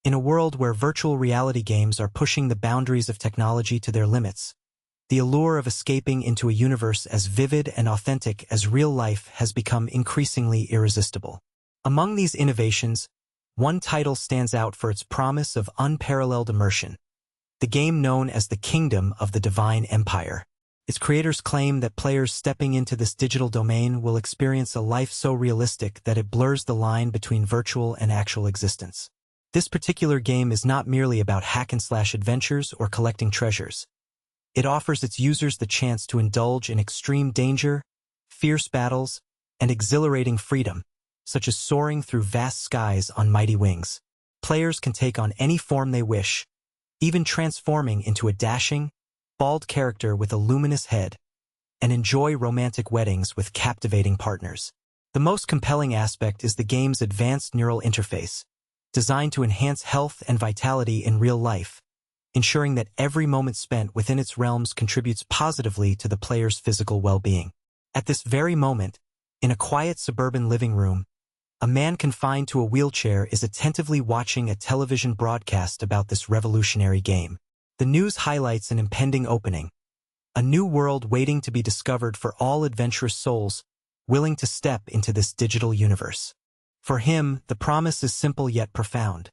In a world where virtual reality games are pushing the boundaries of technology to their limits, the allure of escaping into a universe as vivid and authentic as real life has become increasingly irresistible. Among these innovations, one title stands out for its promise of unparalleled immersion, the game known as the Kingdom of the Divine Empire. Its creators claim that players stepping into this digital domain will experience a life so realistic that it blurs the line between virtual and actual existence. This particular game is not merely about hack-and-slash adventures or collecting treasures. It offers its users the chance to indulge in extreme danger, fierce battles, and exhilarating freedom, such as soaring through vast skies on mighty wings. Players can take on any form they wish, even transforming into a dashing, bald character with a luminous head, and enjoy romantic weddings with captivating partners. The most compelling aspect is the game's advanced neural interface, designed to enhance health and vitality in real life, ensuring that every moment spent within its realms contributes positively to the player's physical well-being. At this very moment, in a quiet suburban living room, a man confined to a wheelchair is attentively watching a television broadcast about this revolutionary game. The news highlights an impending opening, a new world waiting to be discovered for all adventurous souls willing to step into this digital universe. For him, the promise is simple yet profound.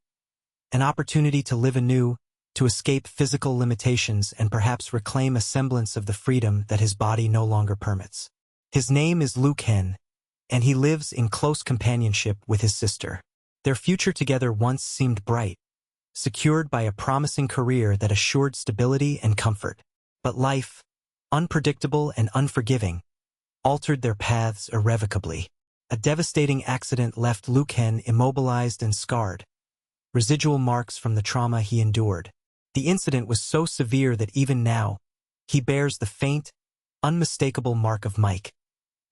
An opportunity to live anew, to escape physical limitations and perhaps reclaim a semblance of the freedom that his body no longer permits. His name is Luke Hen, and he lives in close companionship with his sister. Their future together once seemed bright, secured by a promising career that assured stability and comfort. But life, unpredictable and unforgiving, altered their paths irrevocably. A devastating accident left Luke Hen immobilized and scarred, residual marks from the trauma he endured. The incident was so severe that even now, he bears the faint, unmistakable mark of Mike,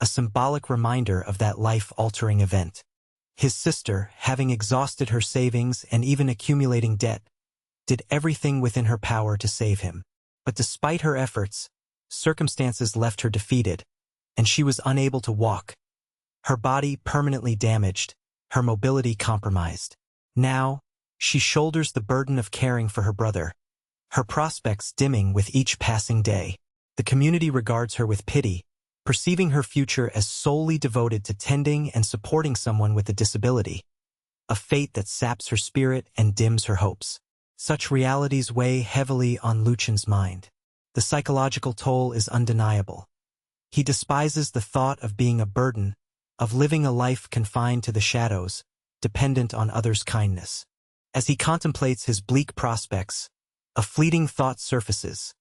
a symbolic reminder of that life-altering event. His sister, having exhausted her savings and even accumulating debt, did everything within her power to save him. But despite her efforts, circumstances left her defeated, and she was unable to walk, her body permanently damaged, her mobility compromised. Now, she shoulders the burden of caring for her brother, her prospects dimming with each passing day. The community regards her with pity, perceiving her future as solely devoted to tending and supporting someone with a disability, a fate that saps her spirit and dims her hopes. Such realities weigh heavily on Luchen's mind. The psychological toll is undeniable. He despises the thought of being a burden, of living a life confined to the shadows, dependent on others' kindness. As he contemplates his bleak prospects, a fleeting thought surfaces,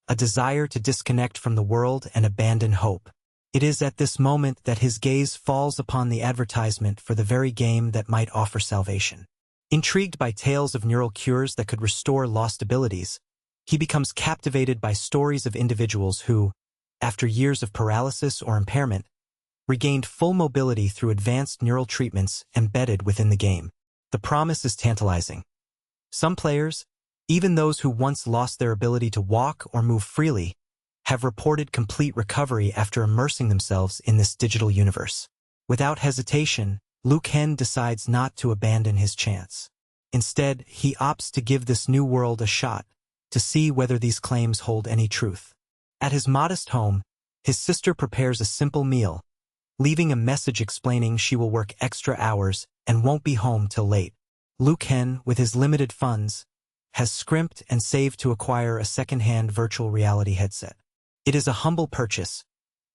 a desire to disconnect from the world and abandon hope. It is at this moment that his gaze falls upon the advertisement for the very game that might offer salvation. Intrigued by tales of neural cures that could restore lost abilities, he becomes captivated by stories of individuals who, after years of paralysis or impairment, regained full mobility through advanced neural treatments embedded within the game. The promise is tantalizing. Some players, even those who once lost their ability to walk or move freely, have reported complete recovery after immersing themselves in this digital universe. Without hesitation, Luke Hen decides not to abandon his chance. Instead, he opts to give this new world a shot, to see whether these claims hold any truth. At his modest home, his sister prepares a simple meal, leaving a message explaining she will work extra hours and won't be home till late. Luke Hen, with his limited funds, has scrimped and saved to acquire a second-hand virtual reality headset. It is a humble purchase,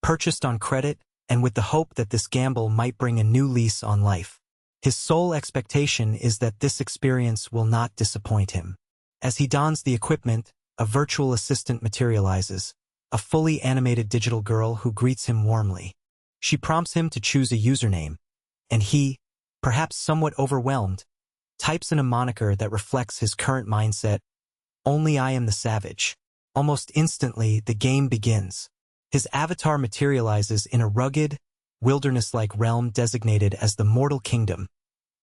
purchased on credit and with the hope that this gamble might bring a new lease on life. His sole expectation is that this experience will not disappoint him. As he dons the equipment, a virtual assistant materializes, a fully animated digital girl who greets him warmly. She prompts him to choose a username, and he, perhaps somewhat overwhelmed, types in a moniker that reflects his current mindset, "Only I am the savage." Almost instantly, the game begins. His avatar materializes in a rugged, wilderness-like realm designated as the Mortal Kingdom,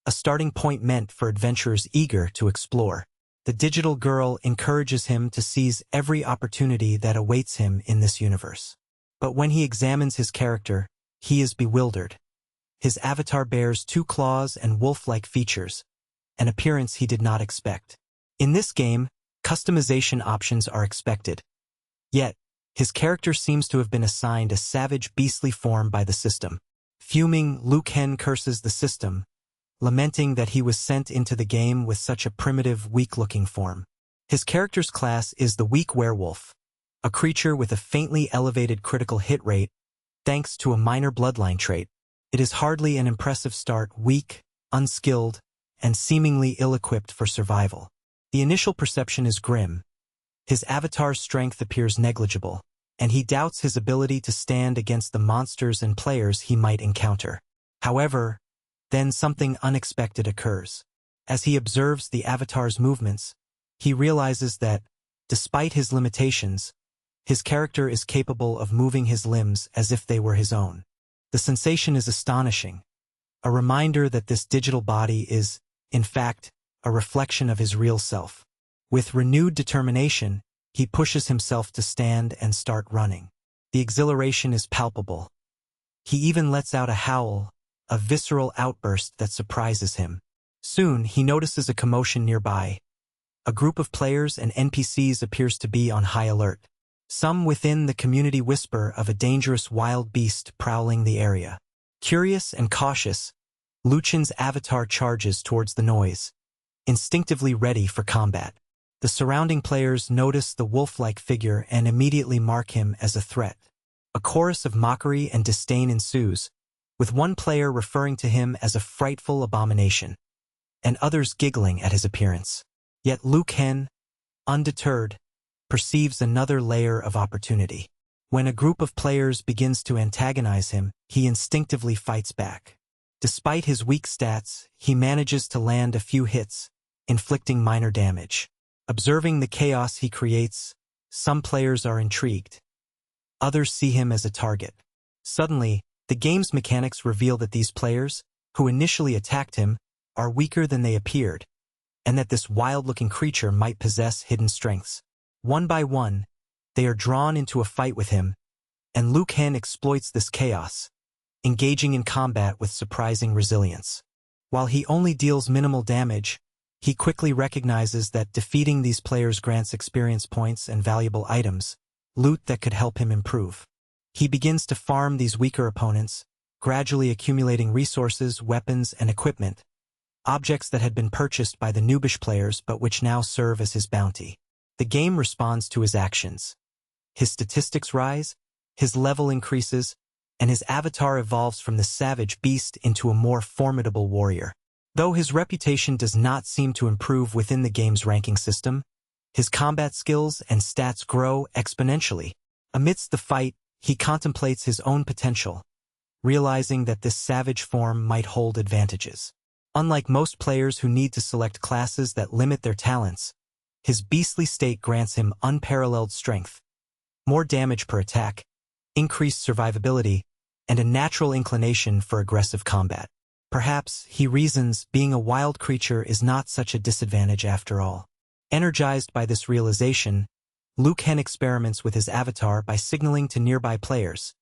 a starting point meant for adventurers eager to explore. The digital girl encourages him to seize every opportunity that awaits him in this universe. But when he examines his character, he is bewildered. His avatar bears 2 claws and wolf-like features, an appearance he did not expect. In this game, customization options are expected. Yet, his character seems to have been assigned a savage, beastly form by the system. Fuming, Liu Kang curses the system, lamenting that he was sent into the game with such a primitive, weak-looking form. His character's class is the Weak Werewolf, a creature with a faintly elevated critical hit rate, thanks to a minor bloodline trait. It is hardly an impressive start, weak, unskilled, and seemingly ill-equipped for survival. The initial perception is grim. His avatar's strength appears negligible, and he doubts his ability to stand against the monsters and players he might encounter. However, then something unexpected occurs. As he observes the avatar's movements, he realizes that, despite his limitations, his character is capable of moving his limbs as if they were his own. The sensation is astonishing, a reminder that this digital body is, in fact, a reflection of his real self. With renewed determination, he pushes himself to stand and start running. The exhilaration is palpable. He even lets out a howl, a visceral outburst that surprises him. Soon, he notices a commotion nearby. A group of players and NPCs appears to be on high alert. Some within the community whisper of a dangerous wild beast prowling the area. Curious and cautious, Liu Kang's avatar charges towards the noise, instinctively ready for combat. The surrounding players notice the wolf-like figure and immediately mark him as a threat. A chorus of mockery and disdain ensues, with one player referring to him as a frightful abomination, and others giggling at his appearance. Yet Liu Kang, undeterred, perceives another layer of opportunity. When a group of players begins to antagonize him, he instinctively fights back. Despite his weak stats, he manages to land a few hits, inflicting minor damage. Observing the chaos he creates, some players are intrigued. Others see him as a target. Suddenly, the game's mechanics reveal that these players, who initially attacked him, are weaker than they appeared, and that this wild-looking creature might possess hidden strengths. One by one, they are drawn into a fight with him, and Liu Kang exploits this chaos, engaging in combat with surprising resilience. While he only deals minimal damage, he quickly recognizes that defeating these players grants experience points and valuable items, loot that could help him improve. He begins to farm these weaker opponents, gradually accumulating resources, weapons, and equipment, objects that had been purchased by the noobish players but which now serve as his bounty. The game responds to his actions. His statistics rise, his level increases, and his avatar evolves from the savage beast into a more formidable warrior. Though his reputation does not seem to improve within the game's ranking system, his combat skills and stats grow exponentially. Amidst the fight, he contemplates his own potential, realizing that this savage form might hold advantages. Unlike most players who need to select classes that limit their talents, his beastly state grants him unparalleled strength, more damage per attack, increased survivability, and a natural inclination for aggressive combat. Perhaps, he reasons, being a wild creature is not such a disadvantage after all. Energized by this realization, Liu Kang experiments with his avatar by signaling to nearby players,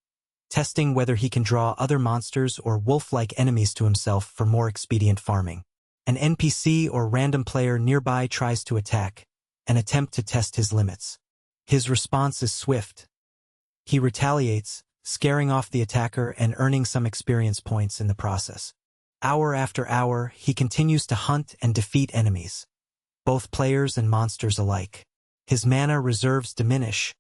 testing whether he can draw other monsters or wolf-like enemies to himself for more expedient farming. An NPC or random player nearby tries to attack, an attempt to test his limits. His response is swift. He retaliates, scaring off the attacker and earning some experience points in the process. Hour after hour, he continues to hunt and defeat enemies, both players and monsters alike. His mana reserves diminish,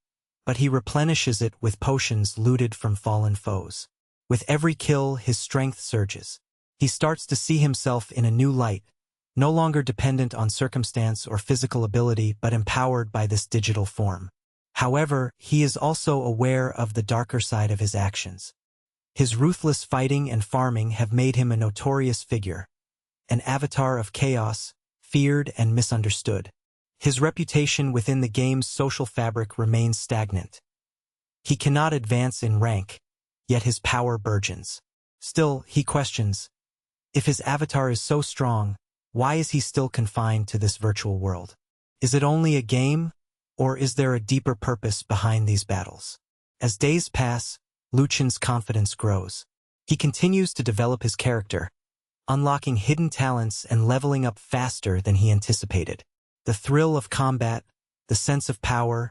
but he replenishes it with potions looted from fallen foes. With every kill, his strength surges. He starts to see himself in a new light, no longer dependent on circumstance or physical ability but empowered by this digital form. However, he is also aware of the darker side of his actions. His ruthless fighting and farming have made him a notorious figure, an avatar of chaos, feared and misunderstood. His reputation within the game's social fabric remains stagnant. He cannot advance in rank, yet his power burgeons. Still, he questions, if his avatar is so strong, why is he still confined to this virtual world? Is it only a game, or is there a deeper purpose behind these battles? As days pass, Liu Kang's confidence grows. He continues to develop his character, unlocking hidden talents and leveling up faster than he anticipated. The thrill of combat, the sense of power,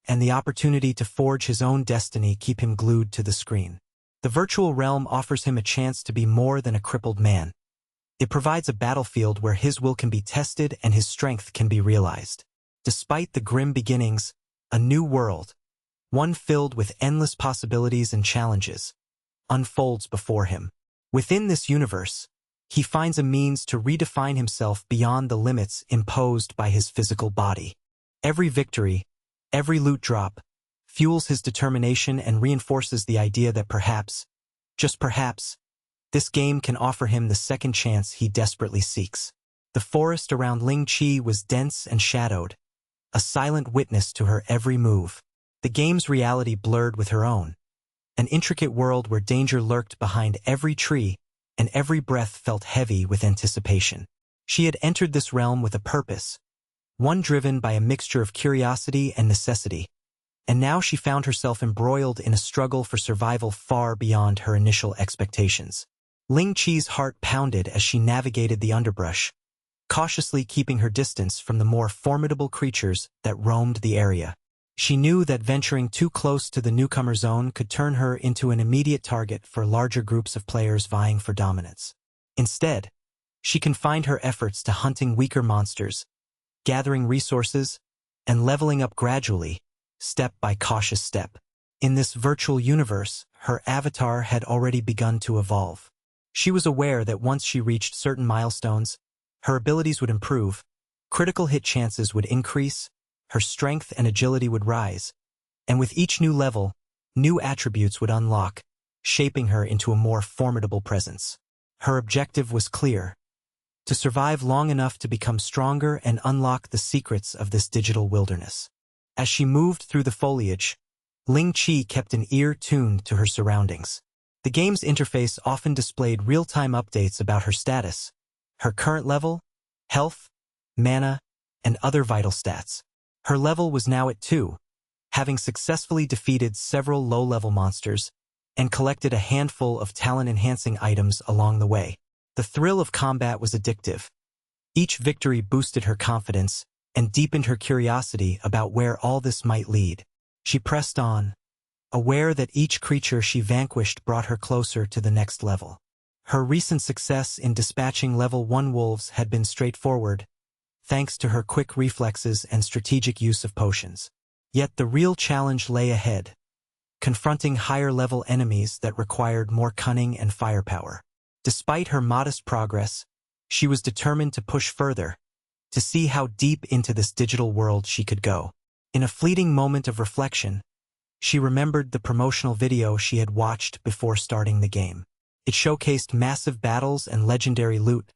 and the opportunity to forge his own destiny keep him glued to the screen. The virtual realm offers him a chance to be more than a crippled man. It provides a battlefield where his will can be tested and his strength can be realized. Despite the grim beginnings, a new world, one filled with endless possibilities and challenges, unfolds before him. Within this universe, he finds a means to redefine himself beyond the limits imposed by his physical body. Every victory, every loot drop, fuels his determination and reinforces the idea that perhaps, just perhaps, this game can offer him the second chance he desperately seeks. The forest around Ling Chi was dense and shadowed, a silent witness to her every move. The game's reality blurred with her own, an intricate world where danger lurked behind every tree and every breath felt heavy with anticipation. She had entered this realm with a purpose, one driven by a mixture of curiosity and necessity, and now she found herself embroiled in a struggle for survival far beyond her initial expectations. Ling Chi's heart pounded as she navigated the underbrush, cautiously keeping her distance from the more formidable creatures that roamed the area. She knew that venturing too close to the newcomer zone could turn her into an immediate target for larger groups of players vying for dominance. Instead, she confined her efforts to hunting weaker monsters, gathering resources, and leveling up gradually, step by cautious step. In this virtual universe, her avatar had already begun to evolve. She was aware that once she reached certain milestones, her abilities would improve, critical hit chances would increase, her strength and agility would rise, and with each new level, new attributes would unlock, shaping her into a more formidable presence. Her objective was clear: to survive long enough to become stronger and unlock the secrets of this digital wilderness. As she moved through the foliage, Ling Chi kept an ear tuned to her surroundings. The game's interface often displayed real-time updates about her status, her current level, health, mana, and other vital stats. Her level was now at 2, having successfully defeated several low-level monsters and collected a handful of talent-enhancing items along the way. The thrill of combat was addictive. Each victory boosted her confidence and deepened her curiosity about where all this might lead. She pressed on, aware that each creature she vanquished brought her closer to the next level. Her recent success in dispatching level 1 wolves had been straightforward, thanks to her quick reflexes and strategic use of potions. Yet the real challenge lay ahead, confronting higher-level enemies that required more cunning and firepower. Despite her modest progress, she was determined to push further, to see how deep into this digital world she could go. In a fleeting moment of reflection, she remembered the promotional video she had watched before starting the game. It showcased massive battles and legendary loot,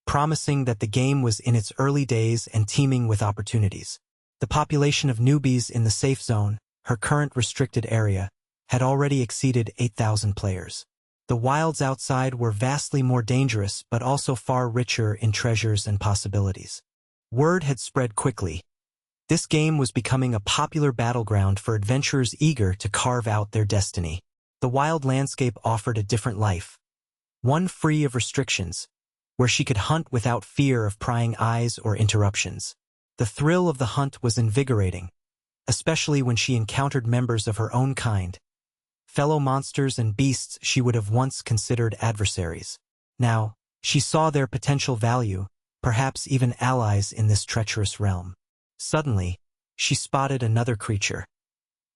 promising that the game was in its early days and teeming with opportunities. The population of newbies in the safe zone, her current restricted area, had already exceeded 8,000 players. The wilds outside were vastly more dangerous but also far richer in treasures and possibilities. Word had spread quickly. This game was becoming a popular battleground for adventurers eager to carve out their destiny. The wild landscape offered a different life, one free of restrictions, where she could hunt without fear of prying eyes or interruptions. The thrill of the hunt was invigorating, especially when she encountered members of her own kind, fellow monsters and beasts she would have once considered adversaries. Now, she saw their potential value, perhaps even allies in this treacherous realm. Suddenly, she spotted another creature,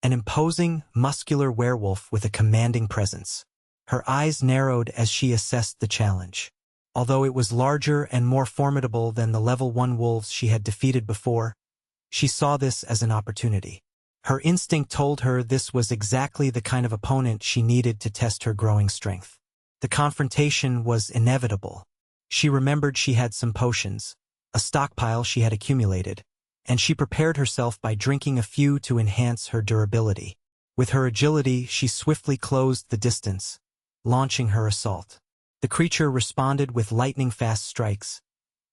an imposing, muscular werewolf with a commanding presence. Her eyes narrowed as she assessed the challenge. Although it was larger and more formidable than the level 1 wolves she had defeated before, she saw this as an opportunity. Her instinct told her this was exactly the kind of opponent she needed to test her growing strength. The confrontation was inevitable. She remembered she had some potions, a stockpile she had accumulated, and she prepared herself by drinking a few to enhance her durability. With her agility, she swiftly closed the distance, launching her assault. The creature responded with lightning-fast strikes,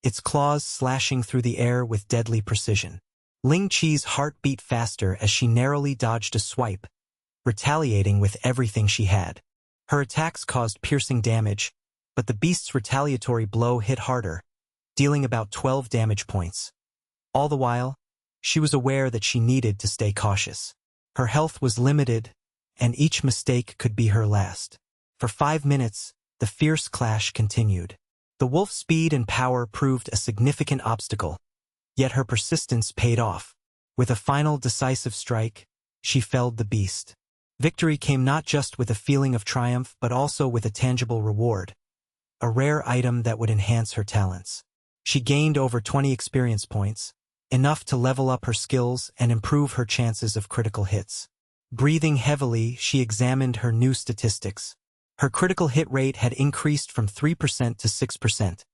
its claws slashing through the air with deadly precision. Ling Chi's heart beat faster as she narrowly dodged a swipe, retaliating with everything she had. Her attacks caused piercing damage, but the beast's retaliatory blow hit harder, dealing about 12 damage points. All the while, she was aware that she needed to stay cautious. Her health was limited, and each mistake could be her last. For 5 minutes, the fierce clash continued. The wolf's speed and power proved a significant obstacle, yet her persistence paid off. With a final decisive strike, she felled the beast. Victory came not just with a feeling of triumph but also with a tangible reward, a rare item that would enhance her talents. She gained over 20 experience points, enough to level up her skills and improve her chances of critical hits. Breathing heavily, she examined her new statistics. Her critical hit rate had increased from 3% to 6%,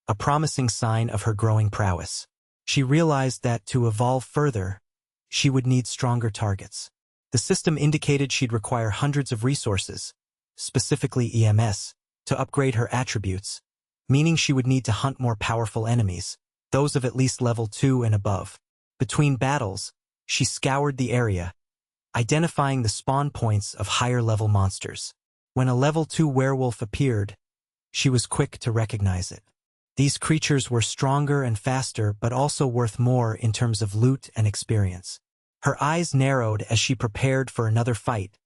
a promising sign of her growing prowess. She realized that to evolve further, she would need stronger targets. The system indicated she'd require hundreds of resources, specifically EMS, to upgrade her attributes, meaning she would need to hunt more powerful enemies, those of at least level 2 and above. Between battles, she scoured the area, identifying the spawn points of higher-level monsters. When a level 2 werewolf appeared, she was quick to recognize it. These creatures were stronger and faster but also worth more in terms of loot and experience. Her eyes narrowed as she prepared for another fight,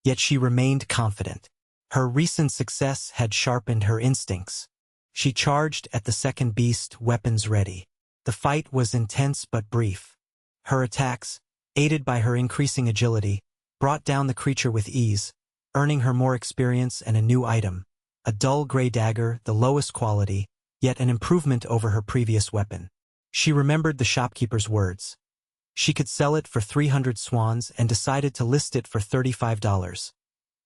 yet she remained confident. Her recent success had sharpened her instincts. She charged at the second beast, weapons ready. The fight was intense but brief. Her attacks, aided by her increasing agility, brought down the creature with ease, earning her more experience and a new item, a dull gray dagger, the lowest quality, yet an improvement over her previous weapon. She remembered the shopkeeper's words. She could sell it for 300 swans and decided to list it for $35,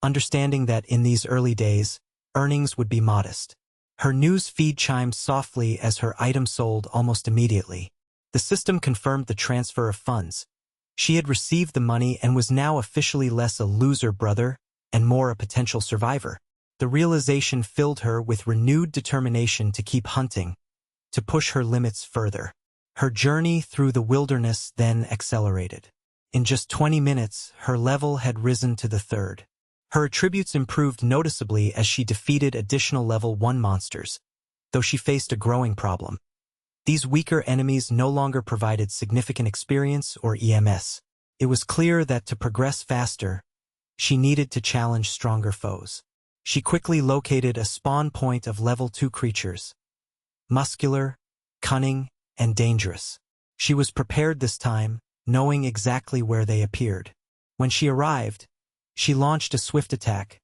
understanding that in these early days, earnings would be modest. Her news feed chimed softly as her item sold almost immediately. The system confirmed the transfer of funds. She had received the money and was now officially less a loser brother and more a potential survivor. The realization filled her with renewed determination to keep hunting, to push her limits further. Her journey through the wilderness then accelerated. In just 20 minutes, her level had risen to the 3rd. Her attributes improved noticeably as she defeated additional level 1 monsters, though she faced a growing problem. These weaker enemies no longer provided significant experience or EMS. It was clear that to progress faster, she needed to challenge stronger foes. She quickly located a spawn point of level 2 creatures, muscular, cunning, and dangerous. She was prepared this time, knowing exactly where they appeared. When she arrived, she launched a swift attack,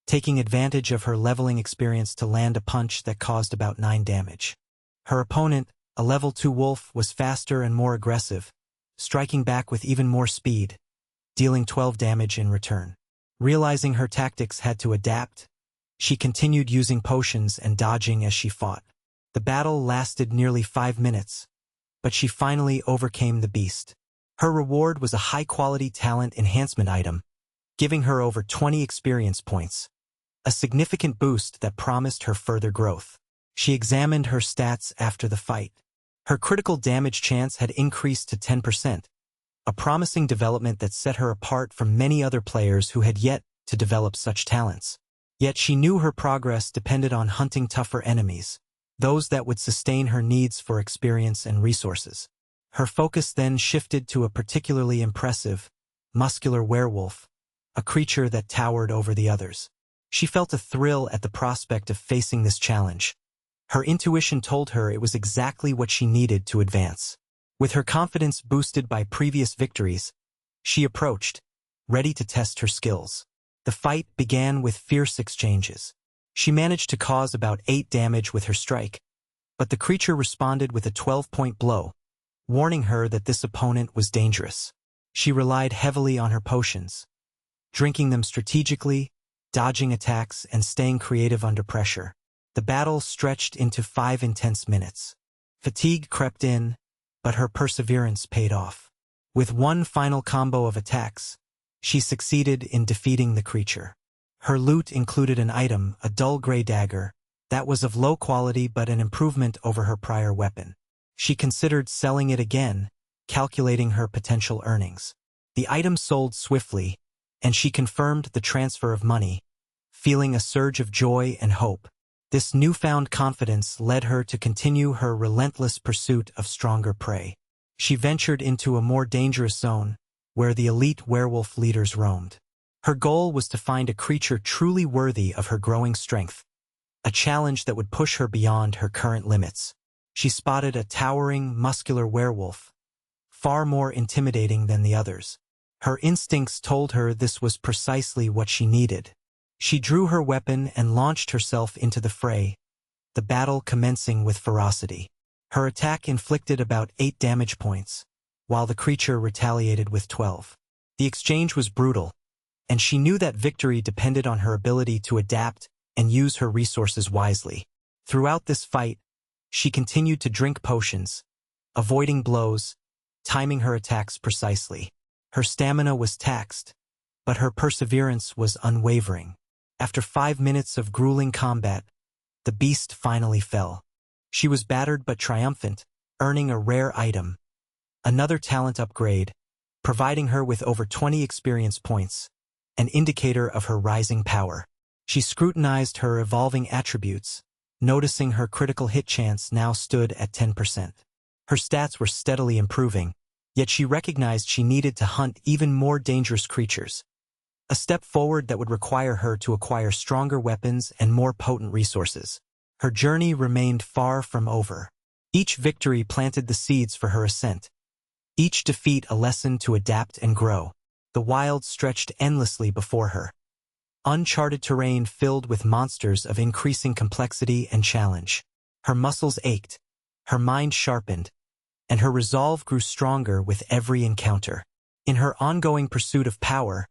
taking advantage of her leveling experience to land a punch that caused about 9 damage. Her opponent, a level 2 wolf, was faster and more aggressive, striking back with even more speed, dealing 12 damage in return. Realizing her tactics had to adapt, she continued using potions and dodging as she fought. The battle lasted nearly 5 minutes, but she finally overcame the beast. Her reward was a high-quality talent enhancement item, giving her over 20 experience points, a significant boost that promised her further growth. She examined her stats after the fight. Her critical damage chance had increased to 10%, a promising development that set her apart from many other players who had yet to develop such talents. Yet she knew her progress depended on hunting tougher enemies, those that would sustain her needs for experience and resources. Her focus then shifted to a particularly impressive, muscular werewolf, a creature that towered over the others. She felt a thrill at the prospect of facing this challenge. Her intuition told her it was exactly what she needed to advance. With her confidence boosted by previous victories, she approached, ready to test her skills. The fight began with fierce exchanges. She managed to cause about 8 damage with her strike, but the creature responded with a 12-point blow, warning her that this opponent was dangerous. She relied heavily on her potions, drinking them strategically, dodging attacks, and staying creative under pressure. The battle stretched into 5 intense minutes. Fatigue crept in, but her perseverance paid off. With one final combo of attacks, she succeeded in defeating the creature. Her loot included an item, a dull gray dagger, that was of low quality but an improvement over her prior weapon. She considered selling it again, calculating her potential earnings. The item sold swiftly, and she confirmed the transfer of money, feeling a surge of joy and hope. This newfound confidence led her to continue her relentless pursuit of stronger prey. She ventured into a more dangerous zone, where the elite werewolf leaders roamed. Her goal was to find a creature truly worthy of her growing strength, a challenge that would push her beyond her current limits. She spotted a towering, muscular werewolf, far more intimidating than the others. Her instincts told her this was precisely what she needed. She drew her weapon and launched herself into the fray, the battle commencing with ferocity. Her attack inflicted about 8 damage points, while the creature retaliated with 12. The exchange was brutal, and she knew that victory depended on her ability to adapt and use her resources wisely. Throughout this fight, she continued to drink potions, avoiding blows, timing her attacks precisely. Her stamina was taxed, but her perseverance was unwavering. After 5 minutes of grueling combat, the beast finally fell. She was battered but triumphant, earning a rare item, another talent upgrade, providing her with over 20 experience points, an indicator of her rising power. She scrutinized her evolving attributes, noticing her critical hit chance now stood at 10%. Her stats were steadily improving, yet she recognized she needed to hunt even more dangerous creatures, a step forward that would require her to acquire stronger weapons and more potent resources. Her journey remained far from over. Each victory planted the seeds for her ascent, each defeat a lesson to adapt and grow. The wild stretched endlessly before her, uncharted terrain filled with monsters of increasing complexity and challenge. Her muscles ached, her mind sharpened, and her resolve grew stronger with every encounter. In her ongoing pursuit of power,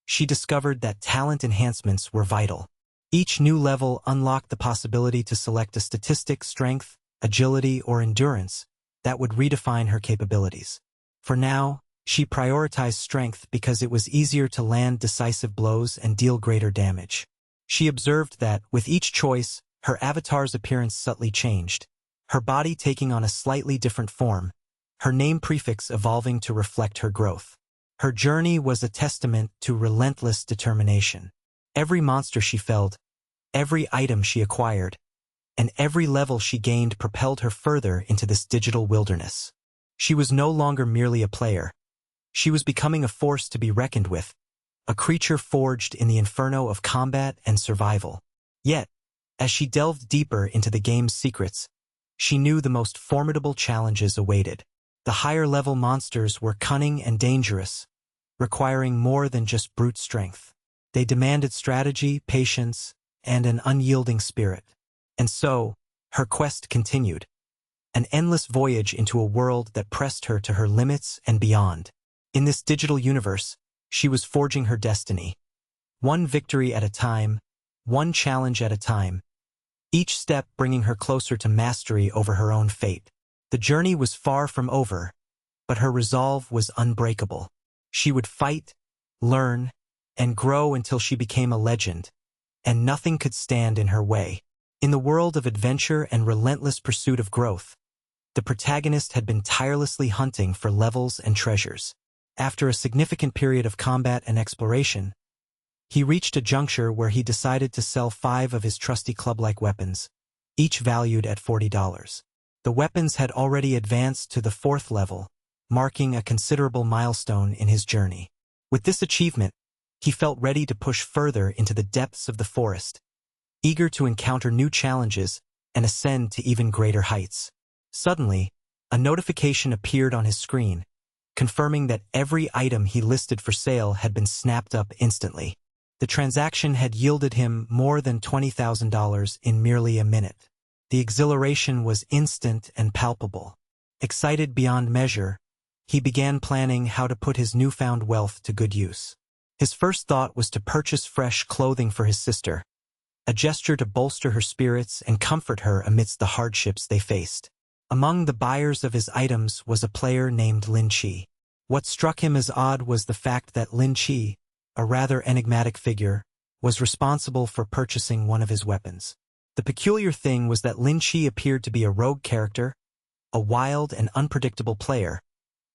she discovered that talent enhancements were vital. Each new level unlocked the possibility to select a statistic, strength, agility, or endurance that would redefine her capabilities. For now, she prioritized strength because it was easier to land decisive blows and deal greater damage. She observed that, with each choice, her avatar's appearance subtly changed, her body taking on a slightly different form, her name prefix evolving to reflect her growth. Her journey was a testament to relentless determination. Every monster she felled, every item she acquired, and every level she gained propelled her further into this digital wilderness. She was no longer merely a player. She was becoming a force to be reckoned with, a creature forged in the inferno of combat and survival. Yet, as she delved deeper into the game's secrets, she knew the most formidable challenges awaited. The higher-level monsters were cunning and dangerous, requiring more than just brute strength. They demanded strategy, patience, and an unyielding spirit. And so, her quest continued, an endless voyage into a world that pressed her to her limits and beyond. In this digital universe, she was forging her destiny, one victory at a time, one challenge at a time, each step bringing her closer to mastery over her own fate. The journey was far from over, but her resolve was unbreakable. She would fight, learn, and grow until she became a legend, and nothing could stand in her way. In the world of adventure and relentless pursuit of growth, the protagonist had been tirelessly hunting for levels and treasures. After a significant period of combat and exploration, he reached a juncture where he decided to sell 5 of his trusty club-like weapons, each valued at $40. The weapons had already advanced to the 4th level, marking a considerable milestone in his journey. With this achievement, he felt ready to push further into the depths of the forest, eager to encounter new challenges and ascend to even greater heights. Suddenly, a notification appeared on his screen, confirming that every item he listed for sale had been snapped up instantly. The transaction had yielded him more than $20,000 in merely a minute. The exhilaration was instant and palpable. Excited beyond measure, he began planning how to put his newfound wealth to good use. His first thought was to purchase fresh clothing for his sister, a gesture to bolster her spirits and comfort her amidst the hardships they faced. Among the buyers of his items was a player named Lin Chi. What struck him as odd was the fact that Lin Chi, a rather enigmatic figure, was responsible for purchasing one of his weapons. The peculiar thing was that Lin Chi appeared to be a rogue character, a wild and unpredictable player,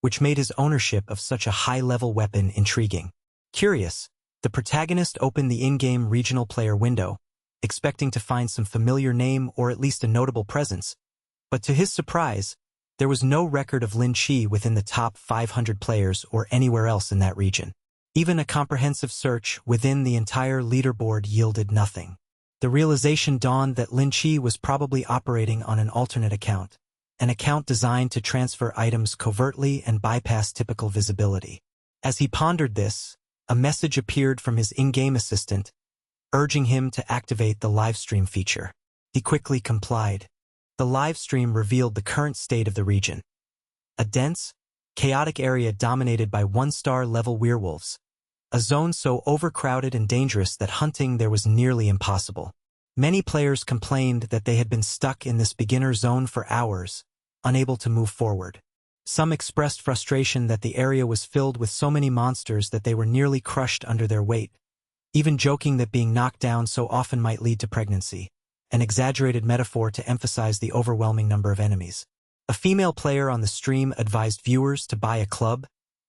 which made his ownership of such a high-level weapon intriguing. Curious, the protagonist opened the in-game regional player window, expecting to find some familiar name or at least a notable presence. But to his surprise, there was no record of Lin Chi within the top 500 players or anywhere else in that region. Even a comprehensive search within the entire leaderboard yielded nothing. The realization dawned that Lin Chi was probably operating on an alternate account, an account designed to transfer items covertly and bypass typical visibility. As he pondered this, a message appeared from his in-game assistant, urging him to activate the livestream feature. He quickly complied. The livestream revealed the current state of the region. A dense, chaotic area dominated by one-star level werewolves. A zone so overcrowded and dangerous that hunting there was nearly impossible. Many players complained that they had been stuck in this beginner zone for hours, unable to move forward. Some expressed frustration that the area was filled with so many monsters that they were nearly crushed under their weight, even joking that being knocked down so often might lead to pregnancy, an exaggerated metaphor to emphasize the overwhelming number of enemies. A female player on the stream advised viewers to buy a club,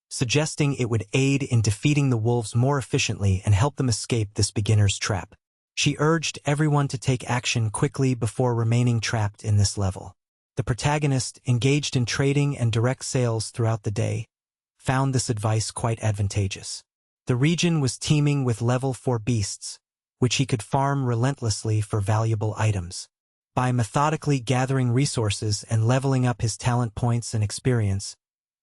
suggesting it would aid in defeating the wolves more efficiently and help them escape this beginner's trap. She urged everyone to take action quickly before remaining trapped in this level. The protagonist, engaged in trading and direct sales throughout the day, found this advice quite advantageous. The region was teeming with level 4 beasts, which he could farm relentlessly for valuable items. By methodically gathering resources and leveling up his talent points and experience,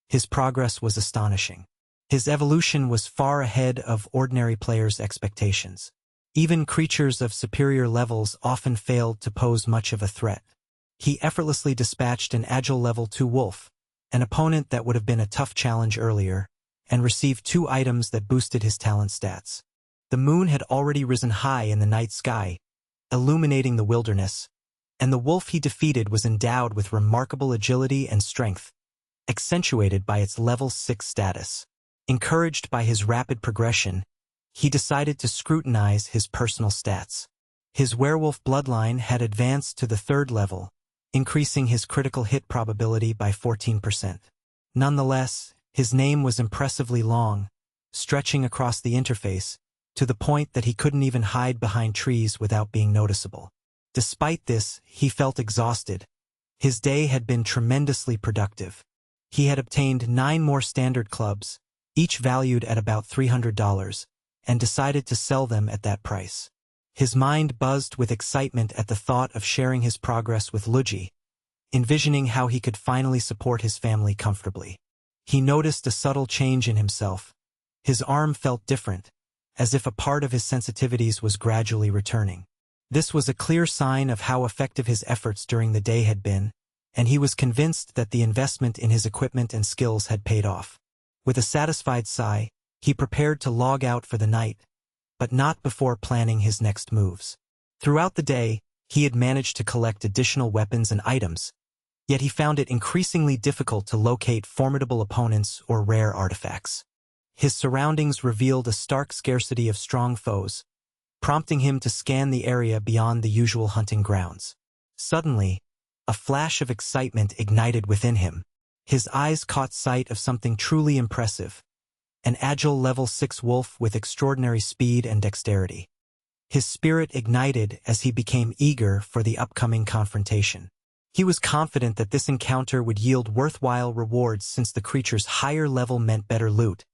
his progress was astonishing. His evolution was far ahead of ordinary players' expectations. Even creatures of superior levels often failed to pose much of a threat. He effortlessly dispatched an agile level 2 wolf, an opponent that would have been a tough challenge earlier, and received 2 items that boosted his talent stats. The moon had already risen high in the night sky, illuminating the wilderness, and the wolf he defeated was endowed with remarkable agility and strength, accentuated by its level 6 status. Encouraged by his rapid progression, he decided to scrutinize his personal stats. His werewolf bloodline had advanced to the 3rd level, increasing his critical hit probability by 14%. Nonetheless, his name was impressively long, stretching across the interface, to the point that he couldn't even hide behind trees without being noticeable. Despite this, he felt exhausted. His day had been tremendously productive. He had obtained 9 more standard clubs, each valued at about $300, and decided to sell them at that price. His mind buzzed with excitement at the thought of sharing his progress with Luigi, envisioning how he could finally support his family comfortably. He noticed a subtle change in himself. His arm felt different, as if a part of his sensitivities was gradually returning. This was a clear sign of how effective his efforts during the day had been, and he was convinced that the investment in his equipment and skills had paid off. With a satisfied sigh, he prepared to log out for the night, but not before planning his next moves. Throughout the day, he had managed to collect additional weapons and items, yet he found it increasingly difficult to locate formidable opponents or rare artifacts. His surroundings revealed a stark scarcity of strong foes, prompting him to scan the area beyond the usual hunting grounds. Suddenly, a flash of excitement ignited within him. His eyes caught sight of something truly impressive, an agile level 6 wolf with extraordinary speed and dexterity. His spirit ignited as he became eager for the upcoming confrontation. He was confident that this encounter would yield worthwhile rewards since the creature's higher level meant better loot,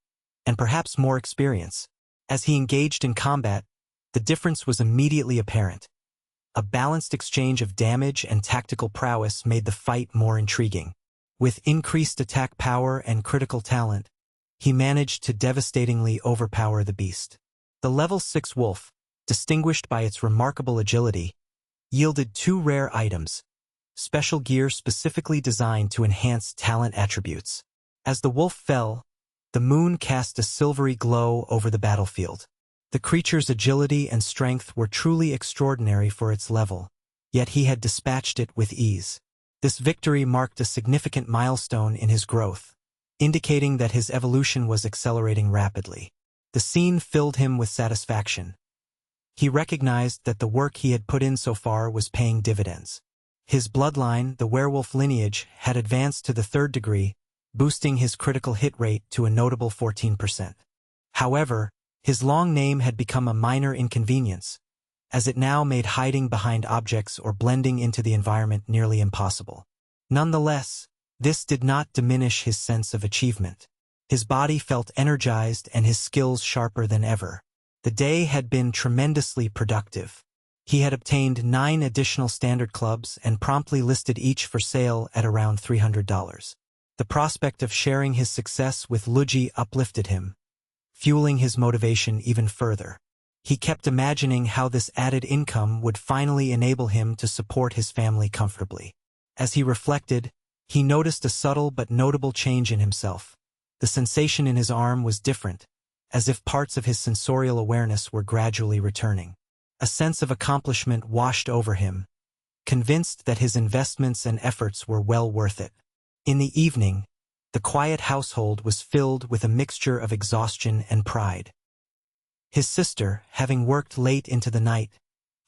and perhaps more experience. As he engaged in combat, the difference was immediately apparent. A balanced exchange of damage and tactical prowess made the fight more intriguing. With increased attack power and critical talent, he managed to devastatingly overpower the beast. The level 6 wolf, distinguished by its remarkable agility, yielded 2 rare items, special gear specifically designed to enhance talent attributes. As the wolf fell, the moon cast a silvery glow over the battlefield. The creature's agility and strength were truly extraordinary for its level, yet he had dispatched it with ease. This victory marked a significant milestone in his growth, indicating that his evolution was accelerating rapidly. The scene filled him with satisfaction. He recognized that the work he had put in so far was paying dividends. His bloodline, the werewolf lineage, had advanced to the 3rd degree, boosting his critical hit rate to a notable 14%. However, his long name had become a minor inconvenience, as it now made hiding behind objects or blending into the environment nearly impossible. Nonetheless, this did not diminish his sense of achievement. His body felt energized and his skills sharper than ever. The day had been tremendously productive. He had obtained 9 additional standard clubs and promptly listed each for sale at around $300. The prospect of sharing his success with Luigi uplifted him, fueling his motivation even further. He kept imagining how this added income would finally enable him to support his family comfortably. As he reflected, he noticed a subtle but notable change in himself. The sensation in his arm was different, as if parts of his sensorial awareness were gradually returning. A sense of accomplishment washed over him, convinced that his investments and efforts were well worth it. In the evening, the quiet household was filled with a mixture of exhaustion and pride. His sister, having worked late into the night,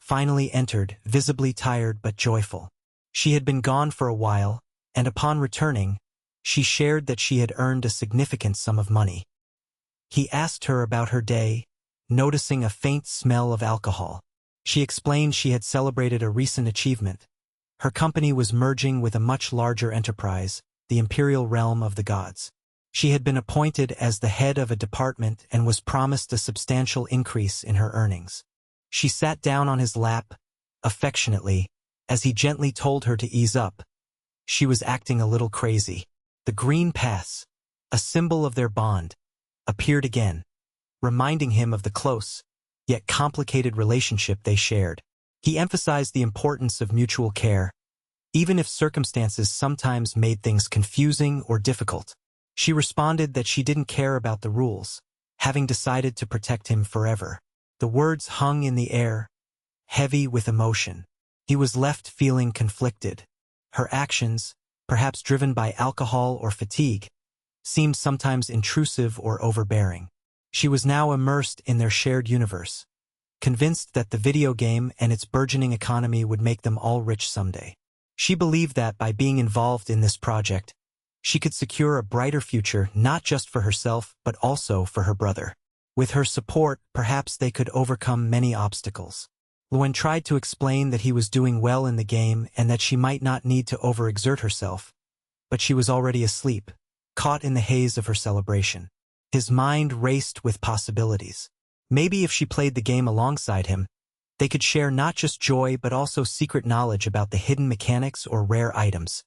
finally entered, visibly tired but joyful. She had been gone for a while, and upon returning, she shared that she had earned a significant sum of money. He asked her about her day, noticing a faint smell of alcohol. She explained she had celebrated a recent achievement. Her company was merging with a much larger enterprise, the Imperial Realm of the Gods. She had been appointed as the head of a department and was promised a substantial increase in her earnings. She sat down on his lap, affectionately, as he gently told her to ease up. She was acting a little crazy. The green pass, a symbol of their bond, appeared again, reminding him of the close, yet complicated relationship they shared. He emphasized the importance of mutual care, even if circumstances sometimes made things confusing or difficult. She responded that she didn't care about the rules, having decided to protect him forever. The words hung in the air, heavy with emotion. He was left feeling conflicted. Her actions, perhaps driven by alcohol or fatigue, seemed sometimes intrusive or overbearing. She was now immersed in their shared universe, convinced that the video game and its burgeoning economy would make them all rich someday. She believed that by being involved in this project, she could secure a brighter future not just for herself but also for her brother. With her support, perhaps they could overcome many obstacles. Luen tried to explain that he was doing well in the game and that she might not need to overexert herself, but she was already asleep, caught in the haze of her celebration. His mind raced with possibilities. Maybe if she played the game alongside him, they could share not just joy but also secret knowledge about the hidden mechanics or rare items.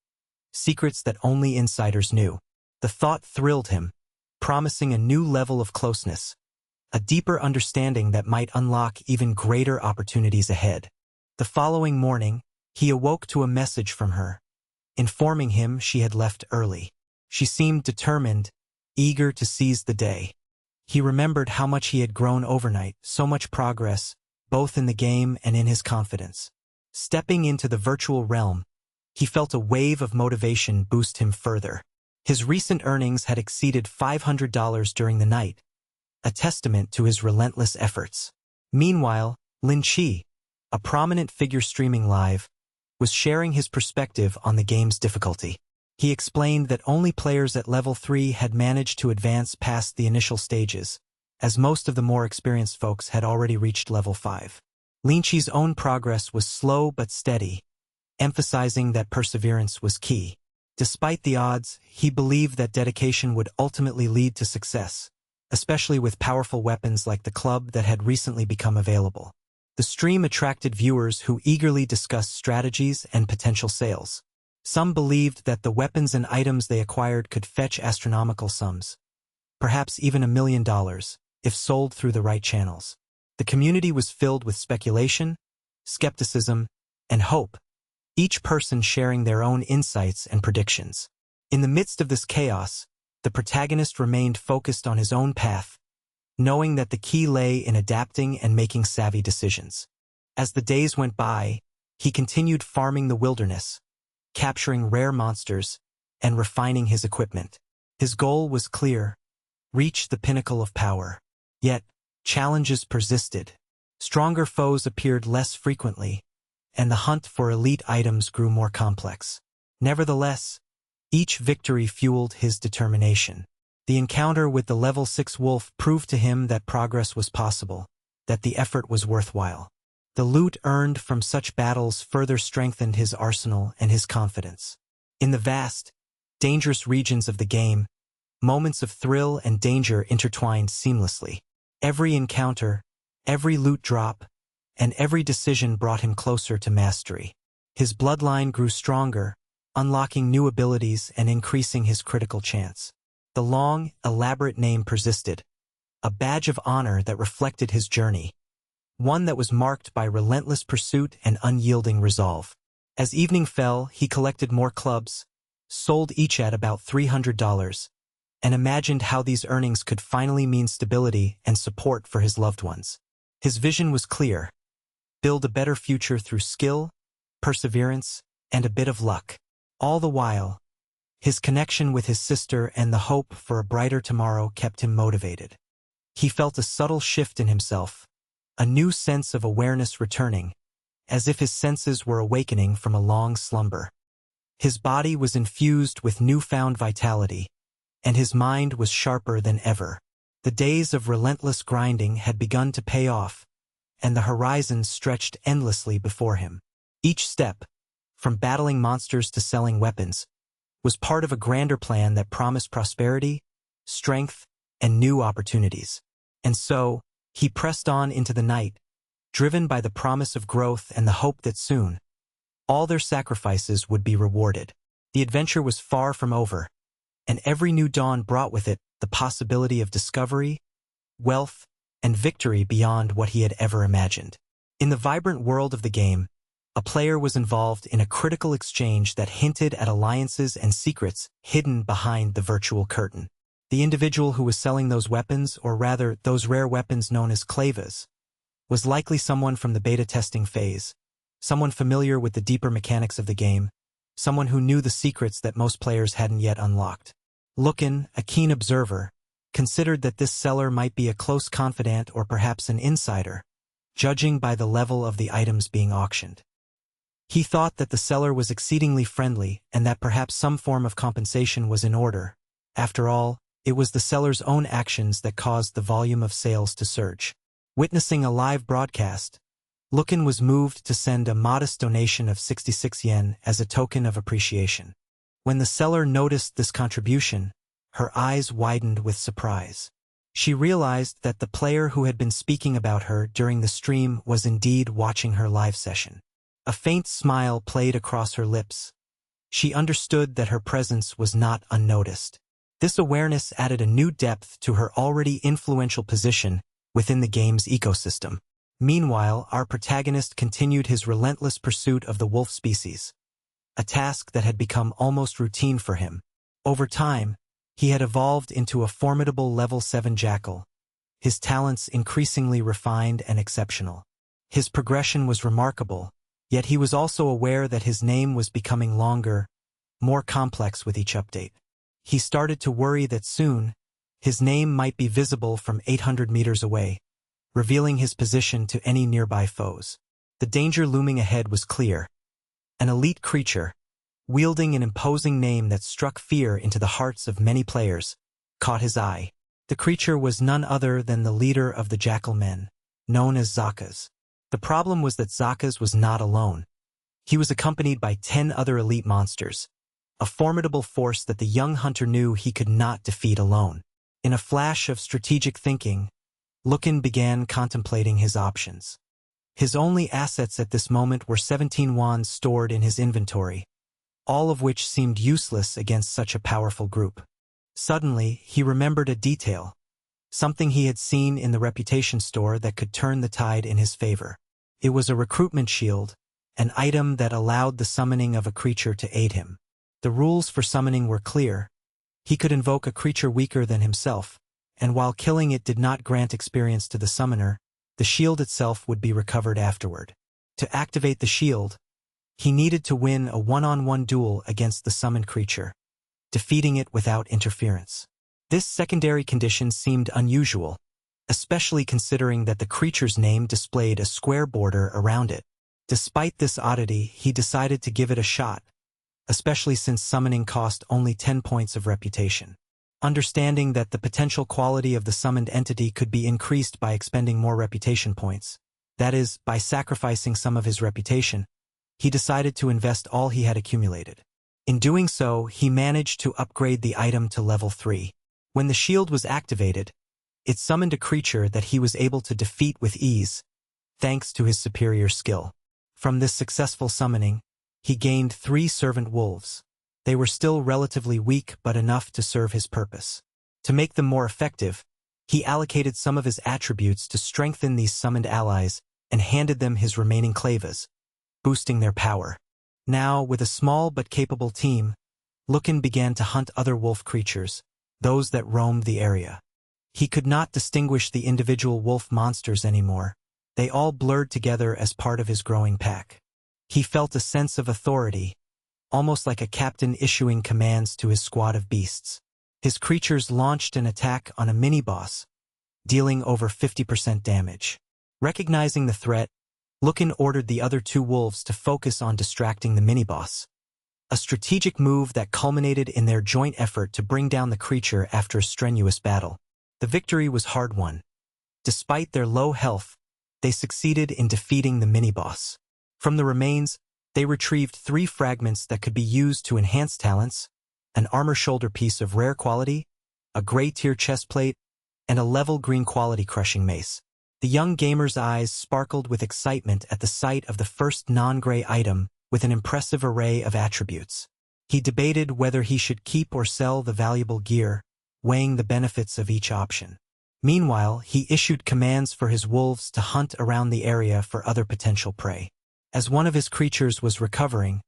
Secrets that only insiders knew. The thought thrilled him, promising a new level of closeness, a deeper understanding that might unlock even greater opportunities ahead. The following morning, he awoke to a message from her, informing him she had left early. She seemed determined, eager to seize the day. He remembered how much he had grown overnight, so much progress, both in the game and in his confidence. Stepping into the virtual realm, he felt a wave of motivation boost him further. His recent earnings had exceeded $500 during the night, a testament to his relentless efforts. Meanwhile, Lin Chi, a prominent figure streaming live, was sharing his perspective on the game's difficulty. He explained that only players at level 3 had managed to advance past the initial stages, as most of the more experienced folks had already reached level 5. Lin Chi's own progress was slow but steady, emphasizing that perseverance was key. Despite the odds, he believed that dedication would ultimately lead to success, especially with powerful weapons like the club that had recently become available. The stream attracted viewers who eagerly discussed strategies and potential sales. Some believed that the weapons and items they acquired could fetch astronomical sums, perhaps even $1 million, if sold through the right channels. The community was filled with speculation, skepticism, and hope, each person sharing their own insights and predictions. In the midst of this chaos, the protagonist remained focused on his own path, knowing that the key lay in adapting and making savvy decisions. As the days went by, he continued farming the wilderness, capturing rare monsters, and refining his equipment. His goal was clear: reach the pinnacle of power. Yet, challenges persisted. Stronger foes appeared less frequently, and the hunt for elite items grew more complex. Nevertheless, each victory fueled his determination. The encounter with the level 6 wolf proved to him that progress was possible, that the effort was worthwhile. The loot earned from such battles further strengthened his arsenal and his confidence. In the vast, dangerous regions of the game, moments of thrill and danger intertwined seamlessly. Every encounter, every loot drop, and every decision brought him closer to mastery. His bloodline grew stronger, unlocking new abilities and increasing his critical chance. The long, elaborate name persisted, a badge of honor that reflected his journey, one that was marked by relentless pursuit and unyielding resolve. As evening fell, he collected more clubs, sold each at about $300, and imagined how these earnings could finally mean stability and support for his loved ones. His vision was clear: build a better future through skill, perseverance, and a bit of luck. All the while, his connection with his sister and the hope for a brighter tomorrow kept him motivated. He felt a subtle shift in himself, a new sense of awareness returning, as if his senses were awakening from a long slumber. His body was infused with newfound vitality, and his mind was sharper than ever. The days of relentless grinding had begun to pay off, and the horizon stretched endlessly before him. Each step, from battling monsters to selling weapons, was part of a grander plan that promised prosperity, strength, and new opportunities. And so, he pressed on into the night, driven by the promise of growth and the hope that soon, all their sacrifices would be rewarded. The adventure was far from over, and every new dawn brought with it the possibility of discovery, wealth, and victory beyond what he had ever imagined. In the vibrant world of the game, a player was involved in a critical exchange that hinted at alliances and secrets hidden behind the virtual curtain. The individual who was selling those weapons, or rather those rare weapons known as clavas, was likely someone from the beta testing phase, someone familiar with the deeper mechanics of the game, someone who knew the secrets that most players hadn't yet unlocked. Lucan, a keen observer, considered that this seller might be a close confidant or perhaps an insider, judging by the level of the items being auctioned. He thought that the seller was exceedingly friendly and that perhaps some form of compensation was in order. After all, it was the seller's own actions that caused the volume of sales to surge. Witnessing a live broadcast, Lucan was moved to send a modest donation of 66 yen as a token of appreciation. When the seller noticed this contribution, her eyes widened with surprise. She realized that the player who had been speaking about her during the stream was indeed watching her live session. A faint smile played across her lips. She understood that her presence was not unnoticed. This awareness added a new depth to her already influential position within the game's ecosystem. Meanwhile, our protagonist continued his relentless pursuit of the wolf species, a task that had become almost routine for him. Over time, he had evolved into a formidable level 7 jackal, his talents increasingly refined and exceptional. His progression was remarkable, yet he was also aware that his name was becoming longer, more complex with each update. He started to worry that soon, his name might be visible from 800 meters away, revealing his position to any nearby foes. The danger looming ahead was clear. An elite creature, wielding an imposing name that struck fear into the hearts of many players, caught his eye. The creature was none other than the leader of the Jackal Men, known as Zakas. The problem was that Zakas was not alone. He was accompanied by 10 other elite monsters, a formidable force that the young hunter knew he could not defeat alone. In a flash of strategic thinking, Lucan began contemplating his options. His only assets at this moment were 17 wands stored in his inventory, all of which seemed useless against such a powerful group. Suddenly, he remembered a detail, something he had seen in the reputation store that could turn the tide in his favor. It was a recruitment shield, an item that allowed the summoning of a creature to aid him. The rules for summoning were clear. He could invoke a creature weaker than himself, and while killing it did not grant experience to the summoner, the shield itself would be recovered afterward. To activate the shield, he needed to win a one-on-one duel against the summoned creature, defeating it without interference. This secondary condition seemed unusual, especially considering that the creature's name displayed a square border around it. Despite this oddity, he decided to give it a shot, especially since summoning cost only 10 points of reputation. Understanding that the potential quality of the summoned entity could be increased by expending more reputation points, That is, by sacrificing some of his reputation, he decided to invest all he had accumulated. In doing so, he managed to upgrade the item to level 3. When the shield was activated, it summoned a creature that he was able to defeat with ease, thanks to his superior skill. From this successful summoning, he gained 3 servant wolves. They were still relatively weak but enough to serve his purpose. To make them more effective, he allocated some of his attributes to strengthen these summoned allies and handed them his remaining clavas, boosting their power. Now, with a small but capable team, Lucan began to hunt other wolf creatures, those that roamed the area. He could not distinguish the individual wolf monsters anymore. They all blurred together as part of his growing pack. He felt a sense of authority, almost like a captain issuing commands to his squad of beasts. His creatures launched an attack on a mini-boss, dealing over 50% damage. Recognizing the threat, Lucan ordered the other 2 wolves to focus on distracting the mini-boss, a strategic move that culminated in their joint effort to bring down the creature after a strenuous battle. The victory was hard-won. Despite their low health, they succeeded in defeating the mini-boss. From the remains, they retrieved 3 fragments that could be used to enhance talents: an armor shoulder piece of rare quality, a gray-tier chestplate, and a level green quality crushing mace. The young gamer's eyes sparkled with excitement at the sight of the first non-gray item with an impressive array of attributes. He debated whether he should keep or sell the valuable gear, weighing the benefits of each option. Meanwhile, he issued commands for his wolves to hunt around the area for other potential prey. As one of his creatures was recovering,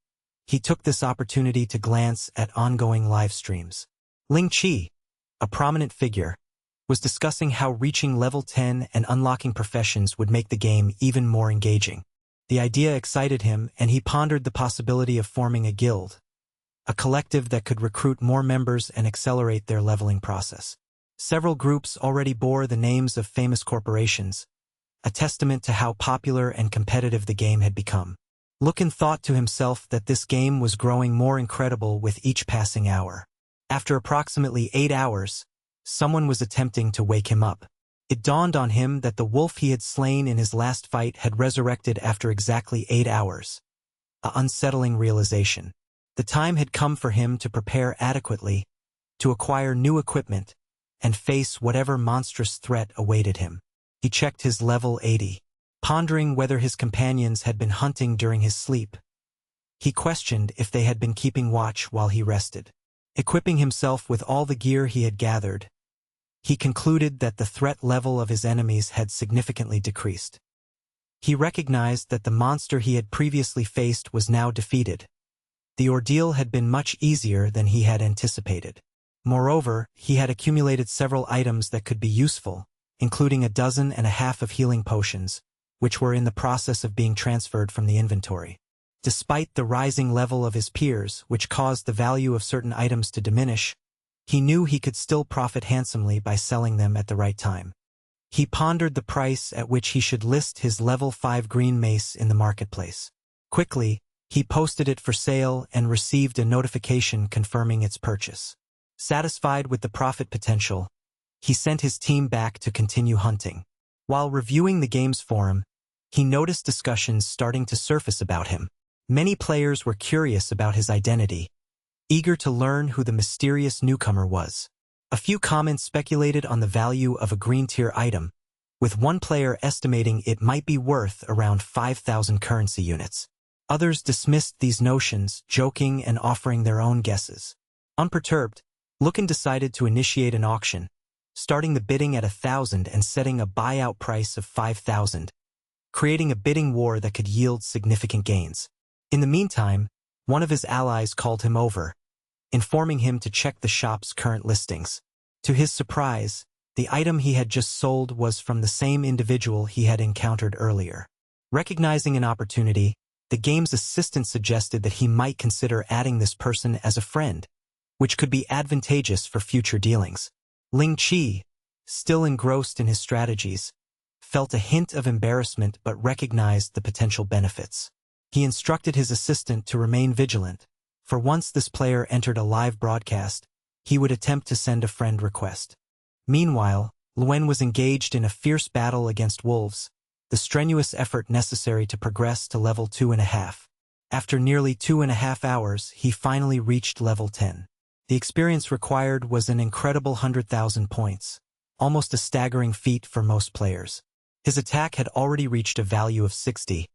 he took this opportunity to glance at ongoing live streams. Ling Chi, a prominent figure, was discussing how reaching level 10 and unlocking professions would make the game even more engaging. The idea excited him, and he pondered the possibility of forming a guild, a collective that could recruit more members and accelerate their leveling process. Several groups already bore the names of famous corporations, a testament to how popular and competitive the game had become. Lucan thought to himself that this game was growing more incredible with each passing hour. After approximately 8 hours, someone was attempting to wake him up. It dawned on him that the wolf he had slain in his last fight had resurrected after exactly 8 hours. An unsettling realization. The time had come for him to prepare adequately, to acquire new equipment, and face whatever monstrous threat awaited him. He checked his level 80, pondering whether his companions had been hunting during his sleep. He questioned if they had been keeping watch while he rested. Equipping himself with all the gear he had gathered, he concluded that the threat level of his enemies had significantly decreased. He recognized that the monster he had previously faced was now defeated. The ordeal had been much easier than he had anticipated. Moreover, he had accumulated several items that could be useful, including 12 of healing potions, which were in the process of being transferred from the inventory. Despite the rising level of his peers, which caused the value of certain items to diminish, he knew he could still profit handsomely by selling them at the right time. He pondered the price at which he should list his level 5 green mace in the marketplace. Quickly, he posted it for sale and received a notification confirming its purchase. Satisfied with the profit potential, he sent his team back to continue hunting. While reviewing the game's forum, he noticed discussions starting to surface about him. Many players were curious about his identity, eager to learn who the mysterious newcomer was. A few comments speculated on the value of a green-tier item, with one player estimating it might be worth around 5,000 currency units. Others dismissed these notions, joking and offering their own guesses. Unperturbed, Lucan decided to initiate an auction, starting the bidding at 1,000 and setting a buyout price of 5,000, creating a bidding war that could yield significant gains. In the meantime, one of his allies called him over, informing him to check the shop's current listings. To his surprise, the item he had just sold was from the same individual he had encountered earlier. Recognizing an opportunity, the game's assistant suggested that he might consider adding this person as a friend, which could be advantageous for future dealings. Ling Chi, still engrossed in his strategies, felt a hint of embarrassment but recognized the potential benefits. He instructed his assistant to remain vigilant, for once this player entered a live broadcast, he would attempt to send a friend request. Meanwhile, Luen was engaged in a fierce battle against wolves, the strenuous effort necessary to progress to level 2.5. After nearly 2.5 hours, he finally reached level 10. The experience required was an incredible 100,000 points, almost a staggering feat for most players. His attack had already reached a value of 60,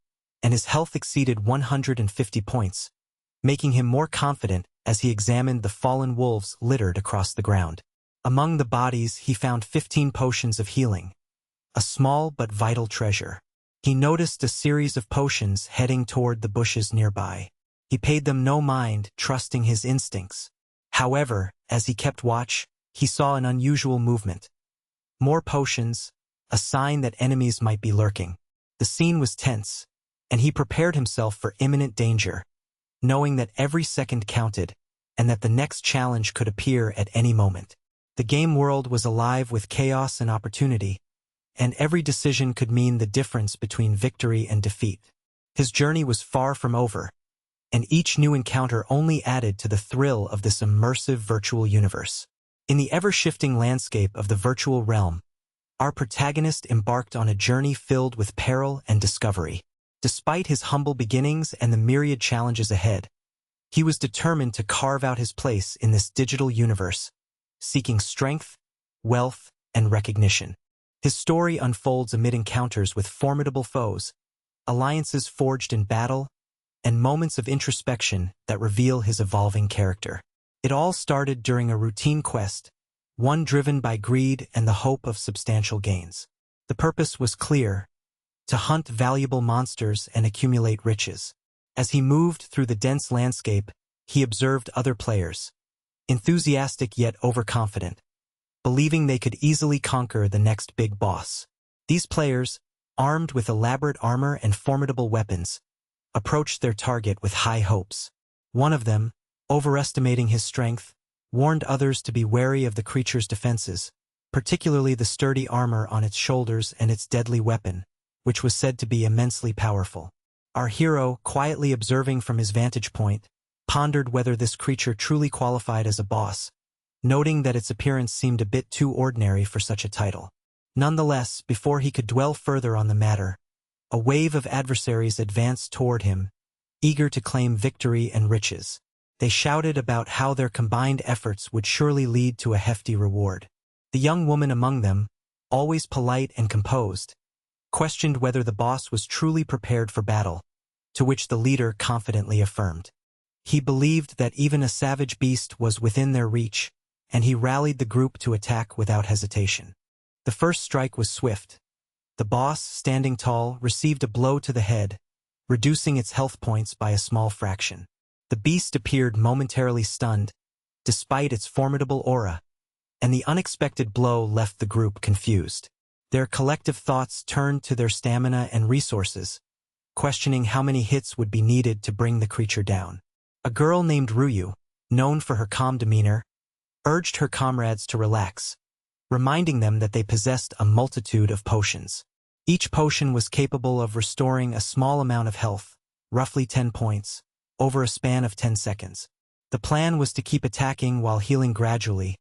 and his health exceeded 150 points, making him more confident as he examined the fallen wolves littered across the ground. Among the bodies, he found 15 potions of healing, a small but vital treasure. He noticed a series of potions heading toward the bushes nearby. He paid them no mind, trusting his instincts. However, as he kept watch, he saw an unusual movement. More potions, a sign that enemies might be lurking. The scene was tense, and he prepared himself for imminent danger, knowing that every second counted and that the next challenge could appear at any moment. The game world was alive with chaos and opportunity, and every decision could mean the difference between victory and defeat. His journey was far from over, and each new encounter only added to the thrill of this immersive virtual universe. In the ever-shifting landscape of the virtual realm, our protagonist embarked on a journey filled with peril and discovery. Despite his humble beginnings and the myriad challenges ahead, he was determined to carve out his place in this digital universe, seeking strength, wealth, and recognition. His story unfolds amid encounters with formidable foes, alliances forged in battle, and moments of introspection that reveal his evolving character. It all started during a routine quest, one driven by greed and the hope of substantial gains. The purpose was clear: to hunt valuable monsters and accumulate riches. As he moved through the dense landscape, he observed other players, enthusiastic yet overconfident, believing they could easily conquer the next big boss. These players, armed with elaborate armor and formidable weapons, approached their target with high hopes. One of them, overestimating his strength, warned others to be wary of the creature's defenses, particularly the sturdy armor on its shoulders and its deadly weapon, which was said to be immensely powerful. Our hero, quietly observing from his vantage point, pondered whether this creature truly qualified as a boss, noting that its appearance seemed a bit too ordinary for such a title. Nonetheless, before he could dwell further on the matter, a wave of adversaries advanced toward him, eager to claim victory and riches. They shouted about how their combined efforts would surely lead to a hefty reward. The young woman among them, always polite and composed, questioned whether the boss was truly prepared for battle, to which the leader confidently affirmed. He believed that even a savage beast was within their reach, and he rallied the group to attack without hesitation. The first strike was swift. The boss, standing tall, received a blow to the head, reducing its health points by a small fraction. The beast appeared momentarily stunned, despite its formidable aura, and the unexpected blow left the group confused. Their collective thoughts turned to their stamina and resources, questioning how many hits would be needed to bring the creature down. A girl named Ryu, known for her calm demeanor, urged her comrades to relax, reminding them that they possessed a multitude of potions. Each potion was capable of restoring a small amount of health, roughly 10 points, over a span of 10 seconds. The plan was to keep attacking while healing gradually,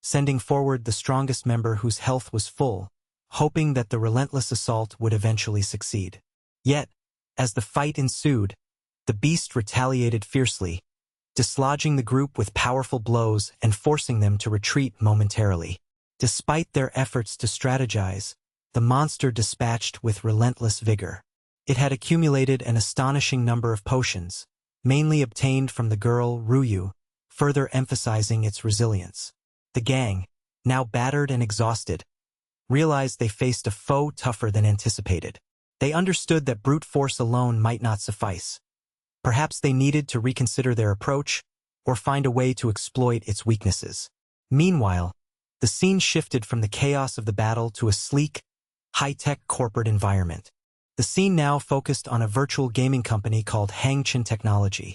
sending forward the strongest member whose health was full, hoping that the relentless assault would eventually succeed. Yet, as the fight ensued, the beast retaliated fiercely, dislodging the group with powerful blows and forcing them to retreat momentarily. Despite their efforts to strategize, the monster dispatched with relentless vigor. It had accumulated an astonishing number of potions, mainly obtained from the girl Ryu, further emphasizing its resilience. The gang, now battered and exhausted, realized they faced a foe tougher than anticipated. They understood that brute force alone might not suffice. Perhaps they needed to reconsider their approach or find a way to exploit its weaknesses. Meanwhile, the scene shifted from the chaos of the battle to a sleek, high-tech corporate environment. The scene now focused on a virtual gaming company called Hangchen Technology,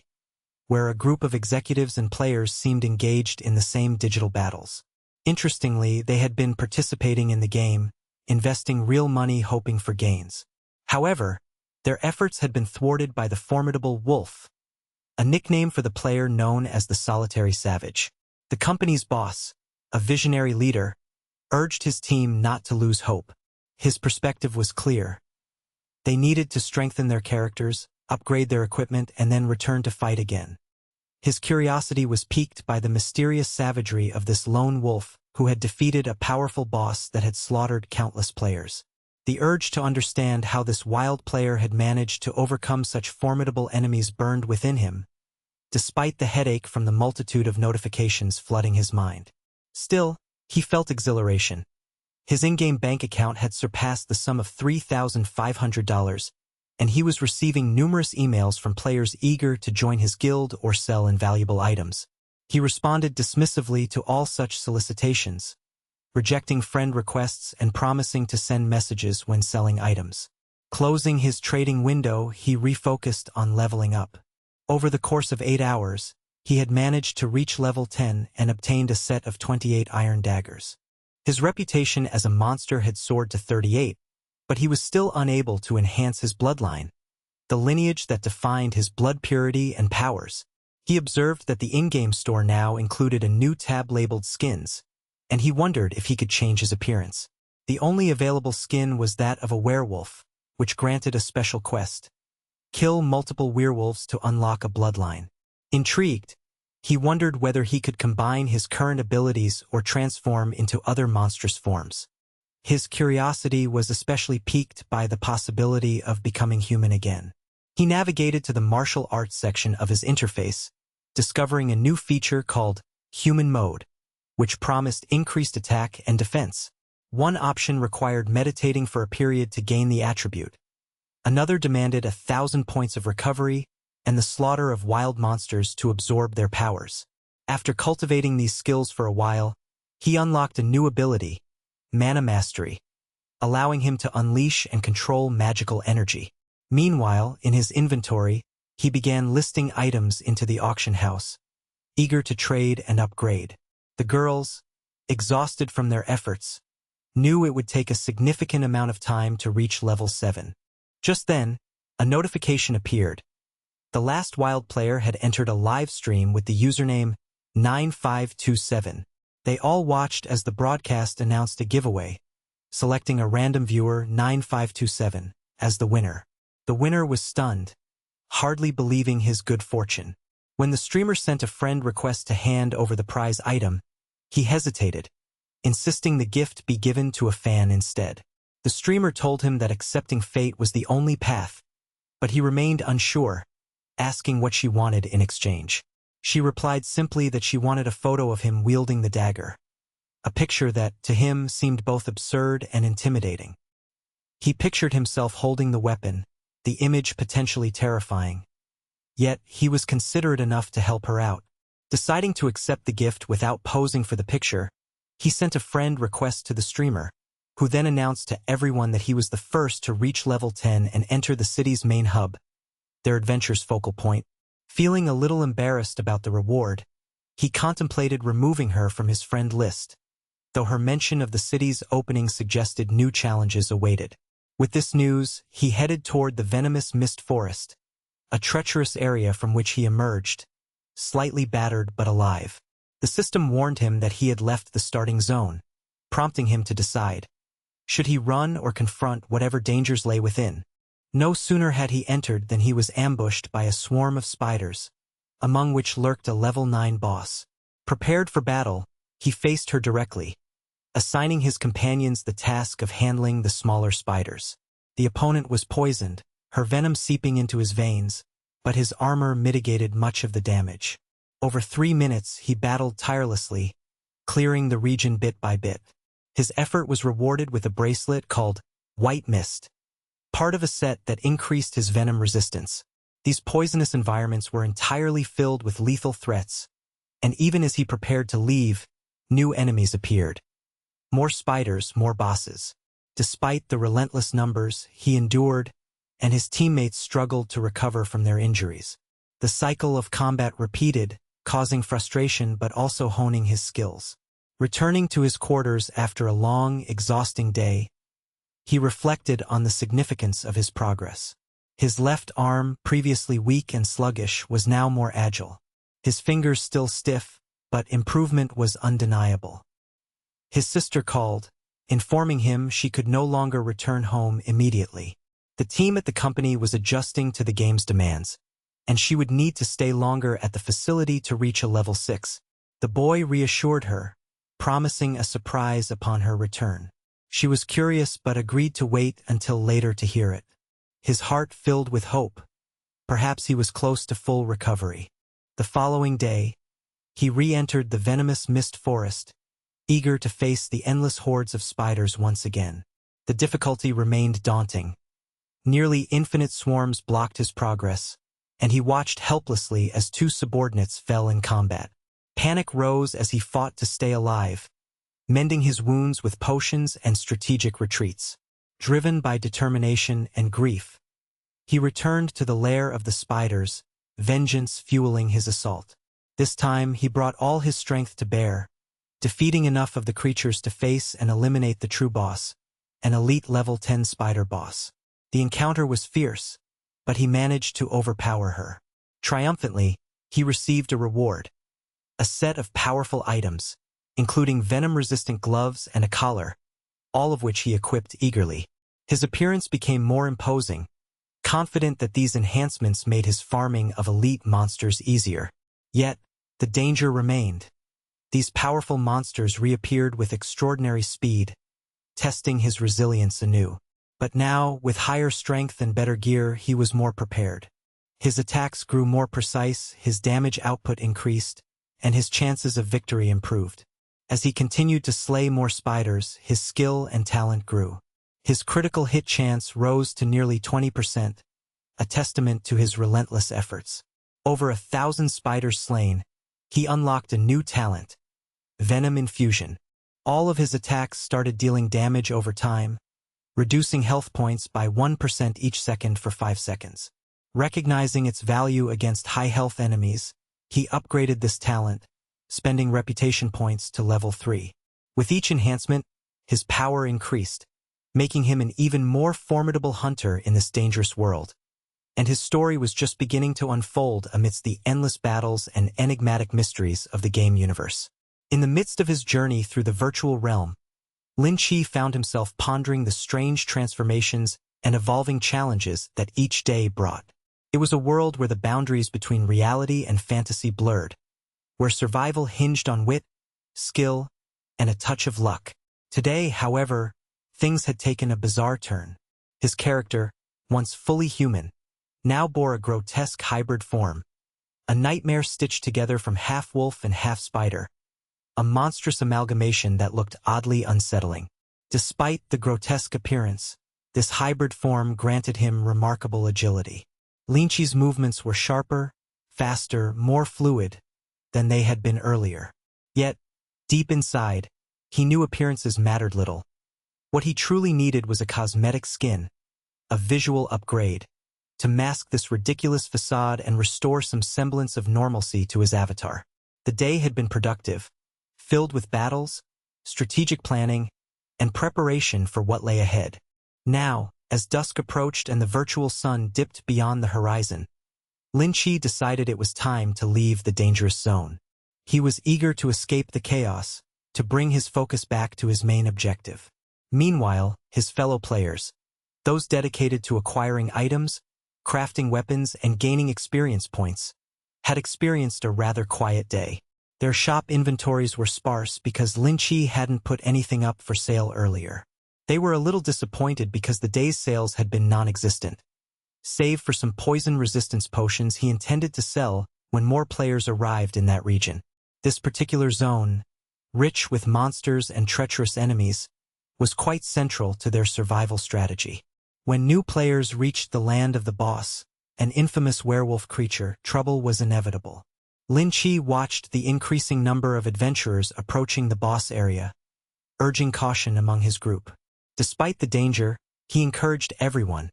where a group of executives and players seemed engaged in the same digital battles. Interestingly, they had been participating in the game, investing real money hoping for gains. However, their efforts had been thwarted by the formidable Wolf, a nickname for the player known as the Solitary Savage. The company's boss, a visionary leader, urged his team not to lose hope. His perspective was clear: They needed to strengthen their characters, upgrade their equipment, and then return to fight again. His curiosity was piqued by the mysterious savagery of this lone wolf who had defeated a powerful boss that had slaughtered countless players. The urge to understand how this wild player had managed to overcome such formidable enemies burned within him, despite the headache from the multitude of notifications flooding his mind. Still, he felt exhilaration. His in-game bank account had surpassed the sum of $3,500, and he was receiving numerous emails from players eager to join his guild or sell invaluable items. He responded dismissively to all such solicitations, rejecting friend requests and promising to send messages when selling items. Closing his trading window, he refocused on leveling up. Over the course of 8 hours, he had managed to reach level 10 and obtained a set of 28 iron daggers. His reputation as a monster had soared to 38, but he was still unable to enhance his bloodline, the lineage that defined his blood purity and powers. He observed that the in-game store now included a new tab labeled skins, and he wondered if he could change his appearance. The only available skin was that of a werewolf, which granted a special quest: kill multiple werewolves to unlock a bloodline. Intrigued, he wondered whether he could combine his current abilities or transform into other monstrous forms. His curiosity was especially piqued by the possibility of becoming human again. He navigated to the martial arts section of his interface, discovering a new feature called Human Mode, which promised increased attack and defense. One option required meditating for a period to gain the attribute. Another demanded 1,000 points of recovery and the slaughter of wild monsters to absorb their powers. After cultivating these skills for a while, he unlocked a new ability, Mana Mastery, allowing him to unleash and control magical energy. Meanwhile, in his inventory, he began listing items into the auction house, eager to trade and upgrade. The girls, exhausted from their efforts, knew it would take a significant amount of time to reach level 7. Just then, a notification appeared. The last wild player had entered a live stream with the username 9527. They all watched as the broadcast announced a giveaway, selecting a random viewer, 9527, as the winner. The winner was stunned, hardly believing his good fortune. When the streamer sent a friend request to hand over the prize item, he hesitated, insisting the gift be given to a fan instead. The streamer told him that accepting fate was the only path, but he remained unsure, asking what she wanted in exchange. She replied simply that she wanted a photo of him wielding the dagger, a picture that, to him, seemed both absurd and intimidating. He pictured himself holding the weapon, the image potentially terrifying. Yet, he was considerate enough to help her out. Deciding to accept the gift without posing for the picture, he sent a friend request to the streamer, who then announced to everyone that he was the first to reach level 10 and enter the city's main hub, their adventure's focal point. Feeling a little embarrassed about the reward, he contemplated removing her from his friend list, though her mention of the city's opening suggested new challenges awaited. With this news, he headed toward the venomous mist forest, a treacherous area from which he emerged, slightly battered but alive. The system warned him that he had left the starting zone, prompting him to decide. Should he run or confront whatever dangers lay within? No sooner had he entered than he was ambushed by a swarm of spiders, among which lurked a level 9 boss. Prepared for battle, he faced her directly, assigning his companions the task of handling the smaller spiders. The opponent was poisoned, her venom seeping into his veins, but his armor mitigated much of the damage. Over 3 minutes he battled tirelessly, clearing the region bit by bit. His effort was rewarded with a bracelet called White Mist, part of a set that increased his venom resistance. These poisonous environments were entirely filled with lethal threats, and even as he prepared to leave, new enemies appeared. More spiders, more bosses. Despite the relentless numbers, he endured, and his teammates struggled to recover from their injuries. The cycle of combat repeated, causing frustration but also honing his skills. Returning to his quarters after a long, exhausting day, he reflected on the significance of his progress. His left arm, previously weak and sluggish, was now more agile. His fingers still stiff, but improvement was undeniable. His sister called, informing him she could no longer return home immediately. The team at the company was adjusting to the game's demands, and she would need to stay longer at the facility to reach a level 6. The boy reassured her, promising a surprise upon her return. She was curious but agreed to wait until later to hear it. His heart filled with hope. Perhaps he was close to full recovery. The following day, he re-entered the venomous mist forest, eager to face the endless hordes of spiders once again. The difficulty remained daunting. Nearly infinite swarms blocked his progress, and he watched helplessly as 2 subordinates fell in combat. Panic rose as he fought to stay alive, mending his wounds with potions and strategic retreats. Driven by determination and grief, he returned to the lair of the spiders, vengeance fueling his assault. This time he brought all his strength to bear, defeating enough of the creatures to face and eliminate the true boss, an elite level 10 spider boss. The encounter was fierce, but he managed to overpower her. Triumphantly, he received a reward, a set of powerful items, including venom-resistant gloves and a collar, all of which he equipped eagerly. His appearance became more imposing, confident that these enhancements made his farming of elite monsters easier. Yet, the danger remained. These powerful monsters reappeared with extraordinary speed, testing his resilience anew. But now, with higher strength and better gear, he was more prepared. His attacks grew more precise, his damage output increased, and his chances of victory improved. As he continued to slay more spiders, his skill and talent grew. His critical hit chance rose to nearly 20%, a testament to his relentless efforts. Over 1,000 spiders slain, he unlocked a new talent, Venom Infusion. All of his attacks started dealing damage over time, reducing health points by 1% each second for 5 seconds. Recognizing its value against high-health enemies, he upgraded this talent, spending reputation points to level 3. With each enhancement, his power increased, making him an even more formidable hunter in this dangerous world. And his story was just beginning to unfold amidst the endless battles and enigmatic mysteries of the game universe. In the midst of his journey through the virtual realm, Lin Chi found himself pondering the strange transformations and evolving challenges that each day brought. It was a world where the boundaries between reality and fantasy blurred, where survival hinged on wit, skill, and a touch of luck. Today, however, things had taken a bizarre turn. His character, once fully human, now bore a grotesque hybrid form, a nightmare stitched together from half-wolf and half-spider, a monstrous amalgamation that looked oddly unsettling. Despite the grotesque appearance, this hybrid form granted him remarkable agility. Lin Chi's movements were sharper, faster, more fluid than they had been earlier. Yet, deep inside, he knew appearances mattered little. What he truly needed was a cosmetic skin, a visual upgrade, to mask this ridiculous facade and restore some semblance of normalcy to his avatar. The day had been productive, filled with battles, strategic planning, and preparation for what lay ahead. Now, as dusk approached and the virtual sun dipped beyond the horizon, Lin Chi decided it was time to leave the dangerous zone. He was eager to escape the chaos, to bring his focus back to his main objective. Meanwhile, his fellow players, those dedicated to acquiring items, crafting weapons, and gaining experience points, had experienced a rather quiet day. Their shop inventories were sparse because Lin Chi hadn't put anything up for sale earlier. They were a little disappointed because the day's sales had been non-existent. Save for some poison resistance potions he intended to sell when more players arrived in that region. This particular zone, rich with monsters and treacherous enemies, was quite central to their survival strategy. When new players reached the land of the boss, an infamous werewolf creature, trouble was inevitable. Lin Chi watched the increasing number of adventurers approaching the boss area, urging caution among his group. Despite the danger, he encouraged everyone,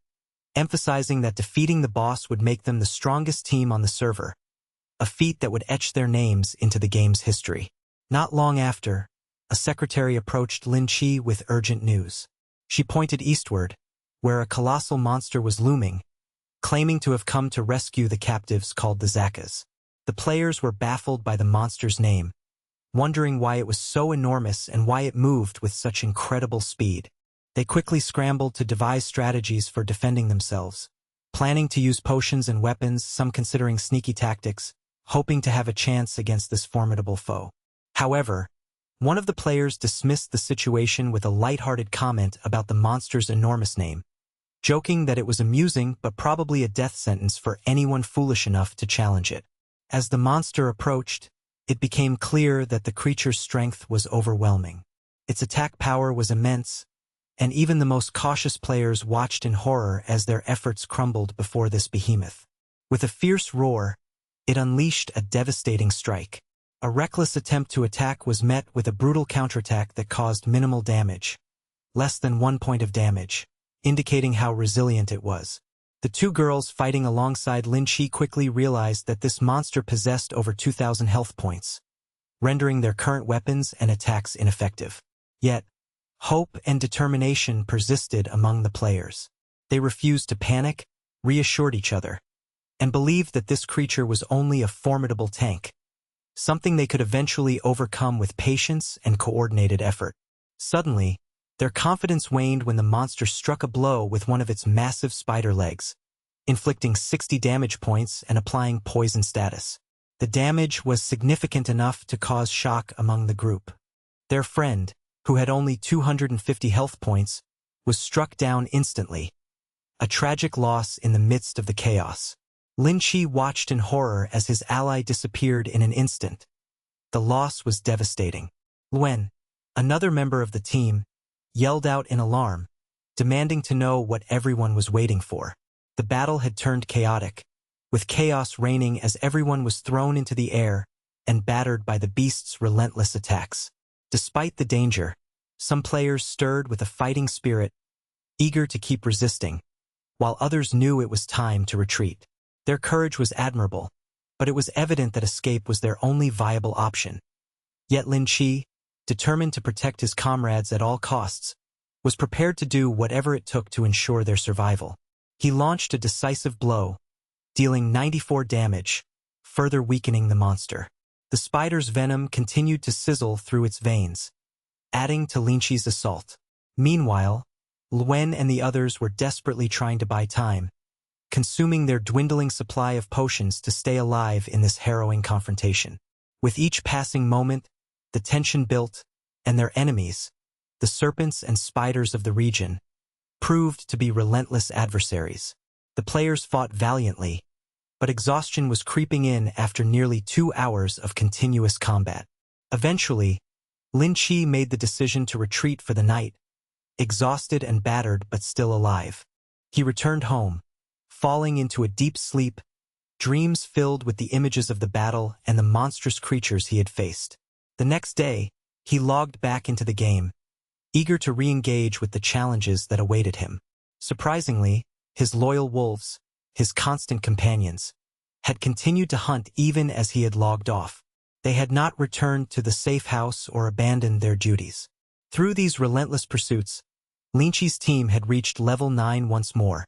emphasizing that defeating the boss would make them the strongest team on the server, a feat that would etch their names into the game's history. Not long after, a secretary approached Lin Chi with urgent news. She pointed eastward, where a colossal monster was looming, claiming to have come to rescue the captives called the Zakas. The players were baffled by the monster's name, wondering why it was so enormous and why it moved with such incredible speed. They quickly scrambled to devise strategies for defending themselves, planning to use potions and weapons, some considering sneaky tactics, hoping to have a chance against this formidable foe. However, one of the players dismissed the situation with a light-hearted comment about the monster's enormous name, joking that it was amusing but probably a death sentence for anyone foolish enough to challenge it. As the monster approached, it became clear that the creature's strength was overwhelming. Its attack power was immense, and even the most cautious players watched in horror as their efforts crumbled before this behemoth. With a fierce roar, it unleashed a devastating strike. A reckless attempt to attack was met with a brutal counterattack that caused minimal damage, less than 1 point of damage, indicating how resilient it was. The two girls fighting alongside Lin Chi quickly realized that this monster possessed over 2,000 health points, rendering their current weapons and attacks ineffective. Yet, hope and determination persisted among the players. They refused to panic, reassured each other, and believed that this creature was only a formidable tank, something they could eventually overcome with patience and coordinated effort. Suddenly, their confidence waned when the monster struck a blow with one of its massive spider legs, inflicting 60 damage points and applying poison status. The damage was significant enough to cause shock among the group. Their friend, who had only 250 health points, was struck down instantly, a tragic loss in the midst of the chaos. Lin Chi watched in horror as his ally disappeared in an instant. The loss was devastating. Luen, another member of the team, yelled out in alarm, demanding to know what everyone was waiting for. The battle had turned chaotic, with chaos reigning as everyone was thrown into the air and battered by the beast's relentless attacks. Despite the danger, some players stirred with a fighting spirit, eager to keep resisting, while others knew it was time to retreat. Their courage was admirable, but it was evident that escape was their only viable option. Yet Lin Chi, determined to protect his comrades at all costs, was prepared to do whatever it took to ensure their survival. He launched a decisive blow, dealing 94 damage, further weakening the monster. The spider's venom continued to sizzle through its veins, adding to Lin Chi's assault. Meanwhile, Luen and the others were desperately trying to buy time, consuming their dwindling supply of potions to stay alive in this harrowing confrontation. With each passing moment, the tension built, and their enemies, the serpents and spiders of the region, proved to be relentless adversaries. The players fought valiantly, but exhaustion was creeping in after nearly 2 hours of continuous combat. Eventually, Lin Chi made the decision to retreat for the night, exhausted and battered but still alive. He returned home, falling into a deep sleep, dreams filled with the images of the battle and the monstrous creatures he had faced. The next day, he logged back into the game, eager to re-engage with the challenges that awaited him. Surprisingly, his loyal wolves, his constant companions, had continued to hunt even as he had logged off. They had not returned to the safe house or abandoned their duties. Through these relentless pursuits, Lin Chi's team had reached level 9 once more,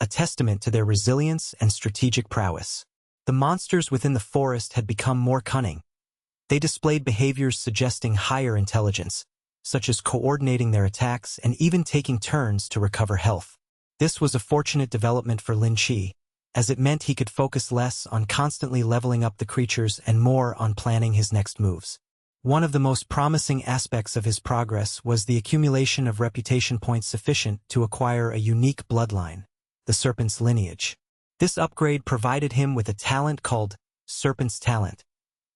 a testament to their resilience and strategic prowess. The monsters within the forest had become more cunning. They displayed behaviors suggesting higher intelligence, such as coordinating their attacks and even taking turns to recover health. This was a fortunate development for Lin Chi, as it meant he could focus less on constantly leveling up the creatures and more on planning his next moves. One of the most promising aspects of his progress was the accumulation of reputation points sufficient to acquire a unique bloodline, the Serpent's lineage. This upgrade provided him with a talent called Serpent's Talent,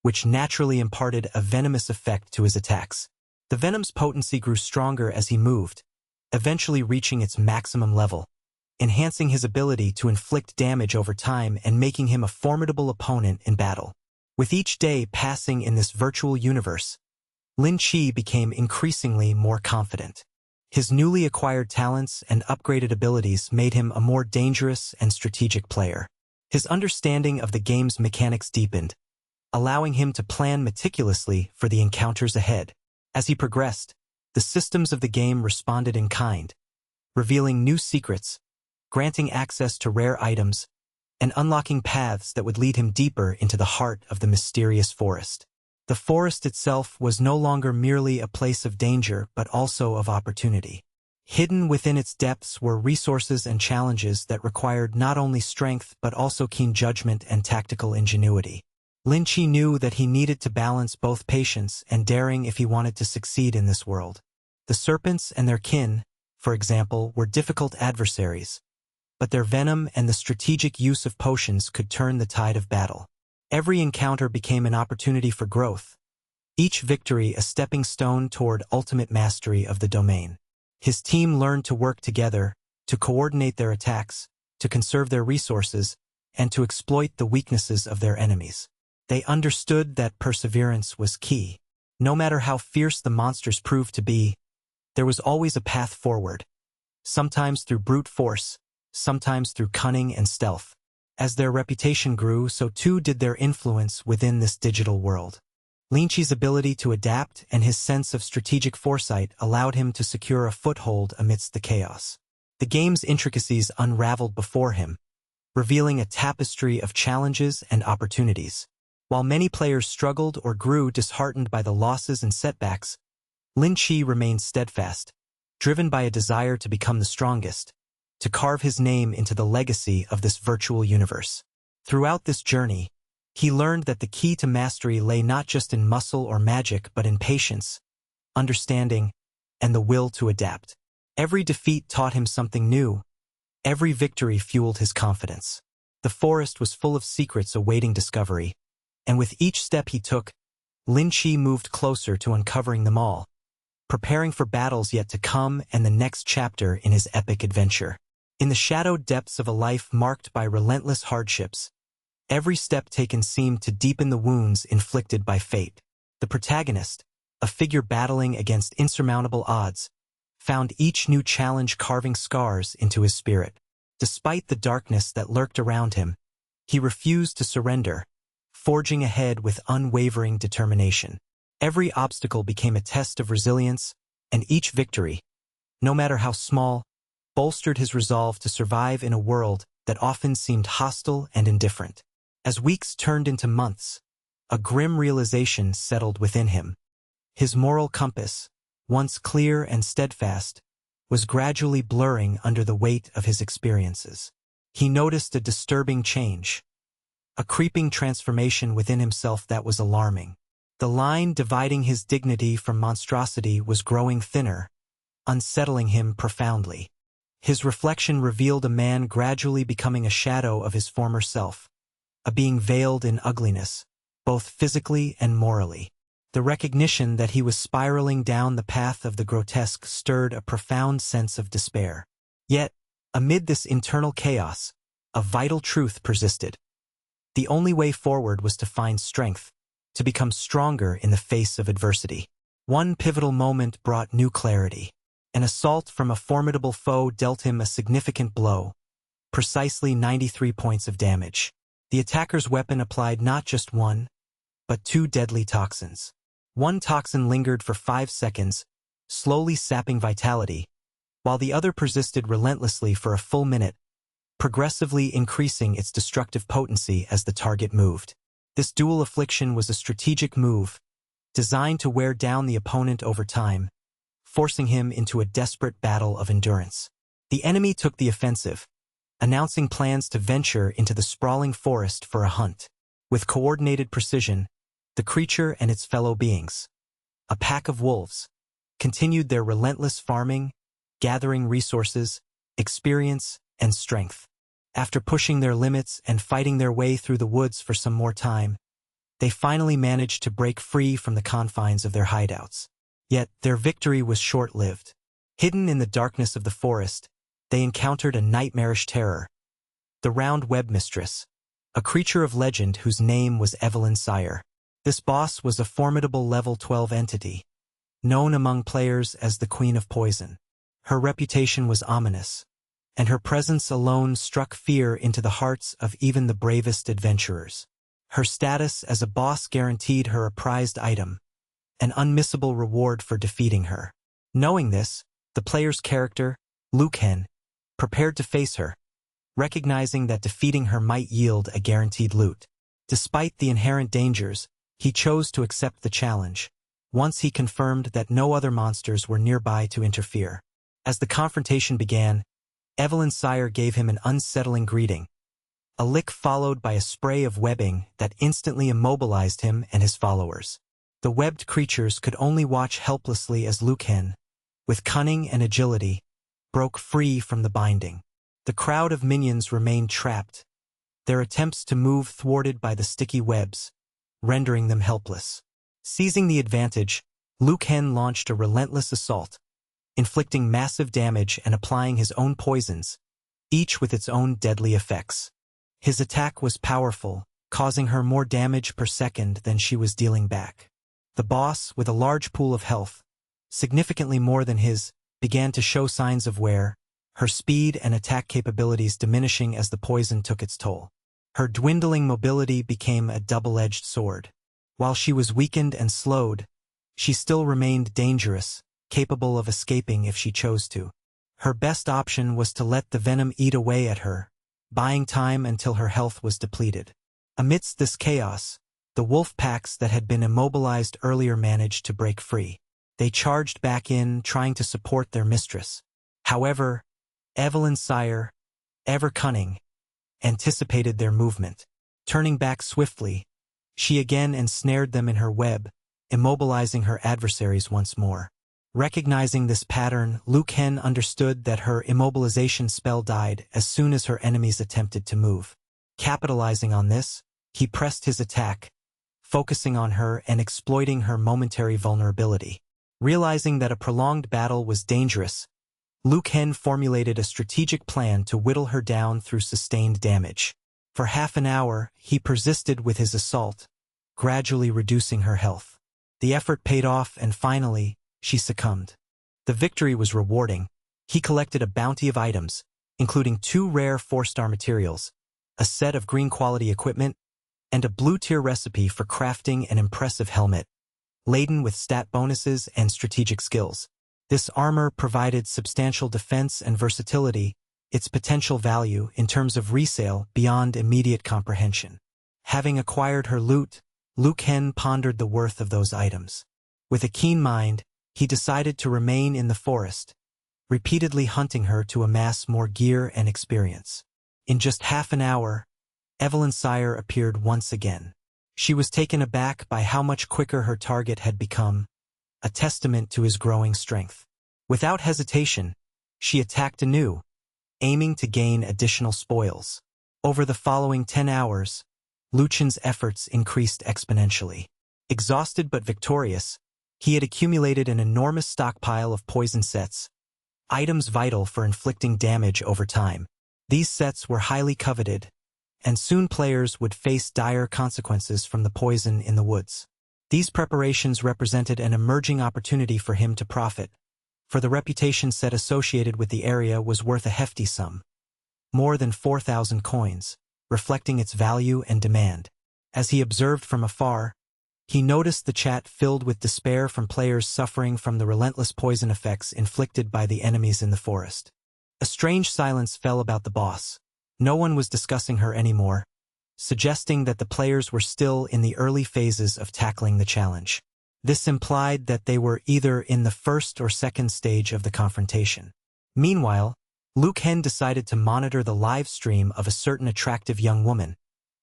which naturally imparted a venomous effect to his attacks. The venom's potency grew stronger as he moved, eventually reaching its maximum level, enhancing his ability to inflict damage over time and making him a formidable opponent in battle. With each day passing in this virtual universe, Lin Chi became increasingly more confident. His newly acquired talents and upgraded abilities made him a more dangerous and strategic player. His understanding of the game's mechanics deepened, allowing him to plan meticulously for the encounters ahead. As he progressed, the systems of the game responded in kind, revealing new secrets, granting access to rare items, and unlocking paths that would lead him deeper into the heart of the mysterious forest. The forest itself was no longer merely a place of danger but also of opportunity. Hidden within its depths were resources and challenges that required not only strength but also keen judgment and tactical ingenuity. Lin Chi knew that he needed to balance both patience and daring if he wanted to succeed in this world. The serpents and their kin, for example, were difficult adversaries, but their venom and the strategic use of potions could turn the tide of battle. Every encounter became an opportunity for growth, each victory a stepping stone toward ultimate mastery of the domain. His team learned to work together, to coordinate their attacks, to conserve their resources, and to exploit the weaknesses of their enemies. They understood that perseverance was key. No matter how fierce the monsters proved to be, there was always a path forward, sometimes through brute force, sometimes through cunning and stealth. As their reputation grew, so too did their influence within this digital world. Lin Chi's ability to adapt and his sense of strategic foresight allowed him to secure a foothold amidst the chaos. The game's intricacies unraveled before him, revealing a tapestry of challenges and opportunities. While many players struggled or grew disheartened by the losses and setbacks, Lin Chi remained steadfast, driven by a desire to become the strongest, to carve his name into the legacy of this virtual universe. Throughout this journey, he learned that the key to mastery lay not just in muscle or magic but in patience, understanding, and the will to adapt. Every defeat taught him something new. Every victory fueled his confidence. The forest was full of secrets awaiting discovery, and with each step he took, Lin Chi moved closer to uncovering them all, preparing for battles yet to come and the next chapter in his epic adventure. In the shadowed depths of a life marked by relentless hardships, every step taken seemed to deepen the wounds inflicted by fate. The protagonist, a figure battling against insurmountable odds, found each new challenge carving scars into his spirit. Despite the darkness that lurked around him, he refused to surrender, forging ahead with unwavering determination. Every obstacle became a test of resilience, and each victory, no matter how small, bolstered his resolve to survive in a world that often seemed hostile and indifferent. As weeks turned into months, a grim realization settled within him. His moral compass, once clear and steadfast, was gradually blurring under the weight of his experiences. He noticed a disturbing change, a creeping transformation within himself that was alarming. The line dividing his dignity from monstrosity was growing thinner, unsettling him profoundly. His reflection revealed a man gradually becoming a shadow of his former self, a being veiled in ugliness, both physically and morally. The recognition that he was spiraling down the path of the grotesque stirred a profound sense of despair. Yet, amid this internal chaos, a vital truth persisted. The only way forward was to find strength, to become stronger in the face of adversity. One pivotal moment brought new clarity. An assault from a formidable foe dealt him a significant blow, precisely 93 points of damage. The attacker's weapon applied not just one, but two deadly toxins. One toxin lingered for 5 seconds, slowly sapping vitality, while the other persisted relentlessly for a full minute, progressively increasing its destructive potency as the target moved. This dual affliction was a strategic move, designed to wear down the opponent over time, forcing him into a desperate battle of endurance. The enemy took the offensive, announcing plans to venture into the sprawling forest for a hunt. With coordinated precision, the creature and its fellow beings, a pack of wolves, continued their relentless farming, gathering resources, experience, and strength. After pushing their limits and fighting their way through the woods for some more time, they finally managed to break free from the confines of their hideouts. Yet their victory was short-lived. Hidden in the darkness of the forest, they encountered a nightmarish terror, the round web mistress, a creature of legend whose name was Evelyn Sire. This boss was a formidable level 12 entity, known among players as the Queen of Poison. Her reputation was ominous, and her presence alone struck fear into the hearts of even the bravest adventurers. Her status as a boss guaranteed her a prized item, an unmissable reward for defeating her. Knowing this, the player's character, Luken, prepared to face her, recognizing that defeating her might yield a guaranteed loot. Despite the inherent dangers, he chose to accept the challenge, once he confirmed that no other monsters were nearby to interfere. As the confrontation began, Evelyn's sire gave him an unsettling greeting, a lick followed by a spray of webbing that instantly immobilized him and his followers. The webbed creatures could only watch helplessly as Lucan, with cunning and agility, broke free from the binding. The crowd of minions remained trapped, their attempts to move thwarted by the sticky webs, rendering them helpless. Seizing the advantage, Lucan launched a relentless assault, inflicting massive damage and applying his own poisons, each with its own deadly effects. His attack was powerful, causing her more damage per second than she was dealing back. The boss, with a large pool of health, significantly more than his, began to show signs of wear, her speed and attack capabilities diminishing as the poison took its toll. Her dwindling mobility became a double-edged sword. While she was weakened and slowed, she still remained dangerous, capable of escaping if she chose to. Her best option was to let the venom eat away at her, buying time until her health was depleted. Amidst this chaos, the wolf packs that had been immobilized earlier managed to break free. They charged back in, trying to support their mistress. However, Evelyn's sire, ever cunning, anticipated their movement. Turning back swiftly, she again ensnared them in her web, immobilizing her adversaries once more. Recognizing this pattern, Lucan understood that her immobilization spell died as soon as her enemies attempted to move. Capitalizing on this, he pressed his attack, focusing on her and exploiting her momentary vulnerability. Realizing that a prolonged battle was dangerous, Lucan formulated a strategic plan to whittle her down through sustained damage. For half an hour, he persisted with his assault, gradually reducing her health. The effort paid off and finally, she succumbed. The victory was rewarding. He collected a bounty of items, including 2 rare 4-star materials, a set of green-quality equipment, and a blue-tier recipe for crafting an impressive helmet, laden with stat bonuses and strategic skills. This armor provided substantial defense and versatility, its potential value in terms of resale beyond immediate comprehension. Having acquired her loot, Lucan pondered the worth of those items. With a keen mind, he decided to remain in the forest, repeatedly hunting her to amass more gear and experience. In just half an hour, Evelyn's sire appeared once again. She was taken aback by how much quicker her target had become, a testament to his growing strength. Without hesitation, she attacked anew, aiming to gain additional spoils. Over the following 10 hours, Lucian's efforts increased exponentially. Exhausted but victorious, he had accumulated an enormous stockpile of poison sets, items vital for inflicting damage over time. These sets were highly coveted, and soon players would face dire consequences from the poison in the woods. These preparations represented an emerging opportunity for him to profit, for the reputation set associated with the area was worth a hefty sum, more than 4,000 coins, reflecting its value and demand. As he observed from afar, he noticed the chat filled with despair from players suffering from the relentless poison effects inflicted by the enemies in the forest. A strange silence fell about the boss. No one was discussing her anymore, suggesting that the players were still in the early phases of tackling the challenge. This implied that they were either in the first or second stage of the confrontation. Meanwhile, Lucan decided to monitor the live stream of a certain attractive young woman,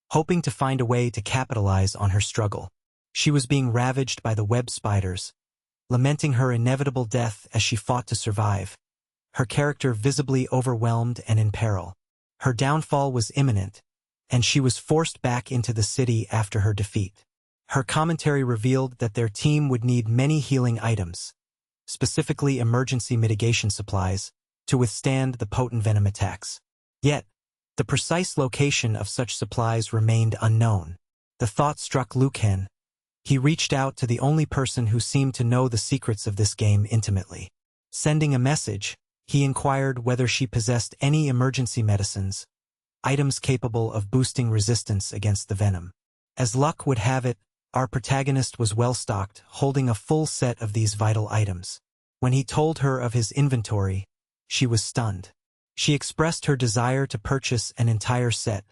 hoping to find a way to capitalize on her struggle. She was being ravaged by the web spiders, lamenting her inevitable death as she fought to survive, her character visibly overwhelmed and in peril. Her downfall was imminent, and she was forced back into the city after her defeat. Her commentary revealed that their team would need many healing items, specifically emergency mitigation supplies, to withstand the potent venom attacks. Yet, the precise location of such supplies remained unknown. The thought struck Lucan. He reached out to the only person who seemed to know the secrets of this game intimately. Sending a message, he inquired whether she possessed any emergency medicines, items capable of boosting resistance against the venom. As luck would have it, our protagonist was well-stocked, holding a full set of these vital items. When he told her of his inventory, she was stunned. She expressed her desire to purchase an entire set,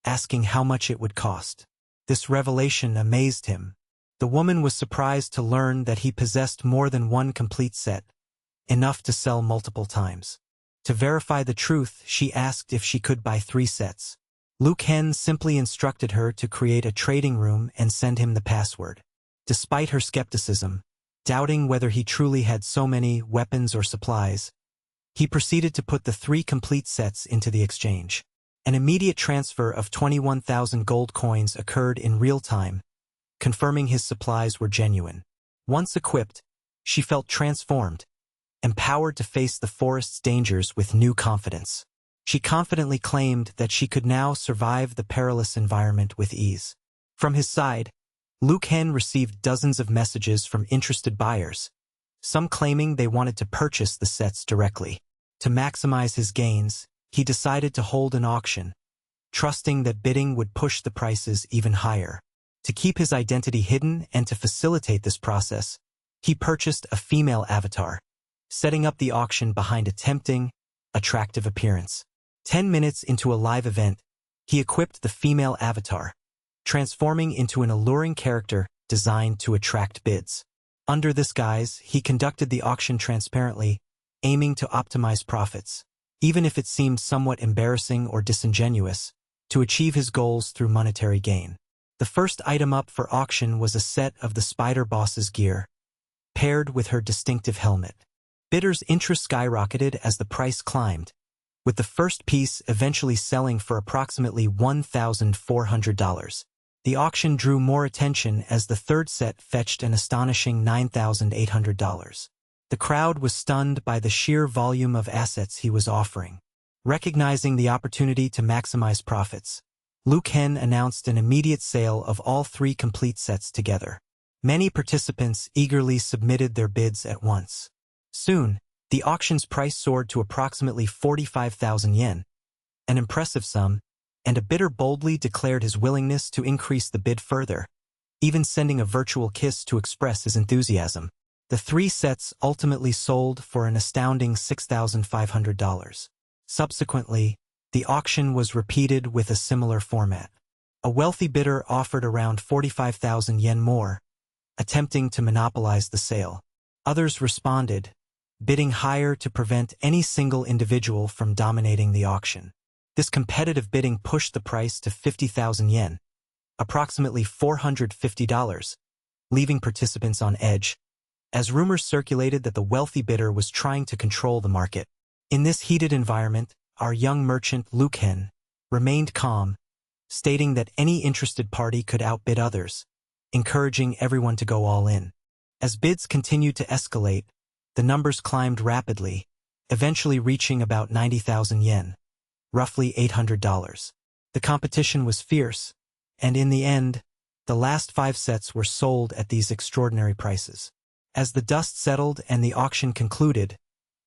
asking how much it would cost. This revelation amazed him. The woman was surprised to learn that he possessed more than one complete set, enough to sell multiple times. To verify the truth, she asked if she could buy 3 sets. Luke Hen simply instructed her to create a trading room and send him the password. Despite her skepticism, doubting whether he truly had so many weapons or supplies, he proceeded to put the 3 complete sets into the exchange. An immediate transfer of 21,000 gold coins occurred in real time, confirming his supplies were genuine. Once equipped, she felt transformed, empowered to face the forest's dangers with new confidence. She confidently claimed that she could now survive the perilous environment with ease. From his side, Luke Hen received dozens of messages from interested buyers, some claiming they wanted to purchase the sets directly. To maximize his gains, he decided to hold an auction, trusting that bidding would push the prices even higher. To keep his identity hidden and to facilitate this process, he purchased a female avatar, setting up the auction behind a tempting, attractive appearance. 10 minutes into a live event, he equipped the female avatar, transforming into an alluring character designed to attract bids. Under this guise, he conducted the auction transparently, aiming to optimize profits, even if it seemed somewhat embarrassing or disingenuous, to achieve his goals through monetary gain. The first item up for auction was a set of the Spider Boss's gear, paired with her distinctive helmet. Bidders' interest skyrocketed as the price climbed, with the first piece eventually selling for approximately $1,400. The auction drew more attention as the third set fetched an astonishing $9,800. The crowd was stunned by the sheer volume of assets he was offering. Recognizing the opportunity to maximize profits, Luke Hen announced an immediate sale of all 3 complete sets together. Many participants eagerly submitted their bids at once. Soon, the auction's price soared to approximately 45,000 yen, an impressive sum, and a bidder boldly declared his willingness to increase the bid further, even sending a virtual kiss to express his enthusiasm. The 3 sets ultimately sold for an astounding $6,500. Subsequently, the auction was repeated with a similar format. A wealthy bidder offered around 45,000 yen more, attempting to monopolize the sale. Others responded, bidding higher to prevent any single individual from dominating the auction. This competitive bidding pushed the price to 50,000 yen, approximately $450, leaving participants on edge, as rumors circulated that the wealthy bidder was trying to control the market. In this heated environment, our young merchant Luke Hen remained calm, stating that any interested party could outbid others, encouraging everyone to go all in. As bids continued to escalate, the numbers climbed rapidly, eventually reaching about 90,000 yen, roughly $800. The competition was fierce, and in the end, the last 5 sets were sold at these extraordinary prices. As the dust settled and the auction concluded,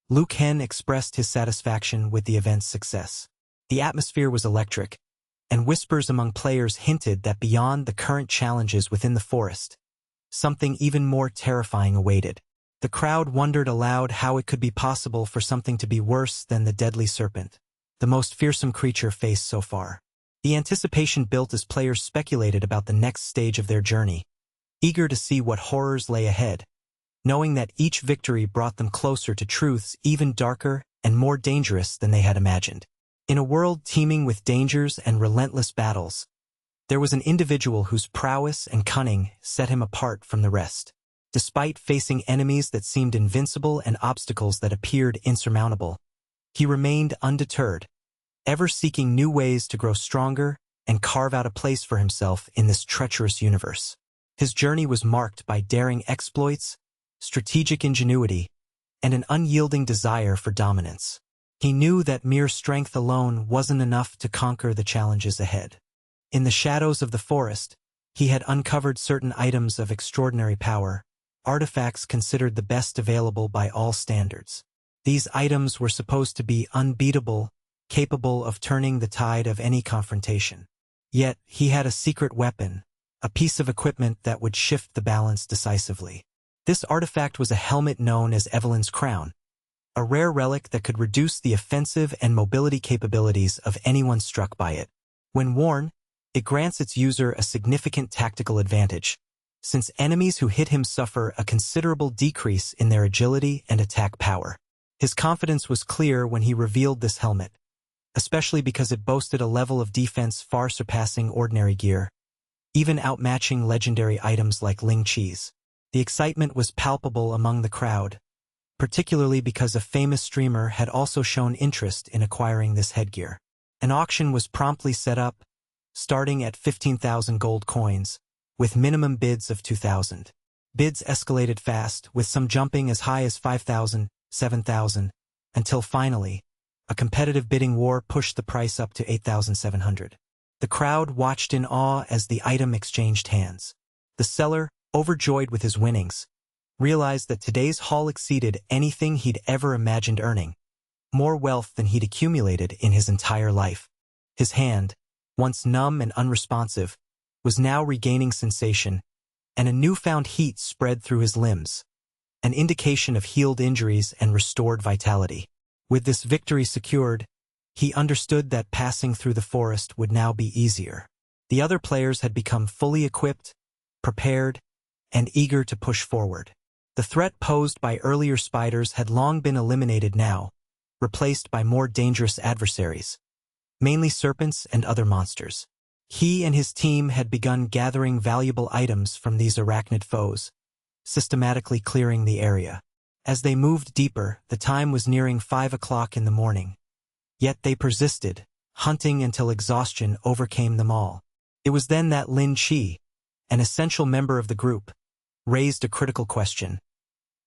Luke Hen expressed his satisfaction with the event's success. The atmosphere was electric, and whispers among players hinted that beyond the current challenges within the forest, something even more terrifying awaited. The crowd wondered aloud how it could be possible for something to be worse than the deadly serpent, the most fearsome creature faced so far. The anticipation built as players speculated about the next stage of their journey, eager to see what horrors lay ahead, knowing that each victory brought them closer to truths even darker and more dangerous than they had imagined. In a world teeming with dangers and relentless battles, there was an individual whose prowess and cunning set him apart from the rest. Despite facing enemies that seemed invincible and obstacles that appeared insurmountable, he remained undeterred, ever seeking new ways to grow stronger and carve out a place for himself in this treacherous universe. His journey was marked by daring exploits, strategic ingenuity, and an unyielding desire for dominance. He knew that mere strength alone wasn't enough to conquer the challenges ahead. In the shadows of the forest, he had uncovered certain items of extraordinary power, artifacts considered the best available by all standards. These items were supposed to be unbeatable, capable of turning the tide of any confrontation. Yet, he had a secret weapon, a piece of equipment that would shift the balance decisively. This artifact was a helmet known as Evelyn's Crown, a rare relic that could reduce the offensive and mobility capabilities of anyone struck by it. When worn, it grants its user a significant tactical advantage, since enemies who hit him suffer a considerable decrease in their agility and attack power. His confidence was clear when he revealed this helmet, especially because it boasted a level of defense far surpassing ordinary gear, even outmatching legendary items like Ling Chi's. The excitement was palpable among the crowd, particularly because a famous streamer had also shown interest in acquiring this headgear. An auction was promptly set up, starting at 15,000 gold coins, with minimum bids of 2,000. Bids escalated fast, with some jumping as high as 5,000, 7,000, until finally, a competitive bidding war pushed the price up to 8,700. The crowd watched in awe as the item exchanged hands. The seller, overjoyed with his winnings, realized that today's haul exceeded anything he'd ever imagined earning, more wealth than he'd accumulated in his entire life. His hand, once numb and unresponsive, was now regaining sensation, and a newfound heat spread through his limbs, an indication of healed injuries and restored vitality. With this victory secured, he understood that passing through the forest would now be easier. The other players had become fully equipped, prepared, and eager to push forward. The threat posed by earlier spiders had long been eliminated now, replaced by more dangerous adversaries, mainly serpents and other monsters. He and his team had begun gathering valuable items from these arachnid foes, systematically clearing the area. As they moved deeper, the time was nearing 5 o'clock in the morning. Yet they persisted, hunting until exhaustion overcame them all. It was then that Lin Chi, an essential member of the group, raised a critical question.